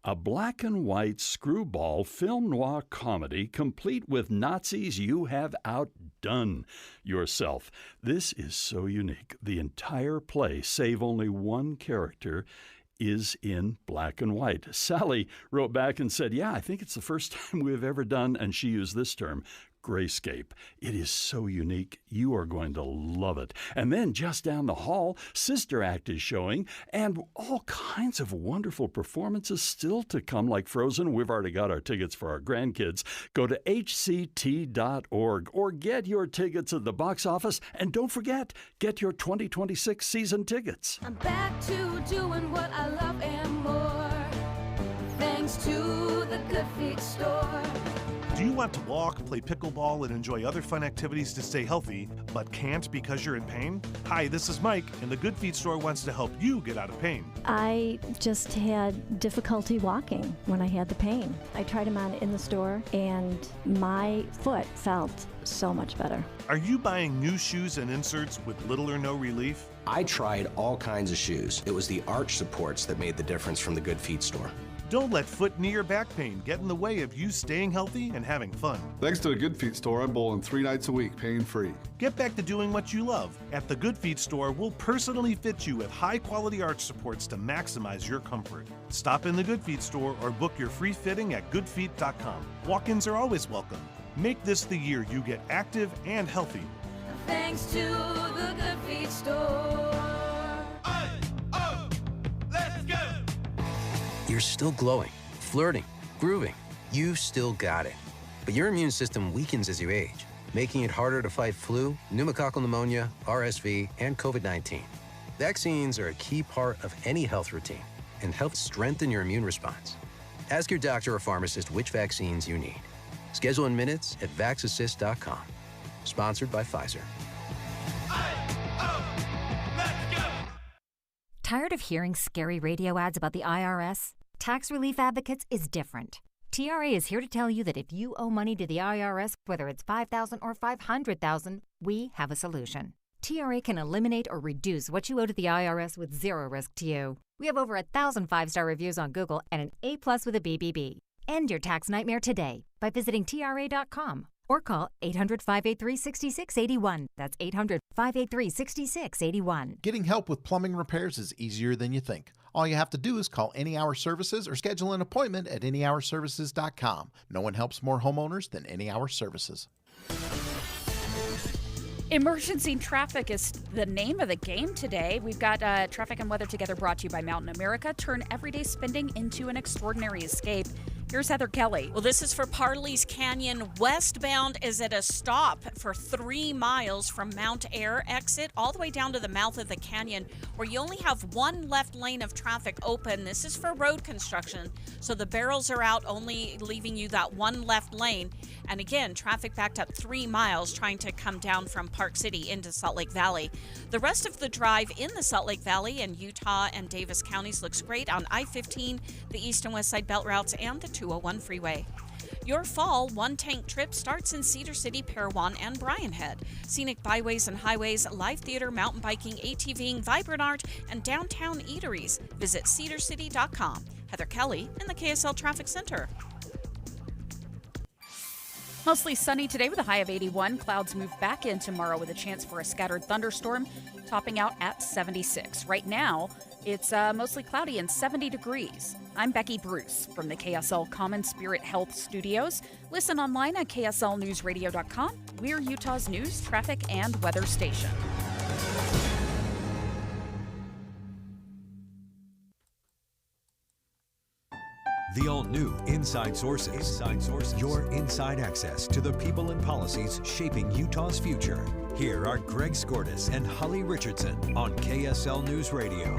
a black and white screwball film noir comedy complete with Nazis, you have outdone yourself. This is so unique. The entire play, save only one character, is in black and white. Sally wrote back and said, yeah, I think it's the first time we've ever done, and she used this term, grayscape. It is so unique. You are going to love it. And then just down the hall, Sister Act is showing, and all kinds of wonderful performances still to come, like Frozen. We've already got our tickets for our grandkids. Go to hct.org or get your tickets at the box office. And don't forget, get your 2026 season tickets.
I'm back to doing what I love and more, thanks to the Good Feet store.
Do you want to walk, play pickleball, and enjoy other fun activities to stay healthy, but can't because you're in pain? Hi, this is Mike, and the Good Feet store wants to help you get out of pain.
I just had difficulty walking when I had the pain. I tried them on in the store, and my foot felt so much better.
Are you buying new shoes and inserts with little or no relief?
I tried all kinds of shoes. It was the arch supports that made the difference from the Good Feet store.
Don't let foot, knee, or back pain get in the way of you staying healthy and having fun.
Thanks to the Good Feet store, I'm bowling 3 nights a week, pain-free.
Get back to doing what you love. At the Good Feet store, we'll personally fit you with high-quality arch supports to maximize your comfort. Stop in the Good Feet store or book your free fitting at goodfeet.com. Walk-ins are always welcome. Make this the year you get active and healthy.
Thanks to the Good Feet store.
You're still glowing, flirting, grooving. You've still got it. But your immune system weakens as you age, making it harder to fight flu, pneumococcal pneumonia, RSV, and COVID-19. Vaccines are a key part of any health routine and help strengthen your immune response. Ask your doctor or pharmacist which vaccines you need. Schedule in minutes at vaxassist.com. Sponsored by Pfizer.
Tired of hearing scary radio ads about the IRS? Tax Relief Advocates is different. TRA is here to tell you that if you owe money to the IRS, whether it's $5,000 or $500,000, we have a solution. TRA can eliminate or reduce what you owe to the IRS with zero risk to you. We have over 1,000 5-star reviews on Google and an A+ with a BBB. End your tax nightmare today by visiting TRA.com or call 800-583-6681. That's 800-583-6681.
Getting help with plumbing repairs is easier than you think. All you have to do is call Any Hour Services or schedule an appointment at anyhourservices.com. No one helps more homeowners than Any Hour Services.
Emergency traffic is the name of the game today. We've got traffic and weather together brought to you by Mountain America. Turn everyday spending into an extraordinary escape. Here's Heather Kelly.
Well, this is for Parley's Canyon. Westbound is at a stop for 3 miles from Mount Air exit all the way down to the mouth of the canyon, where you only have one left lane of traffic open. This is for road construction, so the barrels are out, only leaving you that one left lane. And again, traffic backed up 3 miles trying to come down from Park City into Salt Lake Valley. The rest of the drive in the Salt Lake Valley and Utah and Davis counties looks great on I-15, the east and west side belt routes, and the 201 freeway. Your fall one-tank trip starts in Cedar City, Parowan, and Bryan Head. Scenic byways and highways, live theater, mountain biking, ATVing, vibrant art, and downtown eateries. Visit cedarcity.com. Heather Kelly in the KSL Traffic Center.
Mostly sunny today with a high of 81. Clouds move back in tomorrow with a chance for a scattered thunderstorm, topping out at 76. Right now, it's mostly cloudy and 70 degrees. I'm Becky Bruce from the KSL Common Spirit Health Studios. Listen online at kslnewsradio.com. We're Utah's news, traffic, and weather station.
The all-new Inside Sources. Your inside access to the people and policies shaping Utah's future. Here are Greg Skordas and Holly Richardson on KSL News Radio.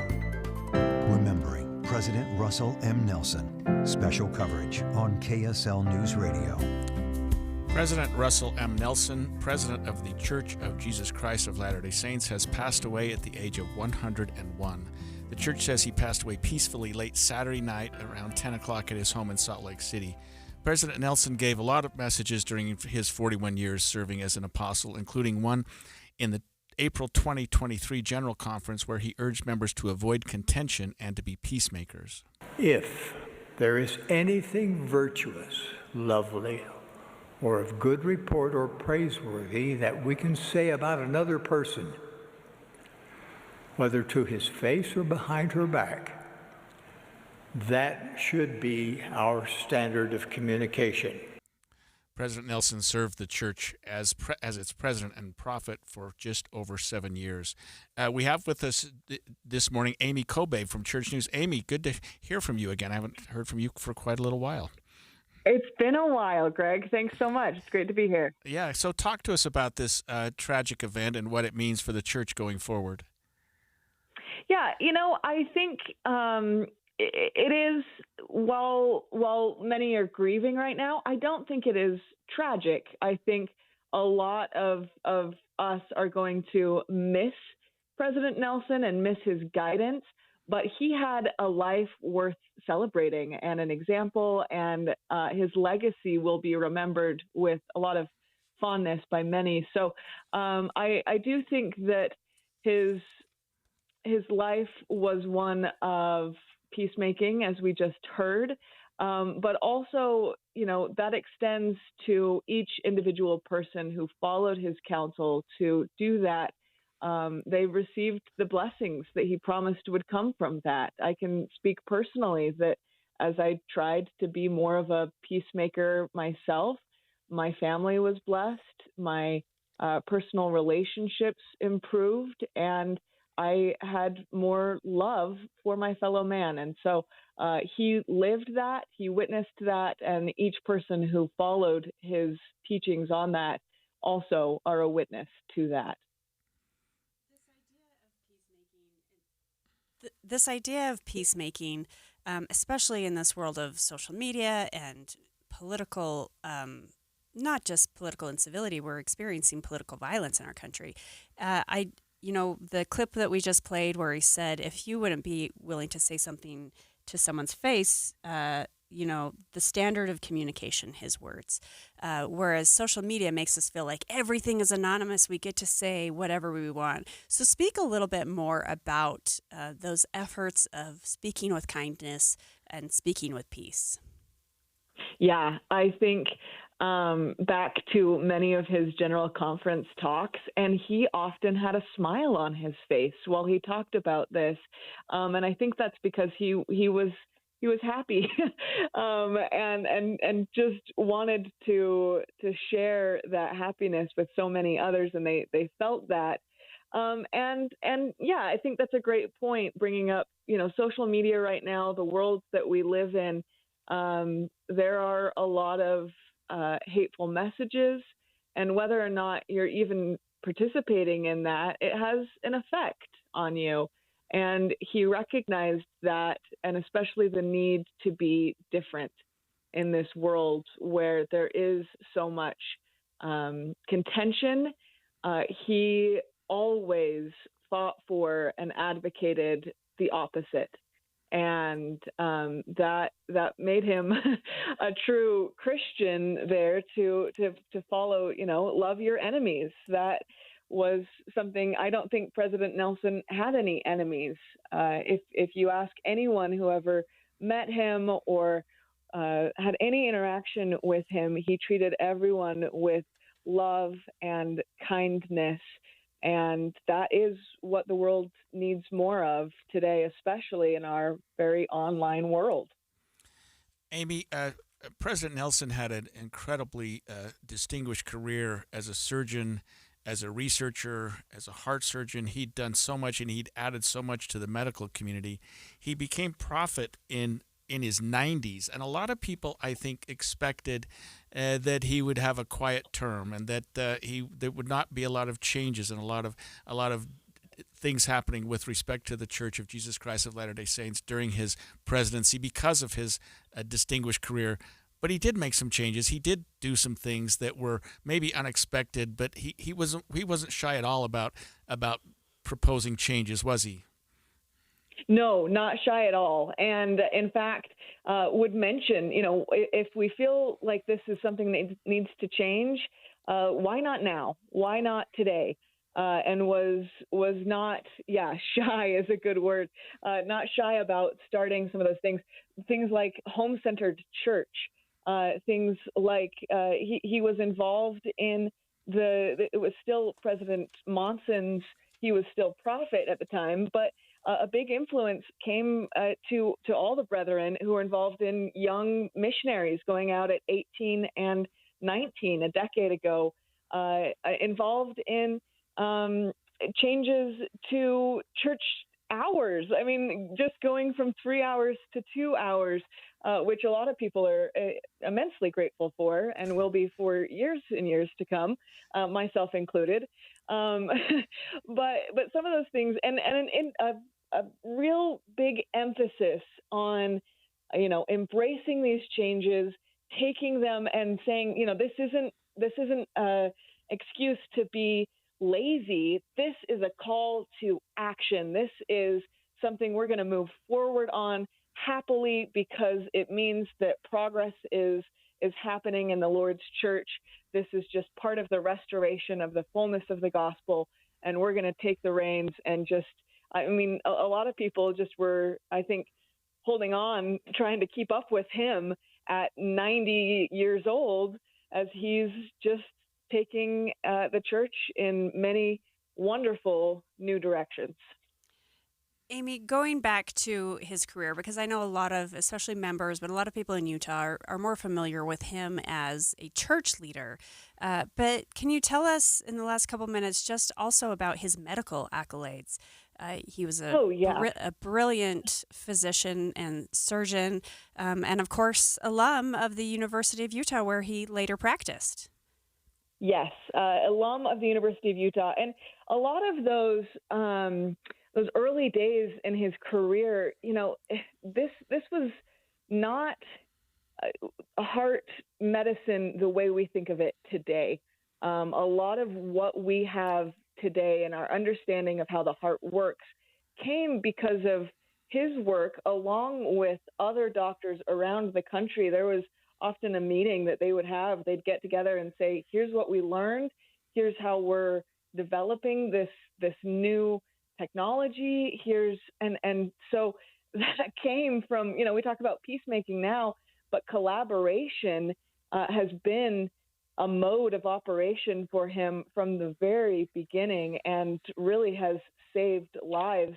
Remembering President Russell M. Nelson. Special coverage on KSL News Radio.
President Russell M. Nelson, president of the Church of Jesus Christ of Latter-day Saints, has passed away at the age of 101. The church says he passed away peacefully late Saturday night around 10 o'clock at his home in Salt Lake City. President Nelson gave a lot of messages during his 41 years serving as an apostle, including one in the April 2023 General Conference where he urged members to avoid contention and to be peacemakers.
If there is anything virtuous, lovely, or of good report or praiseworthy that we can say about another person, whether to his face or behind her back, that should be our standard of communication.
President Nelson served the church as its president and prophet for just over 7 years. We have with us this morning Amy Kobe from Church News. Amy, good to hear from you again. I haven't heard from you for quite a little while.
It's been a while, Greg. Thanks so much. It's great to be here.
Yeah, so talk to us about this tragic event and what it means for the church going forward.
Yeah, I think it is, while many are grieving right now, I don't think it is tragic. I think a lot of us are going to miss President Nelson and miss his guidance, but he had a life worth celebrating and an example, and his legacy will be remembered with a lot of fondness by many. So I do think that his life was one of peacemaking, as we just heard, but also, that extends to each individual person who followed his counsel to do that. They received the blessings that he promised would come from that. I can speak personally that as I tried to be more of a peacemaker myself, my family was blessed, my personal relationships improved, and I had more love for my fellow man. And so he lived that, he witnessed that, and each person who followed his teachings on that also are a witness to that.
This idea of peacemaking, especially in this world of social media and political, not just political incivility. We're experiencing political violence in our country. The clip that we just played where he said, if you wouldn't be willing to say something to someone's face, the standard of communication, his words. Whereas social media makes us feel like everything is anonymous. We get to say whatever we want. So speak a little bit more about those efforts of speaking with kindness and speaking with peace.
Yeah, I think back to many of his general conference talks, and he often had a smile on his face while he talked about this. And I think that's because he was happy and just wanted to share that happiness with so many others, and they felt that. And yeah, I think that's a great point, bringing up, social media right now, the world that we live in. There are a lot of hateful messages, and whether or not you're even participating in that, it has an effect on you. And he recognized that, and especially the need to be different in this world where there is so much contention. He always fought for and advocated the opposite. And that made him a true Christian there to follow, love your enemies. That was something. I don't think President Nelson had any enemies. If you ask anyone who ever met him or had any interaction with him, he treated everyone with love and kindness. And that is what the world needs more of today, especially in our very online world.
Amy, President Nelson had an incredibly distinguished career as a surgeon, as a researcher, as a heart surgeon. He'd done so much, and he'd added so much to the medical community. He became prophet in his 90s, and a lot of people, I think, expected that he would have a quiet term, and that there would not be a lot of changes and a lot of things happening with respect to the Church of Jesus Christ of Latter-day Saints during his presidency because of his distinguished career. But he did make some changes. He did do some things that were maybe unexpected, but he wasn't shy at all about proposing changes, was he?
No, not shy at all. And in fact, would mention, if we feel like this is something that needs to change, why not now? Why not today? And was not, shy is a good word, not shy about starting some of those things like home-centered church, things like he was involved in it was still President Monson's, he was still prophet at the time, but a big influence came to all the brethren who were involved in young missionaries going out at 18 and 19 a decade ago, involved in changes to church hours. I mean, just going from 3 hours to 2 hours, which a lot of people are immensely grateful for and will be for years and years to come, myself included. But some of those things, and a real big emphasis on, embracing these changes, taking them and saying, this isn't a excuse to be lazy. This is a call to action. This is something we're going to move forward on happily because it means that progress is happening in the Lord's church. This is just part of the restoration of the fullness of the gospel, and we're going to take the reins and just, a lot of people just were, I think, holding on, trying to keep up with him at 90 years old as he's just taking the church in many wonderful new directions.
Amy, going back to his career, because I know a lot of, especially members, but a lot of people in Utah are more familiar with him as a church leader. But can you tell us in the last couple minutes just also about his medical accolades? He was a brilliant physician and surgeon, and of course, alum of the University of Utah, where he later practiced.
Yes, alum of the University of Utah. And a lot of those those early days in his career, this was not a heart medicine the way we think of it today. A lot of what we have today and our understanding of how the heart works came because of his work, along with other doctors around the country. There was often a meeting that they would have. They'd get together and say, here's what we learned. Here's how we're developing this new technology. And so that came from, we talk about peacemaking now, but collaboration has been a mode of operation for him from the very beginning and really has saved lives.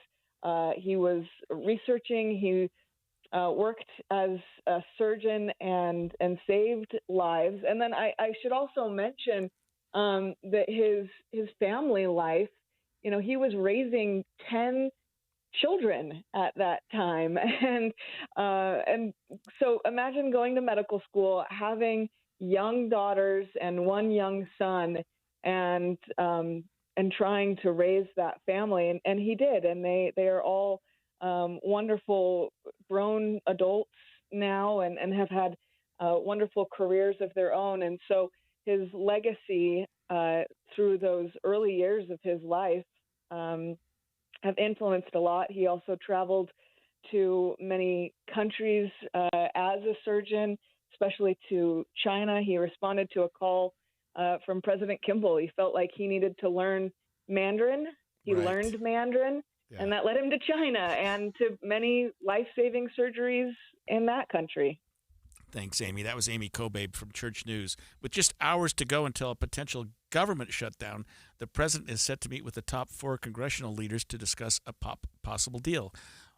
He was researching, he worked as a surgeon and saved lives. And then I should also mention that his family life, he was raising 10 children at that time. And so imagine going to medical school, having young daughters and one young son, and trying to raise that family. And he did. And they are all wonderful grown adults now and have had wonderful careers of their own. And so his legacy through those early years of his life have influenced a lot. He also traveled to many countries as a surgeon, especially to China. He responded to a call from President Kimball. He felt like he needed to learn Mandarin. He learned Mandarin, and that led him to China and to many life-saving surgeries in that country.
Thanks, Amy. That was Amy Kobabe from Church News. With just hours to go until a potential government shutdown, the president is set to meet with the top 4 congressional leaders to discuss a possible deal.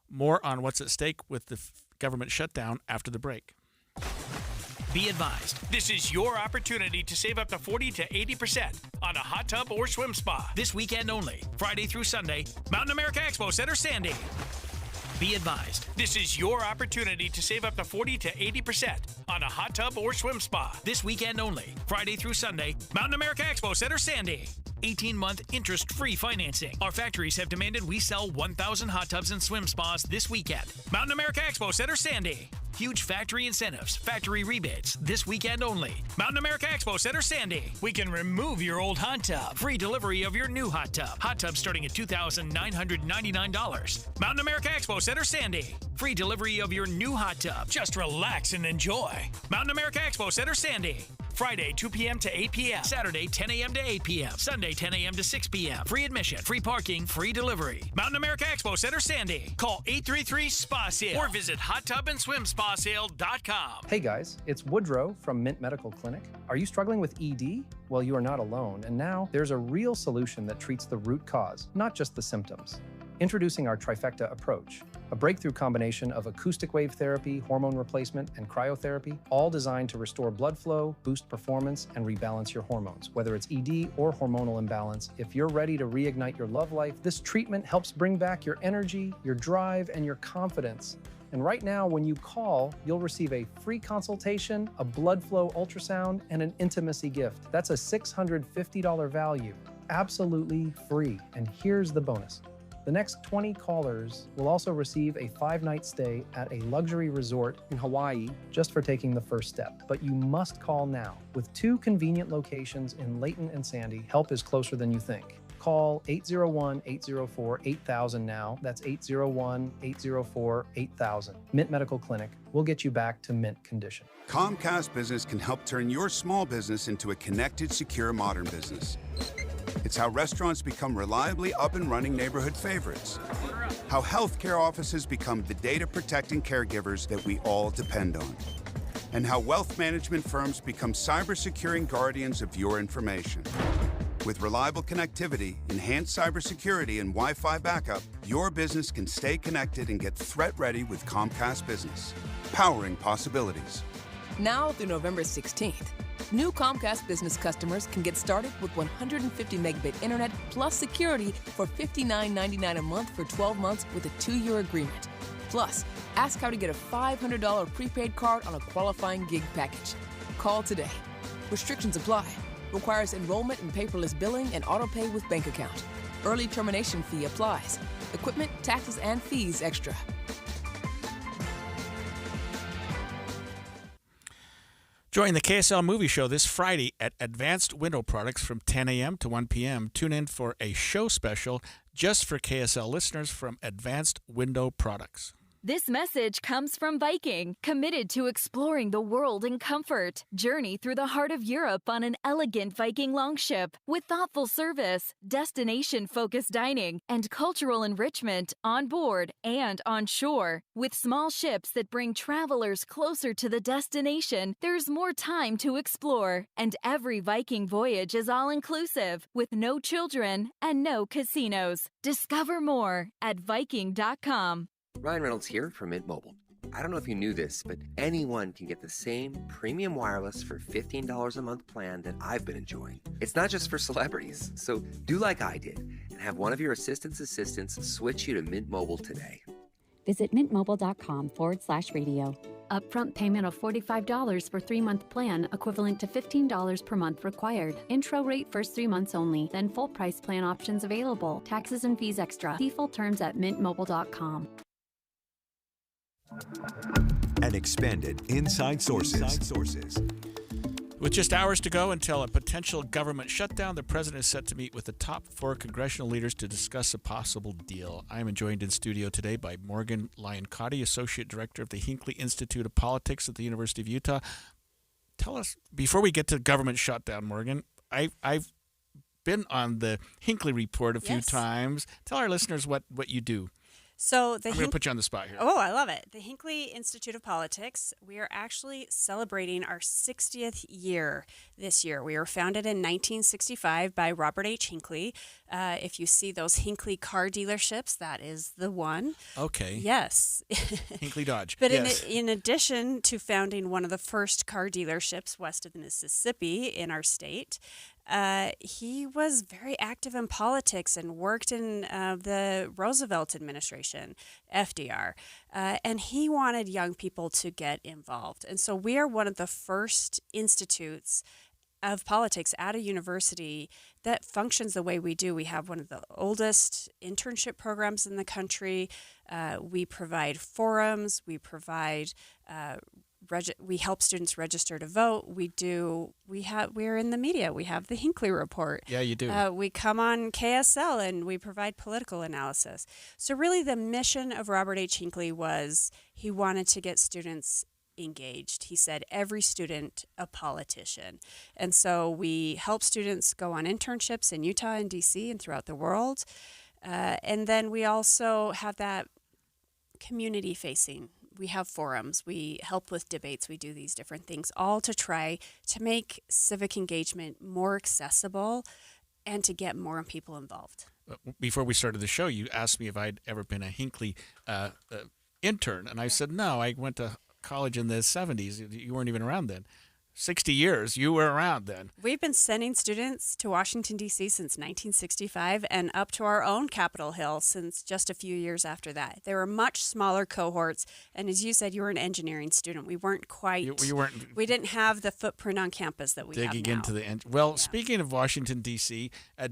More on what's at stake with the government shutdown after the break.
Be advised, this is your opportunity to save up to 40 to 80% on a hot tub or swim spa. This weekend only, Friday through Sunday, Mountain America Expo Center, Sandy. Be advised, this is your opportunity to save up to 40 to 80% on a hot tub or swim spa. This weekend only, Friday through Sunday, Mountain America Expo Center, Sandy. 18-month interest-free financing. Our factories have demanded we sell 1,000 hot tubs and swim spas this weekend. Mountain America Expo Center, Sandy. Huge factory incentives, factory rebates, this weekend only. Mountain America Expo Center, Sandy. We can remove your old hot tub. Free delivery of your new hot tub. Hot tub starting at $2,999. Mountain America Expo Center, Sandy. Free delivery of your new hot tub. Just relax and enjoy. Mountain America Expo Center, Sandy. Friday, 2 p.m. to 8 p.m. Saturday, 10 a.m. to 8 p.m. Sunday, 10 a.m. to 6 p.m. Free admission, free parking, free delivery. Mountain America Expo Center, Sandy. Call 833-SPA-SALE or visit hottubandSwimSpaSale.com.
Hey guys, it's Woodrow from Mint Medical Clinic. Are you struggling with ED? Well, you are not alone, and now there's a real solution that treats the root cause, not just the symptoms. Introducing our trifecta approach, a breakthrough combination of acoustic wave therapy, hormone replacement, and cryotherapy, all designed to restore blood flow, boost performance, and rebalance your hormones. Whether it's ED or hormonal imbalance, if you're ready to reignite your love life, this treatment helps bring back your energy, your drive, and your confidence. And right now, when you call, you'll receive a free consultation, a blood flow ultrasound, and an intimacy gift. That's a $650 value, absolutely free. And here's the bonus. The next 20 callers will also receive a 5-night stay at a luxury resort in Hawaii just for taking the first step. But you must call now. With 2 convenient locations in Layton and Sandy, help is closer than you think. Call 801-804-8000 now. That's 801-804-8000. Mint Medical Clinic. We'll get you back to mint condition.
Comcast Business can help turn your small business into a connected, secure, modern business. It's how restaurants become reliably up and running neighborhood favorites. How healthcare offices become the data-protecting caregivers that we all depend on. And how wealth management firms become cyber-securing guardians of your information. With reliable connectivity, enhanced cybersecurity, and Wi-Fi backup, your business can stay connected and get threat-ready with Comcast Business. Powering possibilities.
Now through November 16th. New Comcast Business customers can get started with 150 megabit internet plus security for $59.99 a month for 12 months with a 2-year agreement. Plus, ask how to get a $500 prepaid card on a qualifying gig package. Call today. Restrictions apply. Requires enrollment in paperless billing and auto pay with bank account. Early termination fee applies. Equipment, taxes, and fees extra.
Join the KSL Movie Show this Friday at Advanced Window Products from 10 a.m. to 1 p.m. Tune in for a show special just for KSL listeners from Advanced Window Products.
This message comes from Viking, committed to exploring the world in comfort. Journey through the heart of Europe on an elegant Viking longship with thoughtful service, destination-focused dining, and cultural enrichment on board and on shore. With small ships that bring travelers closer to the destination, there's more time to explore. And every Viking voyage is all-inclusive, with no children and no casinos. Discover more at Viking.com.
Ryan Reynolds here from Mint Mobile. I don't know if you knew this, but anyone can get the same premium wireless for $15 a month plan that I've been enjoying. It's not just for celebrities, so do like I did and have one of your assistants switch you to Mint Mobile today.
Visit mintmobile.com/radio. Upfront payment of $45 for 3-month plan, equivalent to $15 per month required. Intro rate first 3 months only, then full price plan options available. Taxes and fees extra. See full terms at mintmobile.com.
And expanded Inside Sources.
With just hours to go until a potential government shutdown, the president is set to meet with the top 4 congressional leaders to discuss a possible deal. I am joined in studio today by Morgan Lyon-Cotti, Associate Director of the Hinckley Institute of Politics at the University of Utah. Tell us, before we get to government shutdown, Morgan, I've been on the Hinckley Report a few times. Tell our listeners what you do.
So
I'm going to put you on the spot here.
Oh, I love it. The Hinckley Institute of Politics, we are actually celebrating our 60th year this year. We were founded in 1965 by Robert H. Hinckley. If you see those Hinckley car dealerships, that is the one.
Okay.
Yes.
Hinckley Dodge.
But
yes.
in addition to founding one of the first car dealerships west of the Mississippi in our state, he was very active in politics and worked in the Roosevelt administration, FDR, and he wanted young people to get involved. And so we are one of the first institutes of politics at a university that functions the way we do. We have one of the oldest internship programs in the country. We provide forums. We provide we help students register to vote. We're in the media. We have the Hinckley Report.
Yeah, you do.
We come on KSL and we provide political analysis. So really the mission of Robert H. Hinckley was he wanted to get students engaged. He said every student a politician. And so we help students go on internships in Utah and DC and throughout the world. And then we also have that community facing. We have forums, we help with debates, we do these different things, all to try to make civic engagement more accessible and to get more people involved.
Before we started the show, you asked me if I'd ever been a Hinckley intern, and I said no, I went to college in the 70s. You weren't even around then. 60 years, you were around then.
We've been sending students to Washington, D.C. since 1965 and up to our own Capitol Hill since just a few years after that. There were much smaller cohorts, and as you said, you were an engineering student. We weren't quite,
you weren't,
we didn't have the footprint on campus that we have now.
Digging into the Well, speaking of Washington, D.C.,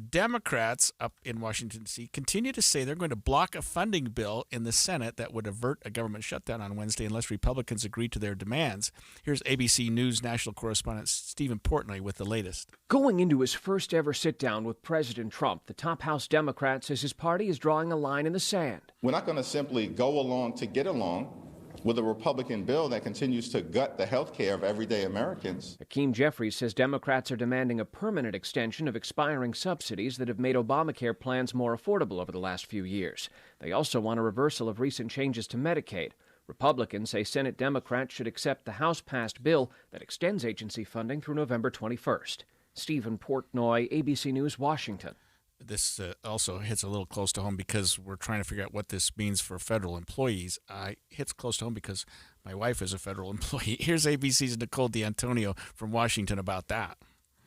Democrats up in Washington, D.C. continue to say they're going to block a funding bill in the Senate that would avert a government shutdown on Wednesday unless Republicans agree to their demands. Here's ABC News national correspondent Stephen Portnoy with the latest.
Going into his first ever sit-down with President Trump, the top House Democrat says his party is drawing a line in the sand.
We're not going to simply go along to get along with a Republican bill that continues to gut the health care of everyday Americans.
Hakeem Jeffries says Democrats are demanding a permanent extension of expiring subsidies that have made Obamacare plans more affordable over the last few years. They also want a reversal of recent changes to Medicaid. Republicans say Senate Democrats should accept the House-passed bill that extends agency funding through November 21st. Stephen Portnoy, ABC News, Washington.
This also hits a little close to home because we're trying to figure out what this means for federal employees. It hits close to home because my wife is a federal employee. Here's ABC's Nicole D'Antonio from Washington about that.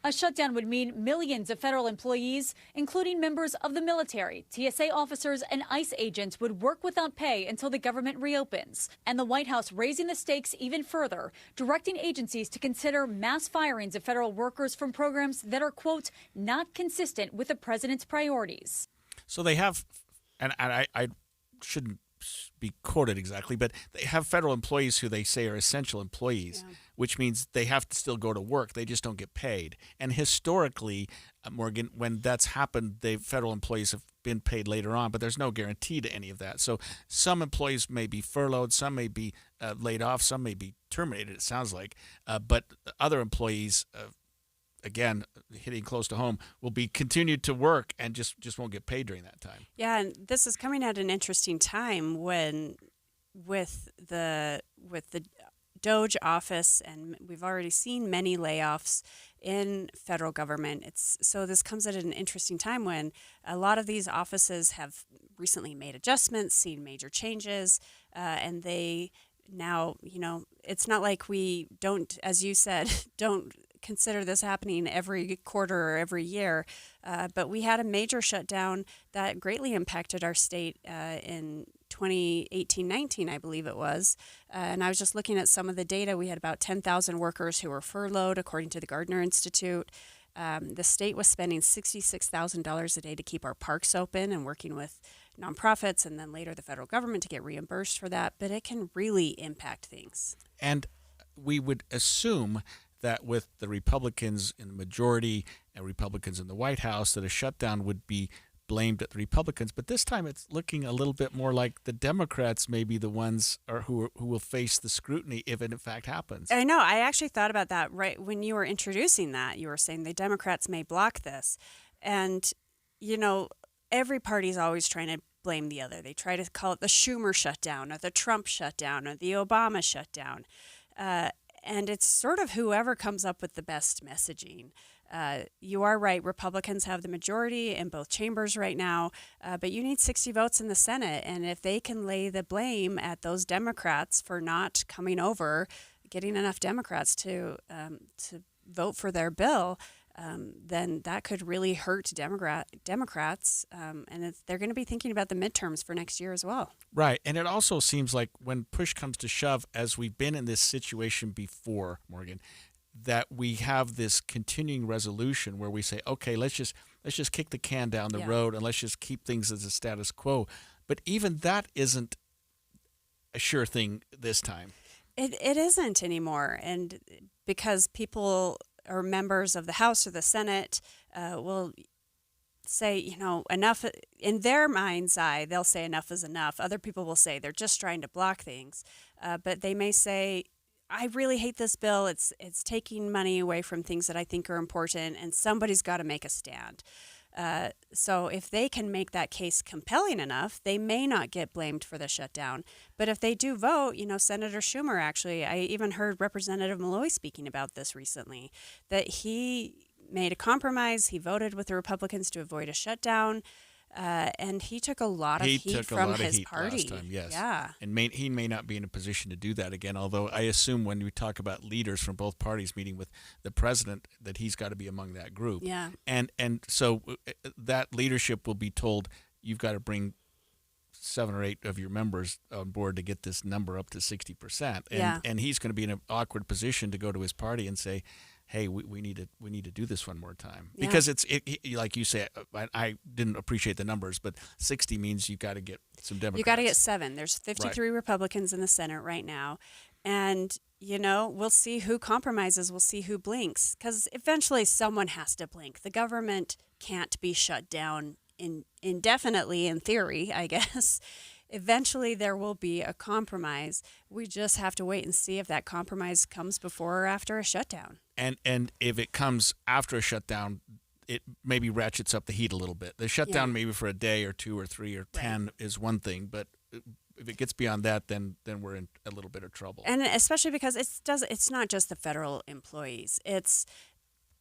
A shutdown would mean millions of federal employees, including members of the military, TSA officers, and ICE agents would work without pay until the government reopens. And the White House raising the stakes even further, directing agencies to consider mass firings of federal workers from programs that are, quote, not consistent with the president's priorities.
So they have and I shouldn't be quoted exactly, but they have federal employees who they say are essential employees, which means they have to still go to work. They just don't get paid. And historically, Morgan, when that's happened, the federal employees have been paid later on, but there's no guarantee to any of that. So some employees may be furloughed, some may be laid off, some may be terminated, it sounds like, but other employees again, hitting close to home, will be continued to work and just won't get paid during that time.
Yeah, and this is coming at an interesting time when with the Doge office, and we've already seen many layoffs in federal government. So this comes at an interesting time when a lot of these offices have recently made adjustments, seen major changes, and they now, it's not like we don't, as you said, don't consider this happening every quarter or every year, but we had a major shutdown that greatly impacted our state in 2018-19, I believe it was. And I was just looking at some of the data. We had about 10,000 workers who were furloughed, according to the Gardner Institute. The state was spending $66,000 a day to keep our parks open and working with nonprofits, and then later the federal government to get reimbursed for that. But it can really impact things.
And we would assume that with the Republicans in the majority and Republicans in the White House, that a shutdown would be blamed at the Republicans. But this time it's looking a little bit more like the Democrats may be the ones who will face the scrutiny if it in fact happens.
I know. I actually thought about that right when you were introducing that. You were saying the Democrats may block this. And, every party's always trying to blame the other. They try to call it the Schumer shutdown or the Trump shutdown or the Obama shutdown. And it's sort of whoever comes up with the best messaging. You are right. Republicans have the majority in both chambers right now, but you need 60 votes in the Senate. And if they can lay the blame at those Democrats for not coming over, getting enough Democrats to vote for their bill, then that could really hurt Democrats. And they're going to be thinking about the midterms for next year as well.
Right. And it also seems like when push comes to shove, as we've been in this situation before, Morgan, that we have this continuing resolution where we say, okay, let's just kick the can down the road and let's just keep things as a status quo. But even that isn't a sure thing this time.
It isn't anymore. And because people or members of the House or the Senate will say, enough. In their mind's eye, they'll say enough is enough. Other people will say they're just trying to block things. But they may say, I really hate this bill. It's taking money away from things that I think are important, and somebody's got to make a stand. So if they can make that case compelling enough, they may not get blamed for the shutdown. But if they do vote, Senator Schumer, actually, I even heard Representative Malloy speaking about this recently, that he made a compromise. He voted with the Republicans to avoid a shutdown. And he took a lot of heat from his party.
Last time, yes.
Yeah.
And he may not be in a position to do that again, although I assume when we talk about leaders from both parties meeting with the president that he's got to be among that group.
Yeah.
And so that leadership will be told, you've got to bring 7 or 8 of your members on board to get this number up to 60%. And he's going to be in an awkward position to go to his party and say, hey, we need to do this one more time.
Yeah.
Because it's like you say, I didn't appreciate the numbers, but 60 means you got to get some Democrats.
You got to get 7. There's 53 Republicans in the Senate right now. And, we'll see who compromises. We'll see who blinks. Because eventually someone has to blink. The government can't be shut down indefinitely, in theory, I guess. Eventually there will be a compromise. We just have to wait and see if that compromise comes before or after a shutdown.
And if it comes after a shutdown, it maybe ratchets up the heat a little bit. The shutdown maybe for a day or 2 or 3 or 10 is one thing, but if it gets beyond that, then we're in a little bit of trouble.
And especially because it's not just the federal employees.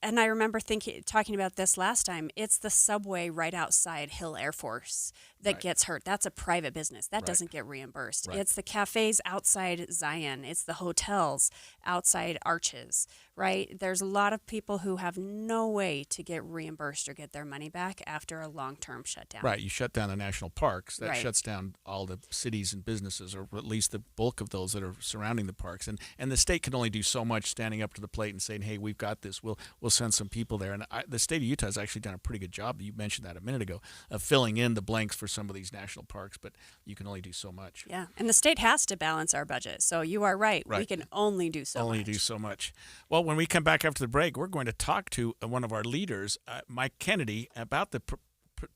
And I remember talking about this last time. It's the subway right outside Hill Air Force that gets hurt. That's a private business. That doesn't get reimbursed. It's the cafes outside Zion. It's the hotels outside Arches, right? There's a lot of people who have no way to get reimbursed or get their money back after a long-term shutdown.
Right. You shut down the national parks. That shuts down all the cities and businesses, or at least the bulk of those that are surrounding the parks. And the state can only do so much, standing up to the plate and saying, hey, we've got this. We'll send some people there. And the state of Utah has actually done a pretty good job. You mentioned that a minute ago, of filling in the blanks for some of these national parks, but you can only do so much.
Yeah, and the state has to balance our budget. So you are right. We can only do so much.
Well, when we come back after the break, we're going to talk to one of our leaders, Mike Kennedy, about the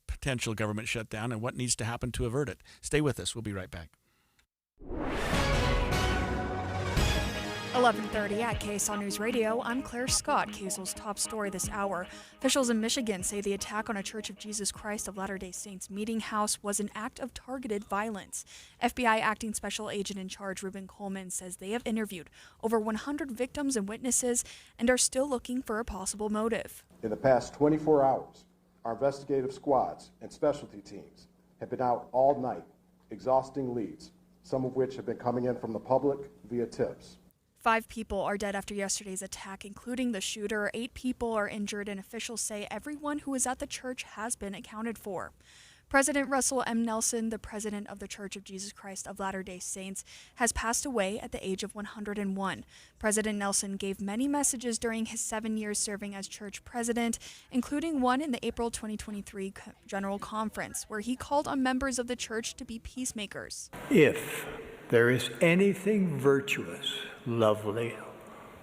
potential government shutdown and what needs to happen to avert it. Stay with us. We'll be right back.
11:30 at KSL News Radio. I'm Claire Scott. KSL's top story this hour. Officials in Michigan say the attack on a Church of Jesus Christ of Latter-day Saints meeting house was an act of targeted violence. FBI acting special agent in charge Reuben Coleman says they have interviewed over 100 victims and witnesses and are still looking for a possible motive.
In the past 24 hours, our investigative squads and specialty teams have been out all night, exhausting leads, some of which have been coming in from the public via tips.
5 people are dead after yesterday's attack, including the shooter. 8 people are injured, and officials say everyone who was at the church has been accounted for. President Russell M. Nelson, the president of the Church of Jesus Christ of Latter-day Saints, has passed away at the age of 101. President Nelson gave many messages during his 7 years serving as church president, including one in the April 2023 General Conference, where he called on members of the church to be peacemakers.
If there is anything virtuous, lovely,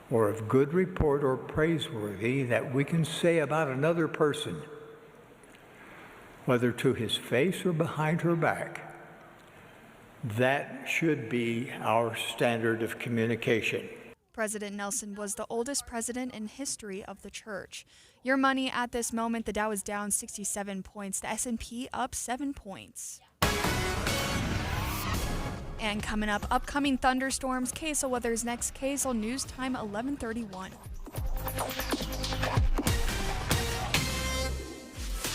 or of good report or praiseworthy that we can say about another person, whether to his face or behind her back, that should be our standard of communication.
President Nelson was the oldest president in history of the church. Your money at this moment, the Dow is down 67 points, the S&P up 7 points. And coming up, upcoming thunderstorms. KSL weather's next. KSL News Time 11:31.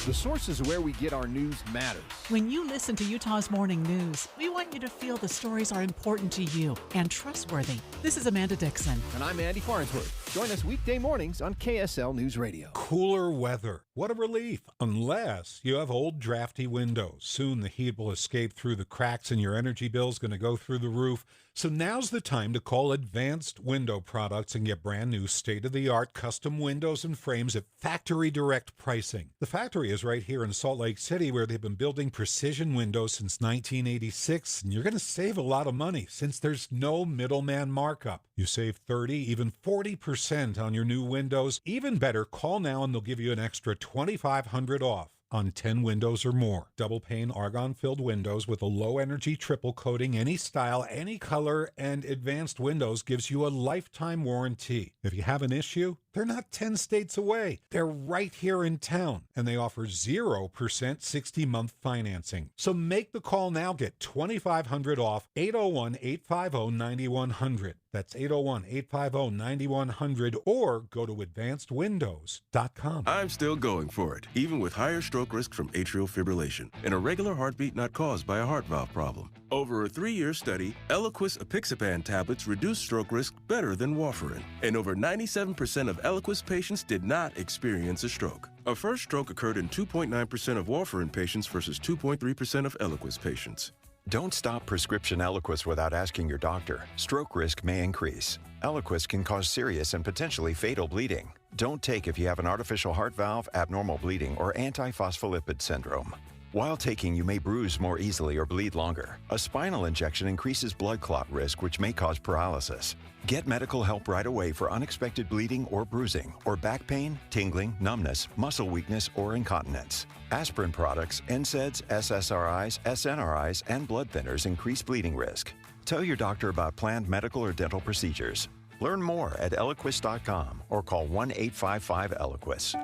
The sources where we get our news matters.
When you listen to Utah's Morning News, we want you to feel the stories are important to you and trustworthy. This is Amanda Dixon.
And I'm Andy Farnsworth. Join us weekday mornings on KSL News Radio.
Cooler weather. What a relief. Unless you have old drafty windows. Soon the heat will escape through the cracks and your energy bill is going to go through the roof. So now's the time to call Advanced Window Products and get brand new state-of-the-art custom windows and frames at factory direct pricing. The factory is right here in Salt Lake City, where they've been building precision windows since 1986, and you're going to save a lot of money since there's no middleman markup. You save 30, even 40% on your new windows. Even better, call now and they'll give you an extra $2,500 off on 10 windows or more. Double pane argon-filled windows with a low-energy triple coating, any style, any color, and Advanced Windows gives you a lifetime warranty. If you have an issue, they're not 10 states away. They're right here in town, and they offer 0% 60-month financing. So make the call now. Get $2,500 off. 801-850-9100. That's 801-850-9100, or go to advancedwindows.com.
I'm still going for it, even with higher stroke risk from atrial fibrillation, an irregular heartbeat not caused by a heart valve problem. Over a 3-year study, Eliquis apixaban tablets reduced stroke risk better than warfarin, and over 97% of Eliquis patients did not experience a stroke. A first stroke occurred in 2.9% of warfarin patients versus 2.3% of Eliquis patients.
Don't stop prescription Eliquis without asking your doctor. Stroke risk may increase. Eliquis can cause serious and potentially fatal bleeding. Don't take if you have an artificial heart valve, abnormal bleeding, or antiphospholipid syndrome. While taking, you may bruise more easily or bleed longer. A spinal injection increases blood clot risk, which may cause paralysis. Get medical help right away for unexpected bleeding or bruising, or back pain, tingling, numbness, muscle weakness, or incontinence. Aspirin products, NSAIDs, SSRIs, SNRIs, and blood thinners increase bleeding risk. Tell your doctor about planned medical or dental procedures. Learn more at Eliquis.com or call 1-855-ELIQUIS.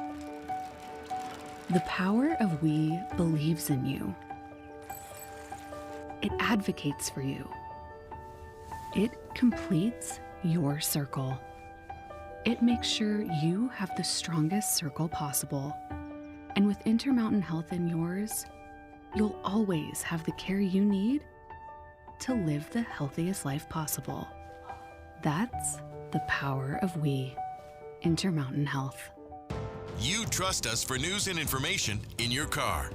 The power of we believes in you. It advocates for you. It completes your circle. It makes sure you have the strongest circle possible. And with Intermountain Health in yours, you'll always have the care you need to live the healthiest life possible. That's the power of we. Intermountain Health.
You trust us for news and information in your car.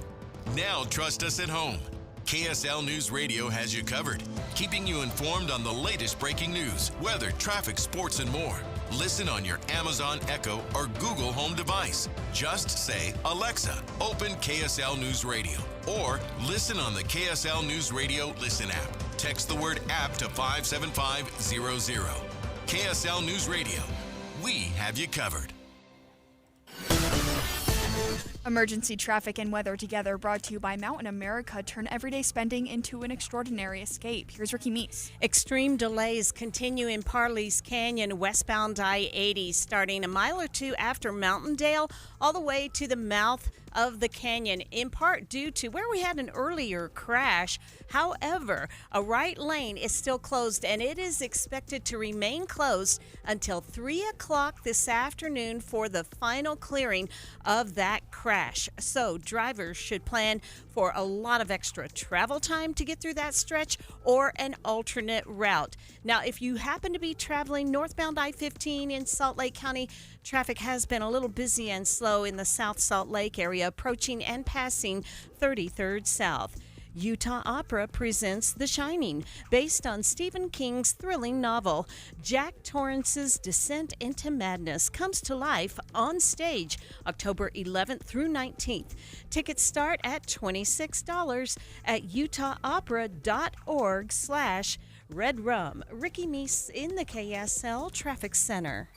Now trust us at home. KSL News Radio has you covered, keeping you informed on the latest breaking news, weather, traffic, sports, and more.
Listen on your Amazon Echo or Google Home device. Just say, Alexa, open KSL News Radio. Or listen on the KSL News Radio Listen app. Text the word app to 57500. KSL News Radio. We have you covered.
Emergency traffic and weather together, brought to you by Mountain America. Turn everyday spending into an extraordinary escape. Here's Ricky Meese.
Extreme delays continue in Parley's Canyon westbound I-80, starting a mile or two after Mountaindale, all the way to the mouth of the canyon, in part due to where we had an earlier crash. However, a right lane is still closed, and it is expected to remain closed until 3 o'clock this afternoon for the final clearing of that crash. So drivers should plan for a lot of extra travel time to get through that stretch or an alternate route. Now, if you happen to be traveling northbound I-15 in Salt Lake County, traffic has been a little busy and slow in the South Salt Lake area, approaching and passing 33rd South. Utah Opera presents The Shining, based on Stephen King's thrilling novel. Jack Torrance's descent into madness comes to life on stage October 11th through 19th. Tickets start at $26 at utahopera.org/Red Rum. Ricky Meese in the KSL Traffic Center.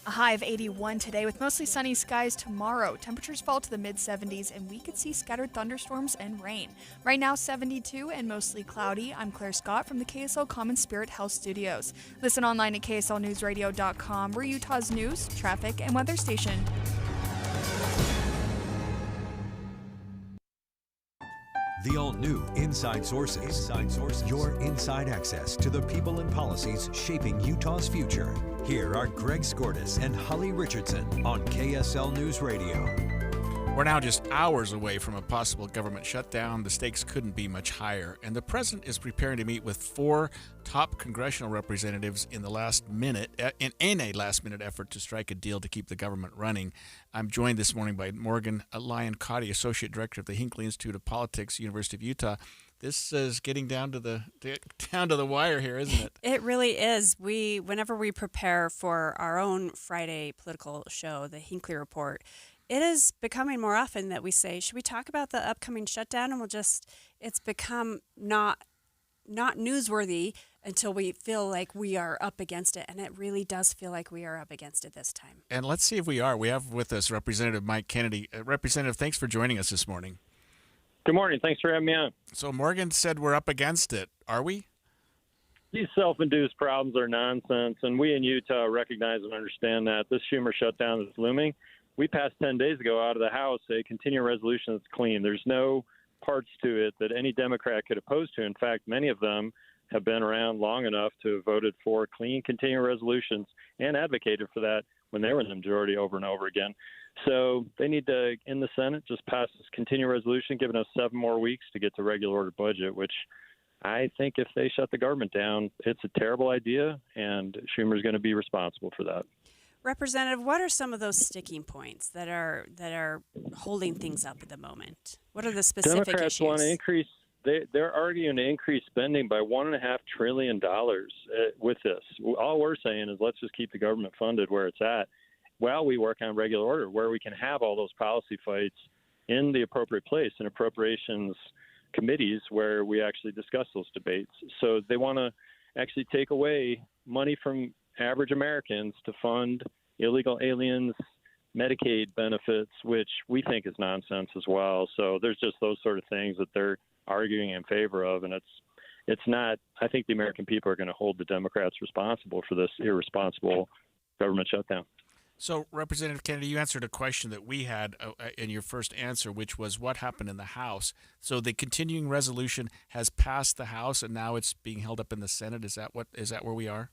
A high of 81 today with mostly sunny skies tomorrow. Temperatures fall to the mid-70s and we could see scattered thunderstorms and rain. Right now 72 and mostly cloudy. I'm Claire Scott from the KSL Common Spirit Health Studios. Listen online at kslnewsradio.com. We're Utah's news, traffic, and weather station.
The all-new Inside Sources. Inside Sources. Your inside access to the people and policies shaping Utah's future. Here are Greg Skordas and Holly Richardson on KSL News Radio.
We're now just hours away from a possible government shutdown. The stakes couldn't be much higher, and the president is preparing to meet with 4 top congressional representatives in the last minute, in a last-minute effort to strike a deal to keep the government running. I'm joined this morning by Morgan Lyon-Cotty, Associate Director of the Hinckley Institute of Politics, University of Utah. This is getting down to the wire here, isn't it?
It really is. Whenever we prepare for our own Friday political show, the Hinckley Report, it is becoming more often that we say, should we talk about the upcoming shutdown? And it's become not newsworthy until we feel like we are up against it. And it really does feel like we are up against it this time.
And let's see if we are. We have with us Representative Mike Kennedy. Representative, thanks for joining us this morning.
Good morning. Thanks for having me on.
So Morgan said we're up against it. Are we?
These self-induced problems are nonsense, and we in Utah recognize and understand that. This Schumer shutdown is looming. We passed 10 days ago out of the House a continuing resolution that's clean. There's no parts to it that any Democrat could oppose to. In fact, many of them have been around long enough to have voted for clean continuing resolutions and advocated for that when they were in the majority over and over again. So they need to, in the Senate, just pass this continuing resolution, giving us 7 more weeks to get to regular order budget, which I think if they shut the government down, it's a terrible idea, and Schumer's going to be responsible for that.
Representative, what are some of those sticking points that are holding things up at the moment? What are the specific
Democrats
issues?
want to increase. They're arguing to increase spending by $1.5 trillion with this. All we're saying is let's just keep the government funded where it's at while we work on regular order, where we can have all those policy fights in the appropriate place in appropriations committees where we actually discuss those debates. So they want to actually take away money from average Americans to fund illegal aliens, Medicaid benefits, which we think is nonsense as well. So there's just those sort of things that they're arguing in favor of, and it's not. I think the American people are going to hold the Democrats responsible for this irresponsible government shutdown.
So, Representative Kennedy, you answered a question that we had in your first answer, which was what happened in the House. So the continuing resolution has passed the House, and now it's being held up in the Senate. Is that where we are?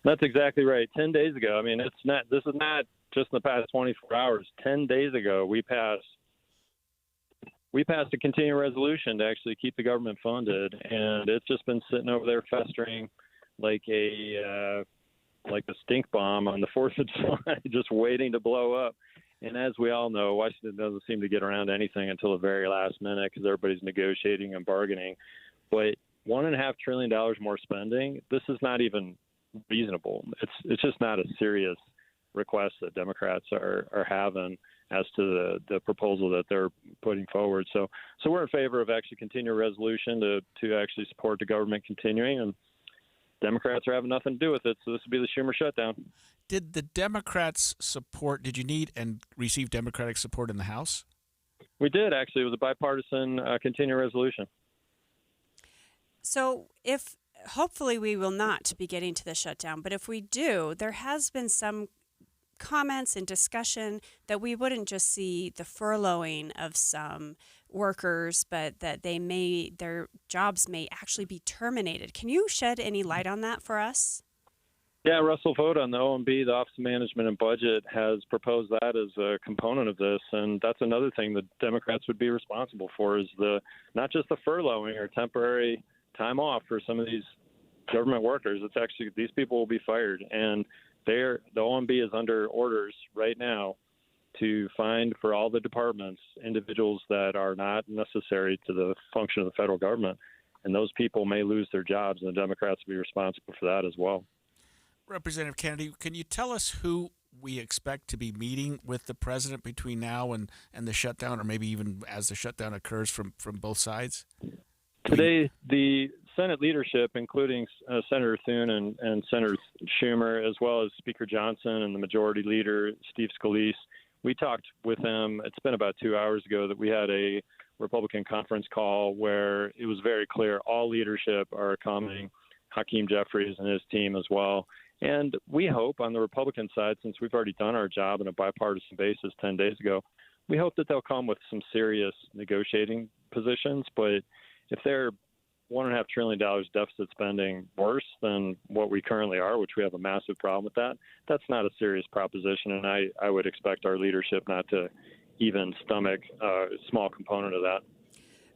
That's exactly right. 10 days ago. I mean, this is not just in the past 24 hours. 10 days ago, we passed a continuing resolution to actually keep the government funded, and it's just been sitting over there festering like a stink bomb on the 4th of July, just waiting to blow up. And as we all know, Washington doesn't seem to get around to anything until the very last minute because everybody's negotiating and bargaining. But $1.5 trillion more spending, this is not even reasonable. It's just not a serious request that Democrats are having as to the proposal that they're putting forward. So we're in favor of actually continuing a resolution to actually support the government continuing, and Democrats are having nothing to do with it. So this would be the Schumer shutdown.
Did the Democrats support? Did you need and receive Democratic support in the House?
We did, actually. It was a bipartisan continuing resolution.
So if hopefully we will not be getting to the shutdown, but if we do, there has been some comments and discussion that we wouldn't just see the furloughing of some workers, but that their jobs may actually be terminated. Can you shed any light on that for us?
Yeah, Russell Vogt on the OMB, the Office of Management and Budget, has proposed that as a component of this, and that's another thing that Democrats would be responsible for, is not just the furloughing or temporary time off for some of these government workers. It's actually, these people will be fired, and the OMB is under orders right now to find for all the departments individuals that are not necessary to the function of the federal government, and those people may lose their jobs, and the Democrats will be responsible for that as well.
Representative Kennedy, can you tell us who we expect to be meeting with the president between now and the shutdown, or maybe even as the shutdown occurs from both sides?
Today, the Senate leadership, including Senator Thune and Senator Schumer, as well as Speaker Johnson and the Majority Leader, Steve Scalise, we talked with them. It's been about 2 hours ago that we had a Republican conference call where it was very clear all leadership are coming, Hakeem Jeffries and his team as well. And we hope on the Republican side, since we've already done our job on a bipartisan basis 10 days ago, we hope that they'll come with some serious negotiating positions. But if they're $1.5 trillion deficit spending worse than what we currently are, which we have a massive problem with that's not a serious proposition. And I would expect our leadership not to even stomach a small component of that.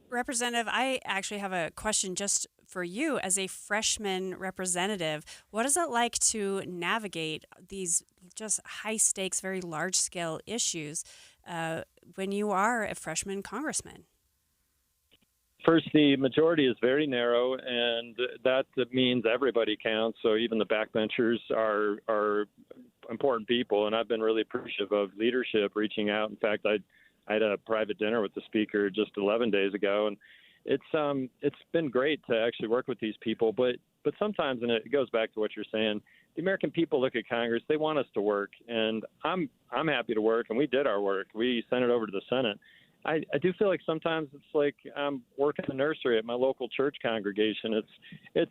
Representative, I actually have a question just for you as a freshman representative. What is it like to navigate these just high stakes, very large scale issues when you are a freshman congressman?
First, the majority is very narrow, and that means everybody counts. So even the backbenchers are important people, and I've been really appreciative of leadership reaching out. In fact, I had a private dinner with the speaker just 11 days ago, and it's been great to actually work with these people. But sometimes, and it goes back to what you're saying, the American people look at Congress, they want us to work, and I'm happy to work, and we did our work. We sent it over to the Senate. I do feel like sometimes it's like I'm working the nursery at my local church congregation.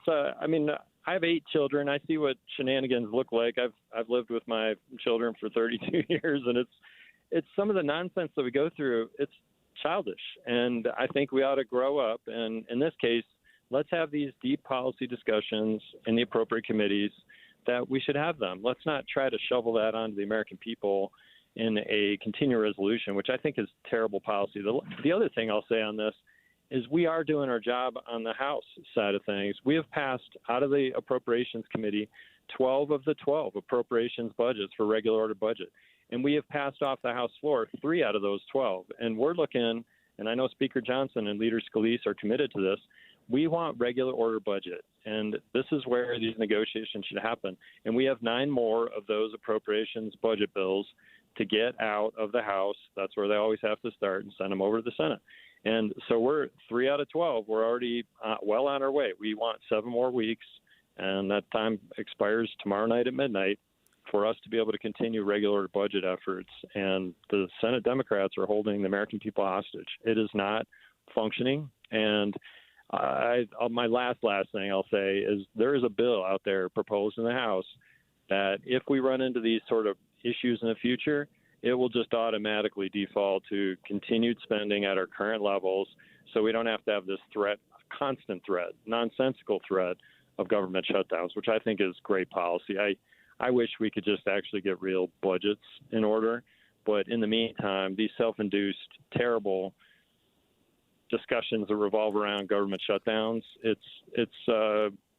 I mean, I have 8 children. I see what shenanigans look like. I've lived with my children for 32 years, and it's some of the nonsense that we go through. It's childish, and I think we ought to grow up. And in this case, let's have these deep policy discussions in the appropriate committees that we should have them. Let's not try to shovel that onto the American people in a continuing resolution, which I think is terrible policy. The other thing I'll say on this is we are doing our job on the House side of things. We have passed out of the Appropriations Committee 12 of the 12 appropriations budgets for regular order budget. And we have passed off the House floor 3 out of those 12. And we're looking, and I know Speaker Johnson and Leader Scalise are committed to this, we want regular order budget. And this is where these negotiations should happen. And we have 9 more of those appropriations budget bills to get out of the House. That's where they always have to start, and send them over to the Senate. And so we're 3 out of 12. We're already well on our way. We want 7 more weeks, and that time expires tomorrow night at midnight for us to be able to continue regular budget efforts. And the Senate Democrats are holding the American people hostage. It is not functioning. And my last thing I'll say is there is a bill out there proposed in the House that if we run into these sort of issues in the future, it will just automatically default to continued spending at our current levels, so we don't have to have this constant threat, nonsensical threat of government shutdowns, which I think is great policy. I wish we could just actually get real budgets in order, but in the meantime, these self-induced, terrible discussions that revolve around government shutdowns,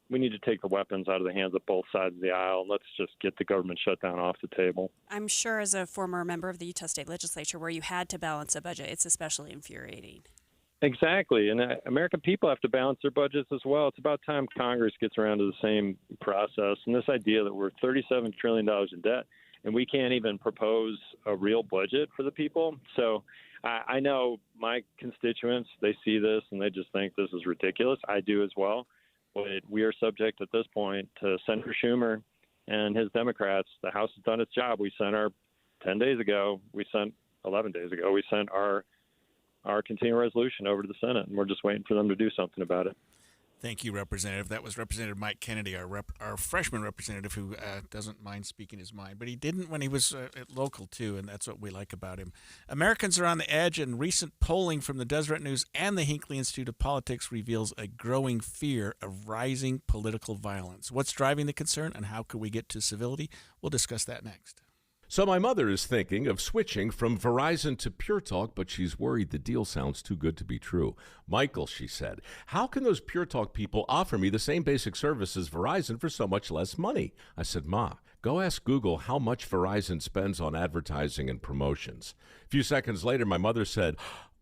we need to take the weapons out of the hands of both sides of the aisle. Let's just get the government shutdown off the table.
I'm sure as a former member of the Utah State Legislature where you had to balance a budget, it's especially infuriating.
Exactly. And American people have to balance their budgets as well. It's about time Congress gets around to the same process. And this idea that we're $37 trillion in debt and we can't even propose a real budget for the people. So I know my constituents, they see this and they just think this is ridiculous. I do as well. But we are subject at this point to Senator Schumer and his Democrats. The House has done its job. We sent 11 days ago, we sent our continuing resolution over to the Senate, and we're just waiting for them to do something about it.
Thank you, Representative. That was Representative Mike Kennedy, our freshman representative, who doesn't mind speaking his mind. But he didn't when he was local, too, and that's what we like about him. Americans are on the edge, and recent polling from the Deseret News and the Hinckley Institute of Politics reveals a growing fear of rising political violence. What's driving the concern, and how could we get to civility? We'll discuss that next.
So my mother is thinking of switching from Verizon to Pure Talk, but she's worried the deal sounds too good to be true. Michael, she said, how can those Pure Talk people offer me the same basic service as Verizon for so much less money? I said, Ma, go ask Google how much Verizon spends on advertising and promotions. A few seconds later, my mother said,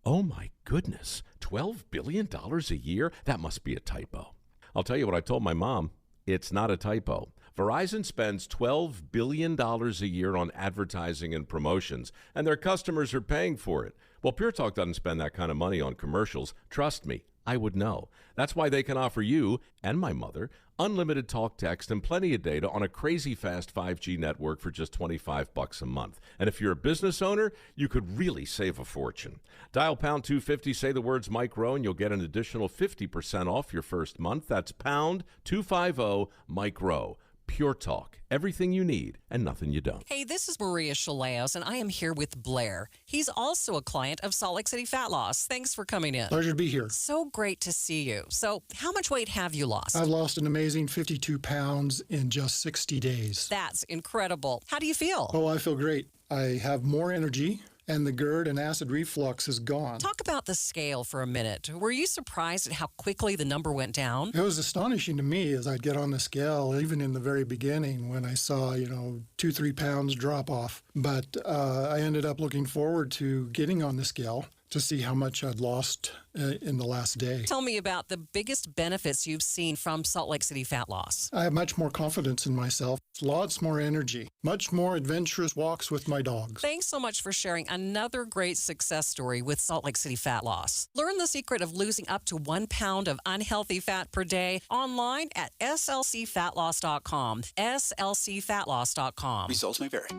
oh my goodness, $12 billion a year? That must be a typo. I'll tell you what I told my mom. It's not a typo. Verizon spends $12 billion a year on advertising and promotions, and their customers are paying for it. Well, Pure Talk doesn't spend that kind of money on commercials. Trust me, I would know. That's why they can offer you and my mother unlimited talk, text, and plenty of data on a crazy fast 5G network for just $25 a month. And if you're a business owner, you could really save a fortune. Dial pound 250, say the words Mike Rowe, and you'll get an additional 50% off your first month. That's pound 250 Mike Rowe. Pure Talk. Everything you need and nothing you don't.
Hey, this is Maria Chaleos, and I am here with Blair. He's also a client of Salt Lake City Fat Loss. Thanks for coming in.
Pleasure to be here.
So great to see you. So how much weight have you lost?
I've lost an amazing 52 pounds in just 60 days.
That's incredible. How do you feel?
Oh, I feel great. I have more energy, and the GERD and acid reflux is gone.
Talk about the scale for a minute. Were you surprised at how quickly the number went down?
It was astonishing to me as I'd get on the scale, even in the very beginning when I saw, 2-3 pounds drop off. But I ended up looking forward to getting on the scale to see how much I'd lost in the last day.
Tell me about the biggest benefits you've seen from Salt Lake City Fat Loss.
I have much more confidence in myself, lots more energy, much more adventurous walks with my dogs.
Thanks so much for sharing another great success story with Salt Lake City Fat Loss. Learn the secret of losing up to 1 pound of unhealthy fat per day online at slcfatloss.com. slcfatloss.com.
Results may vary.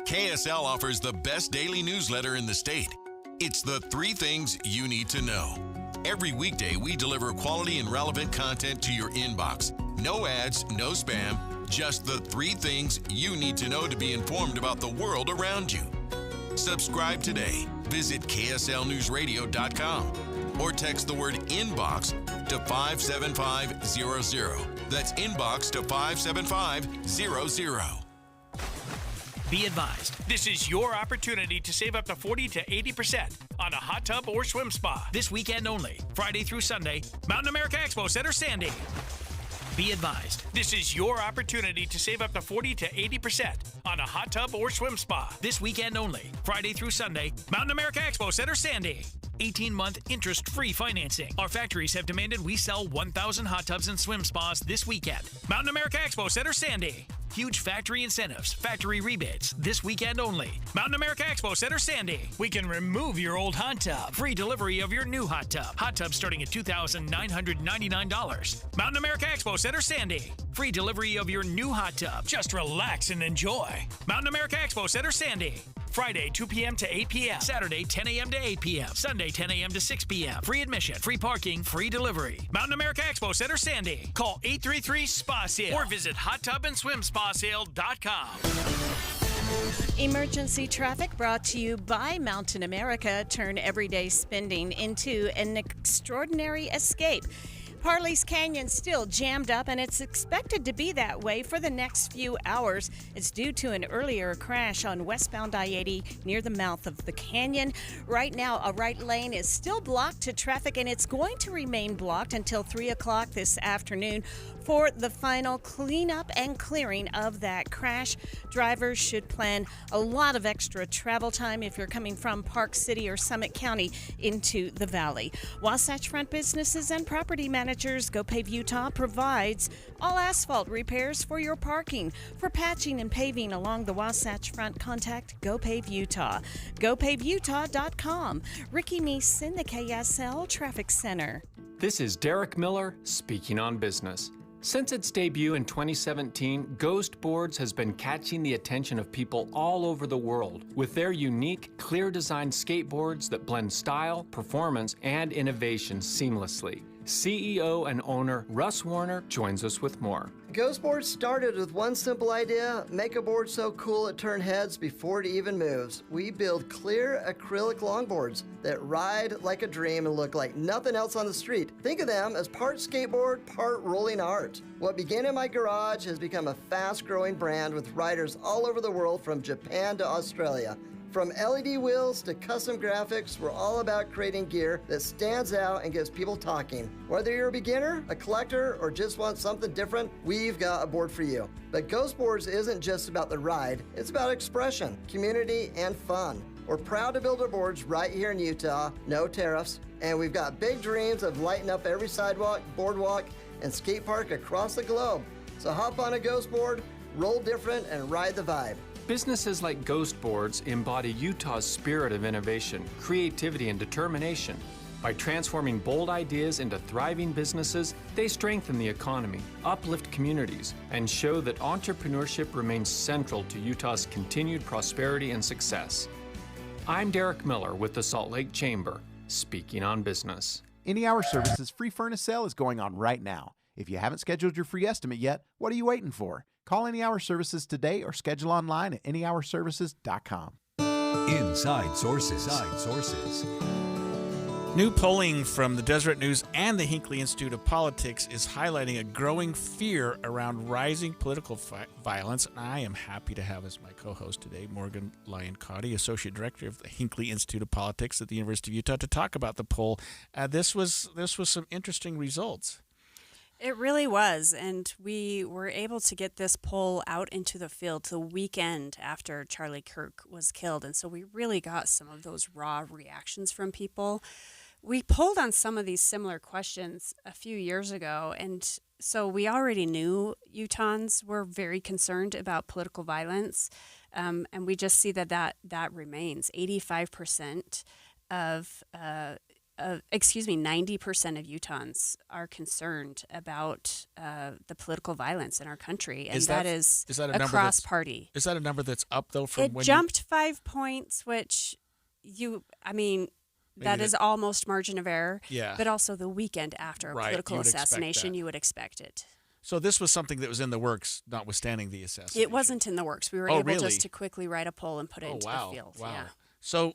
KSL offers the best daily newsletter in the state. It's the 3 things you need to know. Every weekday, we deliver quality and relevant content to your inbox. No ads, no spam, just the 3 things you need to know to be informed about the world around you. Subscribe today. Visit KSLNewsRadio.com or text the word inbox to 57500. That's inbox to 57500.
Be advised, this is your opportunity to save up to 40 to 80% on a hot tub or swim spa this weekend only, Friday through Sunday, Mountain America Expo Center, Sandy. Be advised, this is your opportunity to save up to 40 to 80% on a hot tub or swim spa this weekend only, Friday through Sunday, Mountain America Expo Center, Sandy. 18-month interest-free financing. Our factories have demanded we sell 1,000 hot tubs and swim spas this weekend. Mountain America Expo Center, Sandy. Huge factory incentives, factory rebates, this weekend only. Mountain America Expo Center, Sandy. We can remove your old hot tub. Free delivery of your new hot tub. Hot tub starting at $2,999. Mountain America Expo Center, Sandy. Free delivery of your new hot tub. Just relax and enjoy. Mountain America Expo Center, Sandy. Friday, 2 p.m. to 8 p.m. Saturday, 10 a.m. to 8 p.m. Sunday, 10 a.m. to 6 p.m. Free admission, free parking, free delivery. Mountain America Expo Center, Sandy. Call 833-SPA-SALE or visit hottubandSwimSpaSale.com.
Emergency traffic brought to you by Mountain America. Turn everyday spending into an extraordinary escape. Parley's Canyon still jammed up, and it's expected to be that way for the next few hours. It's due to an earlier crash on westbound I-80 near the mouth of the canyon. Right now, a right lane is still blocked to traffic, and it's going to remain blocked until 3 o'clock this afternoon for the final cleanup and clearing of that crash. Drivers should plan a lot of extra travel time if you're coming from Park City or Summit County into the valley. Wasatch Front businesses and property managers, GoPave Utah provides all asphalt repairs for your parking. For patching and paving along the Wasatch Front, contact GoPave Utah. GoPaveUtah.com. Ricky Meese in the KSL Traffic Center.
This is Derek Miller speaking on business. Since its debut in 2017, Ghost Boards has been catching the attention of people all over the world with their unique, clear design skateboards that blend style, performance, and innovation seamlessly. CEO and owner Russ Warner joins us with more.
Ghost Board started with one simple idea: make a board so cool it turns heads before it even moves. We build clear acrylic longboards that ride like a dream and look like nothing else on the street. Think of them as part skateboard, part rolling art. What began in my garage has become a fast-growing brand with riders all over the world, from Japan to Australia. From LED wheels to custom graphics, we're all about creating gear that stands out and gets people talking. Whether you're a beginner, a collector, or just want something different, we've got a board for you. But Ghost Boards isn't just about the ride, it's about expression, community, and fun. We're proud to build our boards right here in Utah, no tariffs, and we've got big dreams of lighting up every sidewalk, boardwalk, and skate park across the globe. So hop on a Ghost Board, roll different, and ride the vibe.
Businesses like Ghost Boards embody Utah's spirit of innovation, creativity, and determination. By transforming bold ideas into thriving businesses, they strengthen the economy, uplift communities, and show that entrepreneurship remains central to Utah's continued prosperity and success. I'm Derek Miller with the Salt Lake Chamber, speaking on business.
Any Hour Services free furnace sale is going on right now. If you haven't scheduled your free estimate yet, what are you waiting for? Call Any Hour Services today or schedule online at anyhourservices.com.
Inside Sources. Inside Sources.
New polling from the Deseret News and the Hinckley Institute of Politics is highlighting a growing fear around rising political violence. And I am happy to have as my co-host today Morgan Lyon-Cotty, Associate Director of the Hinckley Institute of Politics at the University of Utah, to talk about the poll. This was some interesting results.
It really was, and we were able to get this poll out into the field the weekend after Charlie Kirk was killed, and so we really got some of those raw reactions from people. We polled on some of these similar questions a few years ago, and so we already knew Utahns were very concerned about political violence, and we just see that remains. 85% of 90% of Utahns are concerned about the political violence in our country, and that is across party.
Is that a number that's up, though, from when
it jumped 5 points, which that is almost margin of error.
Yeah.
But also the weekend after a political assassination, you would expect it.
So this was something that was in the works, notwithstanding the assassination.
It wasn't in the works. We were able just to quickly write a poll and put it into the field.
Wow.
Yeah.
So,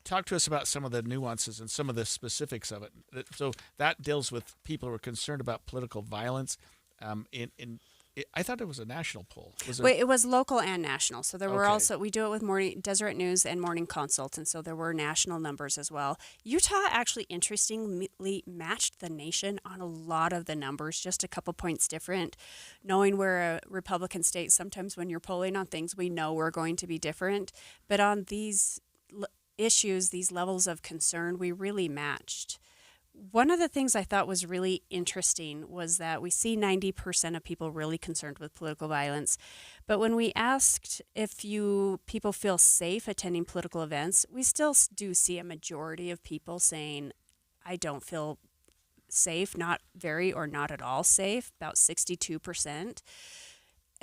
talk to us about some of the nuances and some of the specifics of it. So that deals with people who are concerned about political violence. I thought it was a national poll.
It was local and national. So there were also, we do it with Deseret News and Morning Consult, and so there were national numbers as well. Utah actually interestingly matched the nation on a lot of the numbers, just a couple points different. Knowing we're a Republican state, sometimes when you're polling on things, we know we're going to be different. But on these issues, these levels of concern, we really matched. One of the things I thought was really interesting was that we see 90% of people really concerned with political violence, but when we asked if people feel safe attending political events, we still do see a majority of people saying, I don't feel safe, not very or not at all safe, about 62%.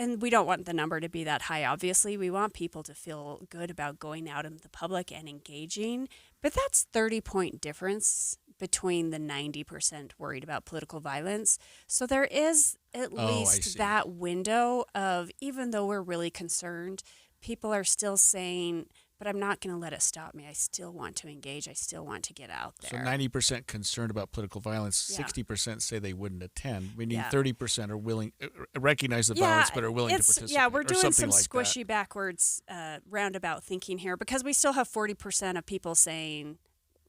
And we don't want the number to be that high, obviously. We want people to feel good about going out in the public and engaging. But that's 30-point difference between the 90% worried about political violence. So there is at least that window of, even though we're really concerned, people are still saying but I'm not going to let it stop me. I still want to engage. I still want to get out there.
So 90% concerned about political violence,
Yeah.
60% say they wouldn't attend. We need
Yeah.
30% are willing, recognize the violence, but are willing to participate.
Yeah, we're
or
doing
something
some
like
squishy backwards roundabout thinking here, because we still have 40% of people saying,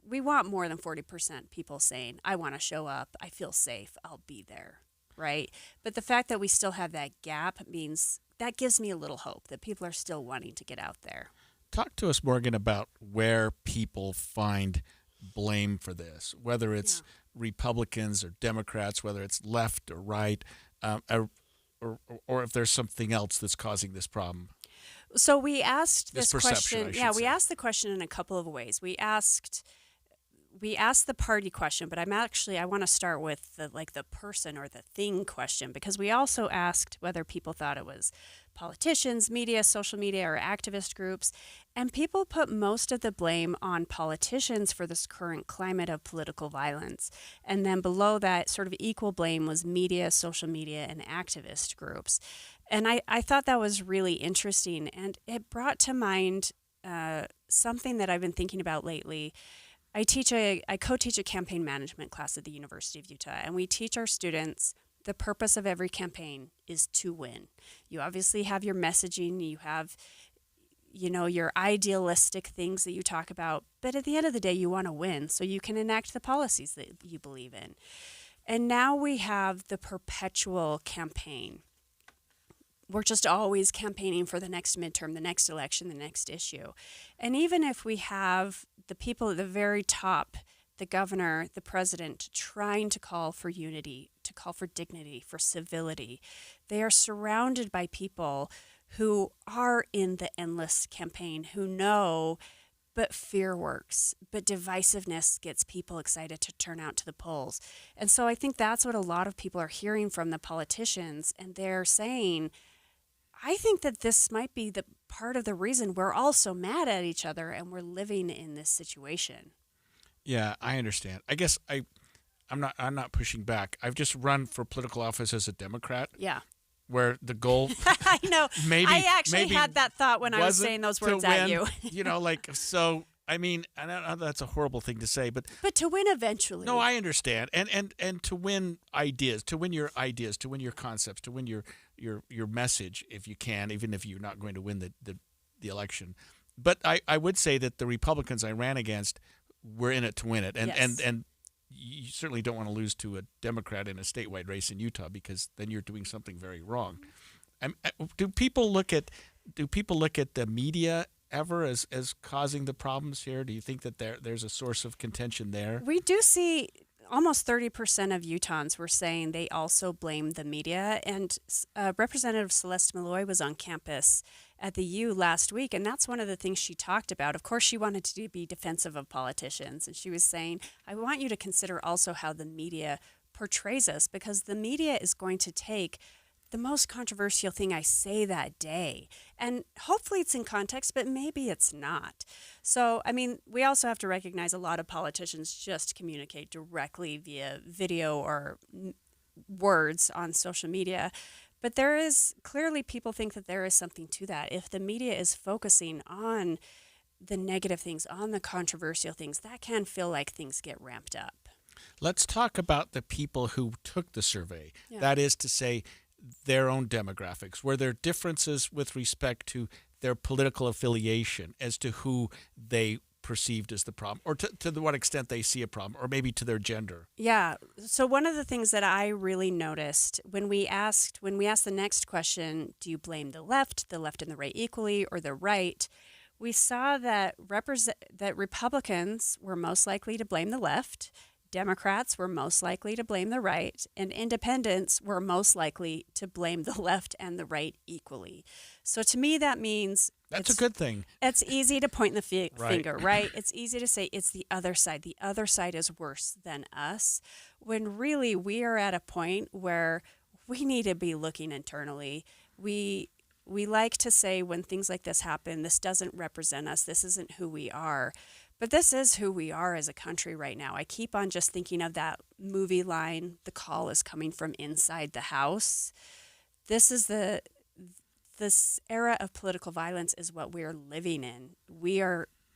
we want more than 40% people saying, I want to show up, I feel safe, I'll be there, right? But the fact that we still have that gap means that gives me a little hope that people are still wanting to get out there.
Talk to us, Morgan, about where people find blame for this, whether it's Republicans or Democrats, whether it's left or right, or if there's something else that's causing this problem.
So we asked
This
this
perception,
question.
I
Yeah,
should
we
say.
asked the question in a couple of ways. We asked the party question, but I want to start with the person or the thing question, because we also asked whether people thought it was politicians, media, social media, or activist groups, and people put most of the blame on politicians for this current climate of political violence. And then below that, sort of equal blame was media, social media, and activist groups. And I thought that was really interesting, and it brought to mind something that I've been thinking about lately. I co-teach a campaign management class at the University of Utah, and we teach our students the purpose of every campaign is to win. You obviously have your messaging, you have, your idealistic things that you talk about, but at the end of the day, you want to win so you can enact the policies that you believe in. And now we have the perpetual campaign. We're just always campaigning for the next midterm, the next election, the next issue. And even if we have the people at the very top, the governor, the president, trying to call for unity, to call for dignity, for civility, they are surrounded by people who are in the endless campaign, who know, but fear works, but divisiveness gets people excited to turn out to the polls. And so I think that's what a lot of people are hearing from the politicians, and they're saying, I think that this might be the part of the reason we're all so mad at each other and we're living in this situation.
Yeah, I understand. I guess I'm not pushing back. I've just run for political office as a Democrat.
Yeah.
Where the goal
I know.
maybe
I actually
maybe
had that thought when I was
wasn't
saying those
to
words at
win,
you.
So I mean, I know that's a horrible thing to say, but
to win eventually.
No, I understand. And to win ideas, to win your ideas, to win your concepts, to win your message if you can, even if you're not going to win the election. But I would say that the Republicans I ran against were in it to win it. And you certainly don't want to lose to a Democrat in a statewide race in Utah, because then you're doing something very wrong. Do people look at the media ever as causing the problems here? Do you think that there's a source of contention there?
We do see almost 30% of Utahns were saying they also blame the media. And Representative Celeste Malloy was on campus at the U last week, and that's one of the things she talked about. Of course, she wanted to be defensive of politicians, and she was saying, I want you to consider also how the media portrays us, because the media is going to take the most controversial thing I say that day. And hopefully it's in context, but maybe it's not. So, I mean, we also have to recognize a lot of politicians just communicate directly via video or words on social media. But there is clearly, people think that there is something to that. If the media is focusing on the negative things, on the controversial things, that can feel like things get ramped up.
Let's talk about the people who took the survey.
Yeah.
That is to say, their own demographics. Were there differences with respect to their political affiliation as to who they perceived as the problem, or to what extent they see a problem, or maybe to their gender?
Yeah. So one of the things that I really noticed when we asked the next question, do you blame the left and the right equally, or the right? We saw that Republicans were most likely to blame the left, Democrats were most likely to blame the right, and independents were most likely to blame the left and the right equally. So to me, that means
that's a good thing.
It's easy to point the finger, right? It's easy to say it's the other side. The other side is worse than us, when really we are at a point where we need to be looking internally. We like to say when things like this happen, this doesn't represent us. This isn't who we are. But this is who we are as a country right now. I keep on just thinking of that movie line, the call is coming from inside the house. This is this era of political violence is what we're living in.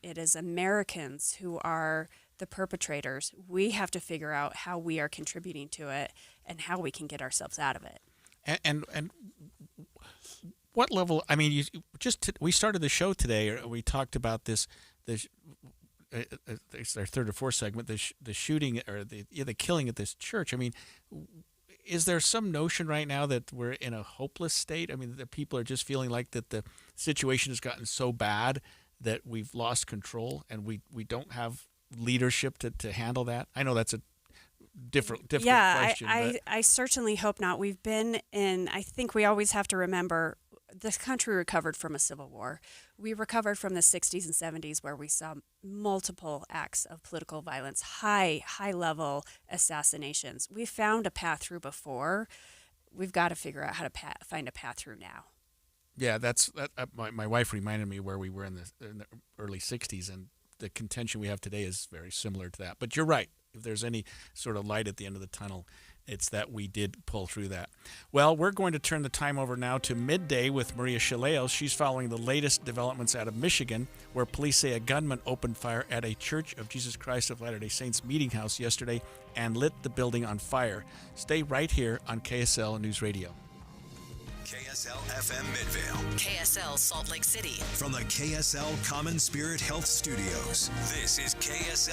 It is Americans who are the perpetrators. We have to figure out how we are contributing to it and how we can get ourselves out of it.
And what level? I mean, we started the show today. We talked about this. It's our third or fourth segment. The shooting or the killing at this church. I mean, is there some notion right now that we're in a hopeless state? I mean, that people are just feeling like that the situation has gotten so bad that we've lost control and we don't have leadership to handle that? I know that's a difficult question.
I certainly hope not. We've been in, I think we always have to remember, this country recovered from a civil war. We recovered from the 60s and 70s where we saw multiple acts of political violence, high-level assassinations. We found a path through before. We've got to figure out how to find a path through now.
Yeah, my wife reminded me where we were in the early 60s, and the contention we have today is very similar to that. But you're right. If there's any sort of light at the end of the tunnel, it's that we did pull through that. Well, we're going to turn the time over now to Midday with Maria Chaleos. She's following the latest developments out of Michigan, where police say a gunman opened fire at a Church of Jesus Christ of Latter-day Saints meeting house yesterday and lit the building on fire. Stay right here on KSL News Radio.
KSL FM Midvale.
KSL Salt Lake City.
From the KSL Common Spirit Health Studios, this is KSL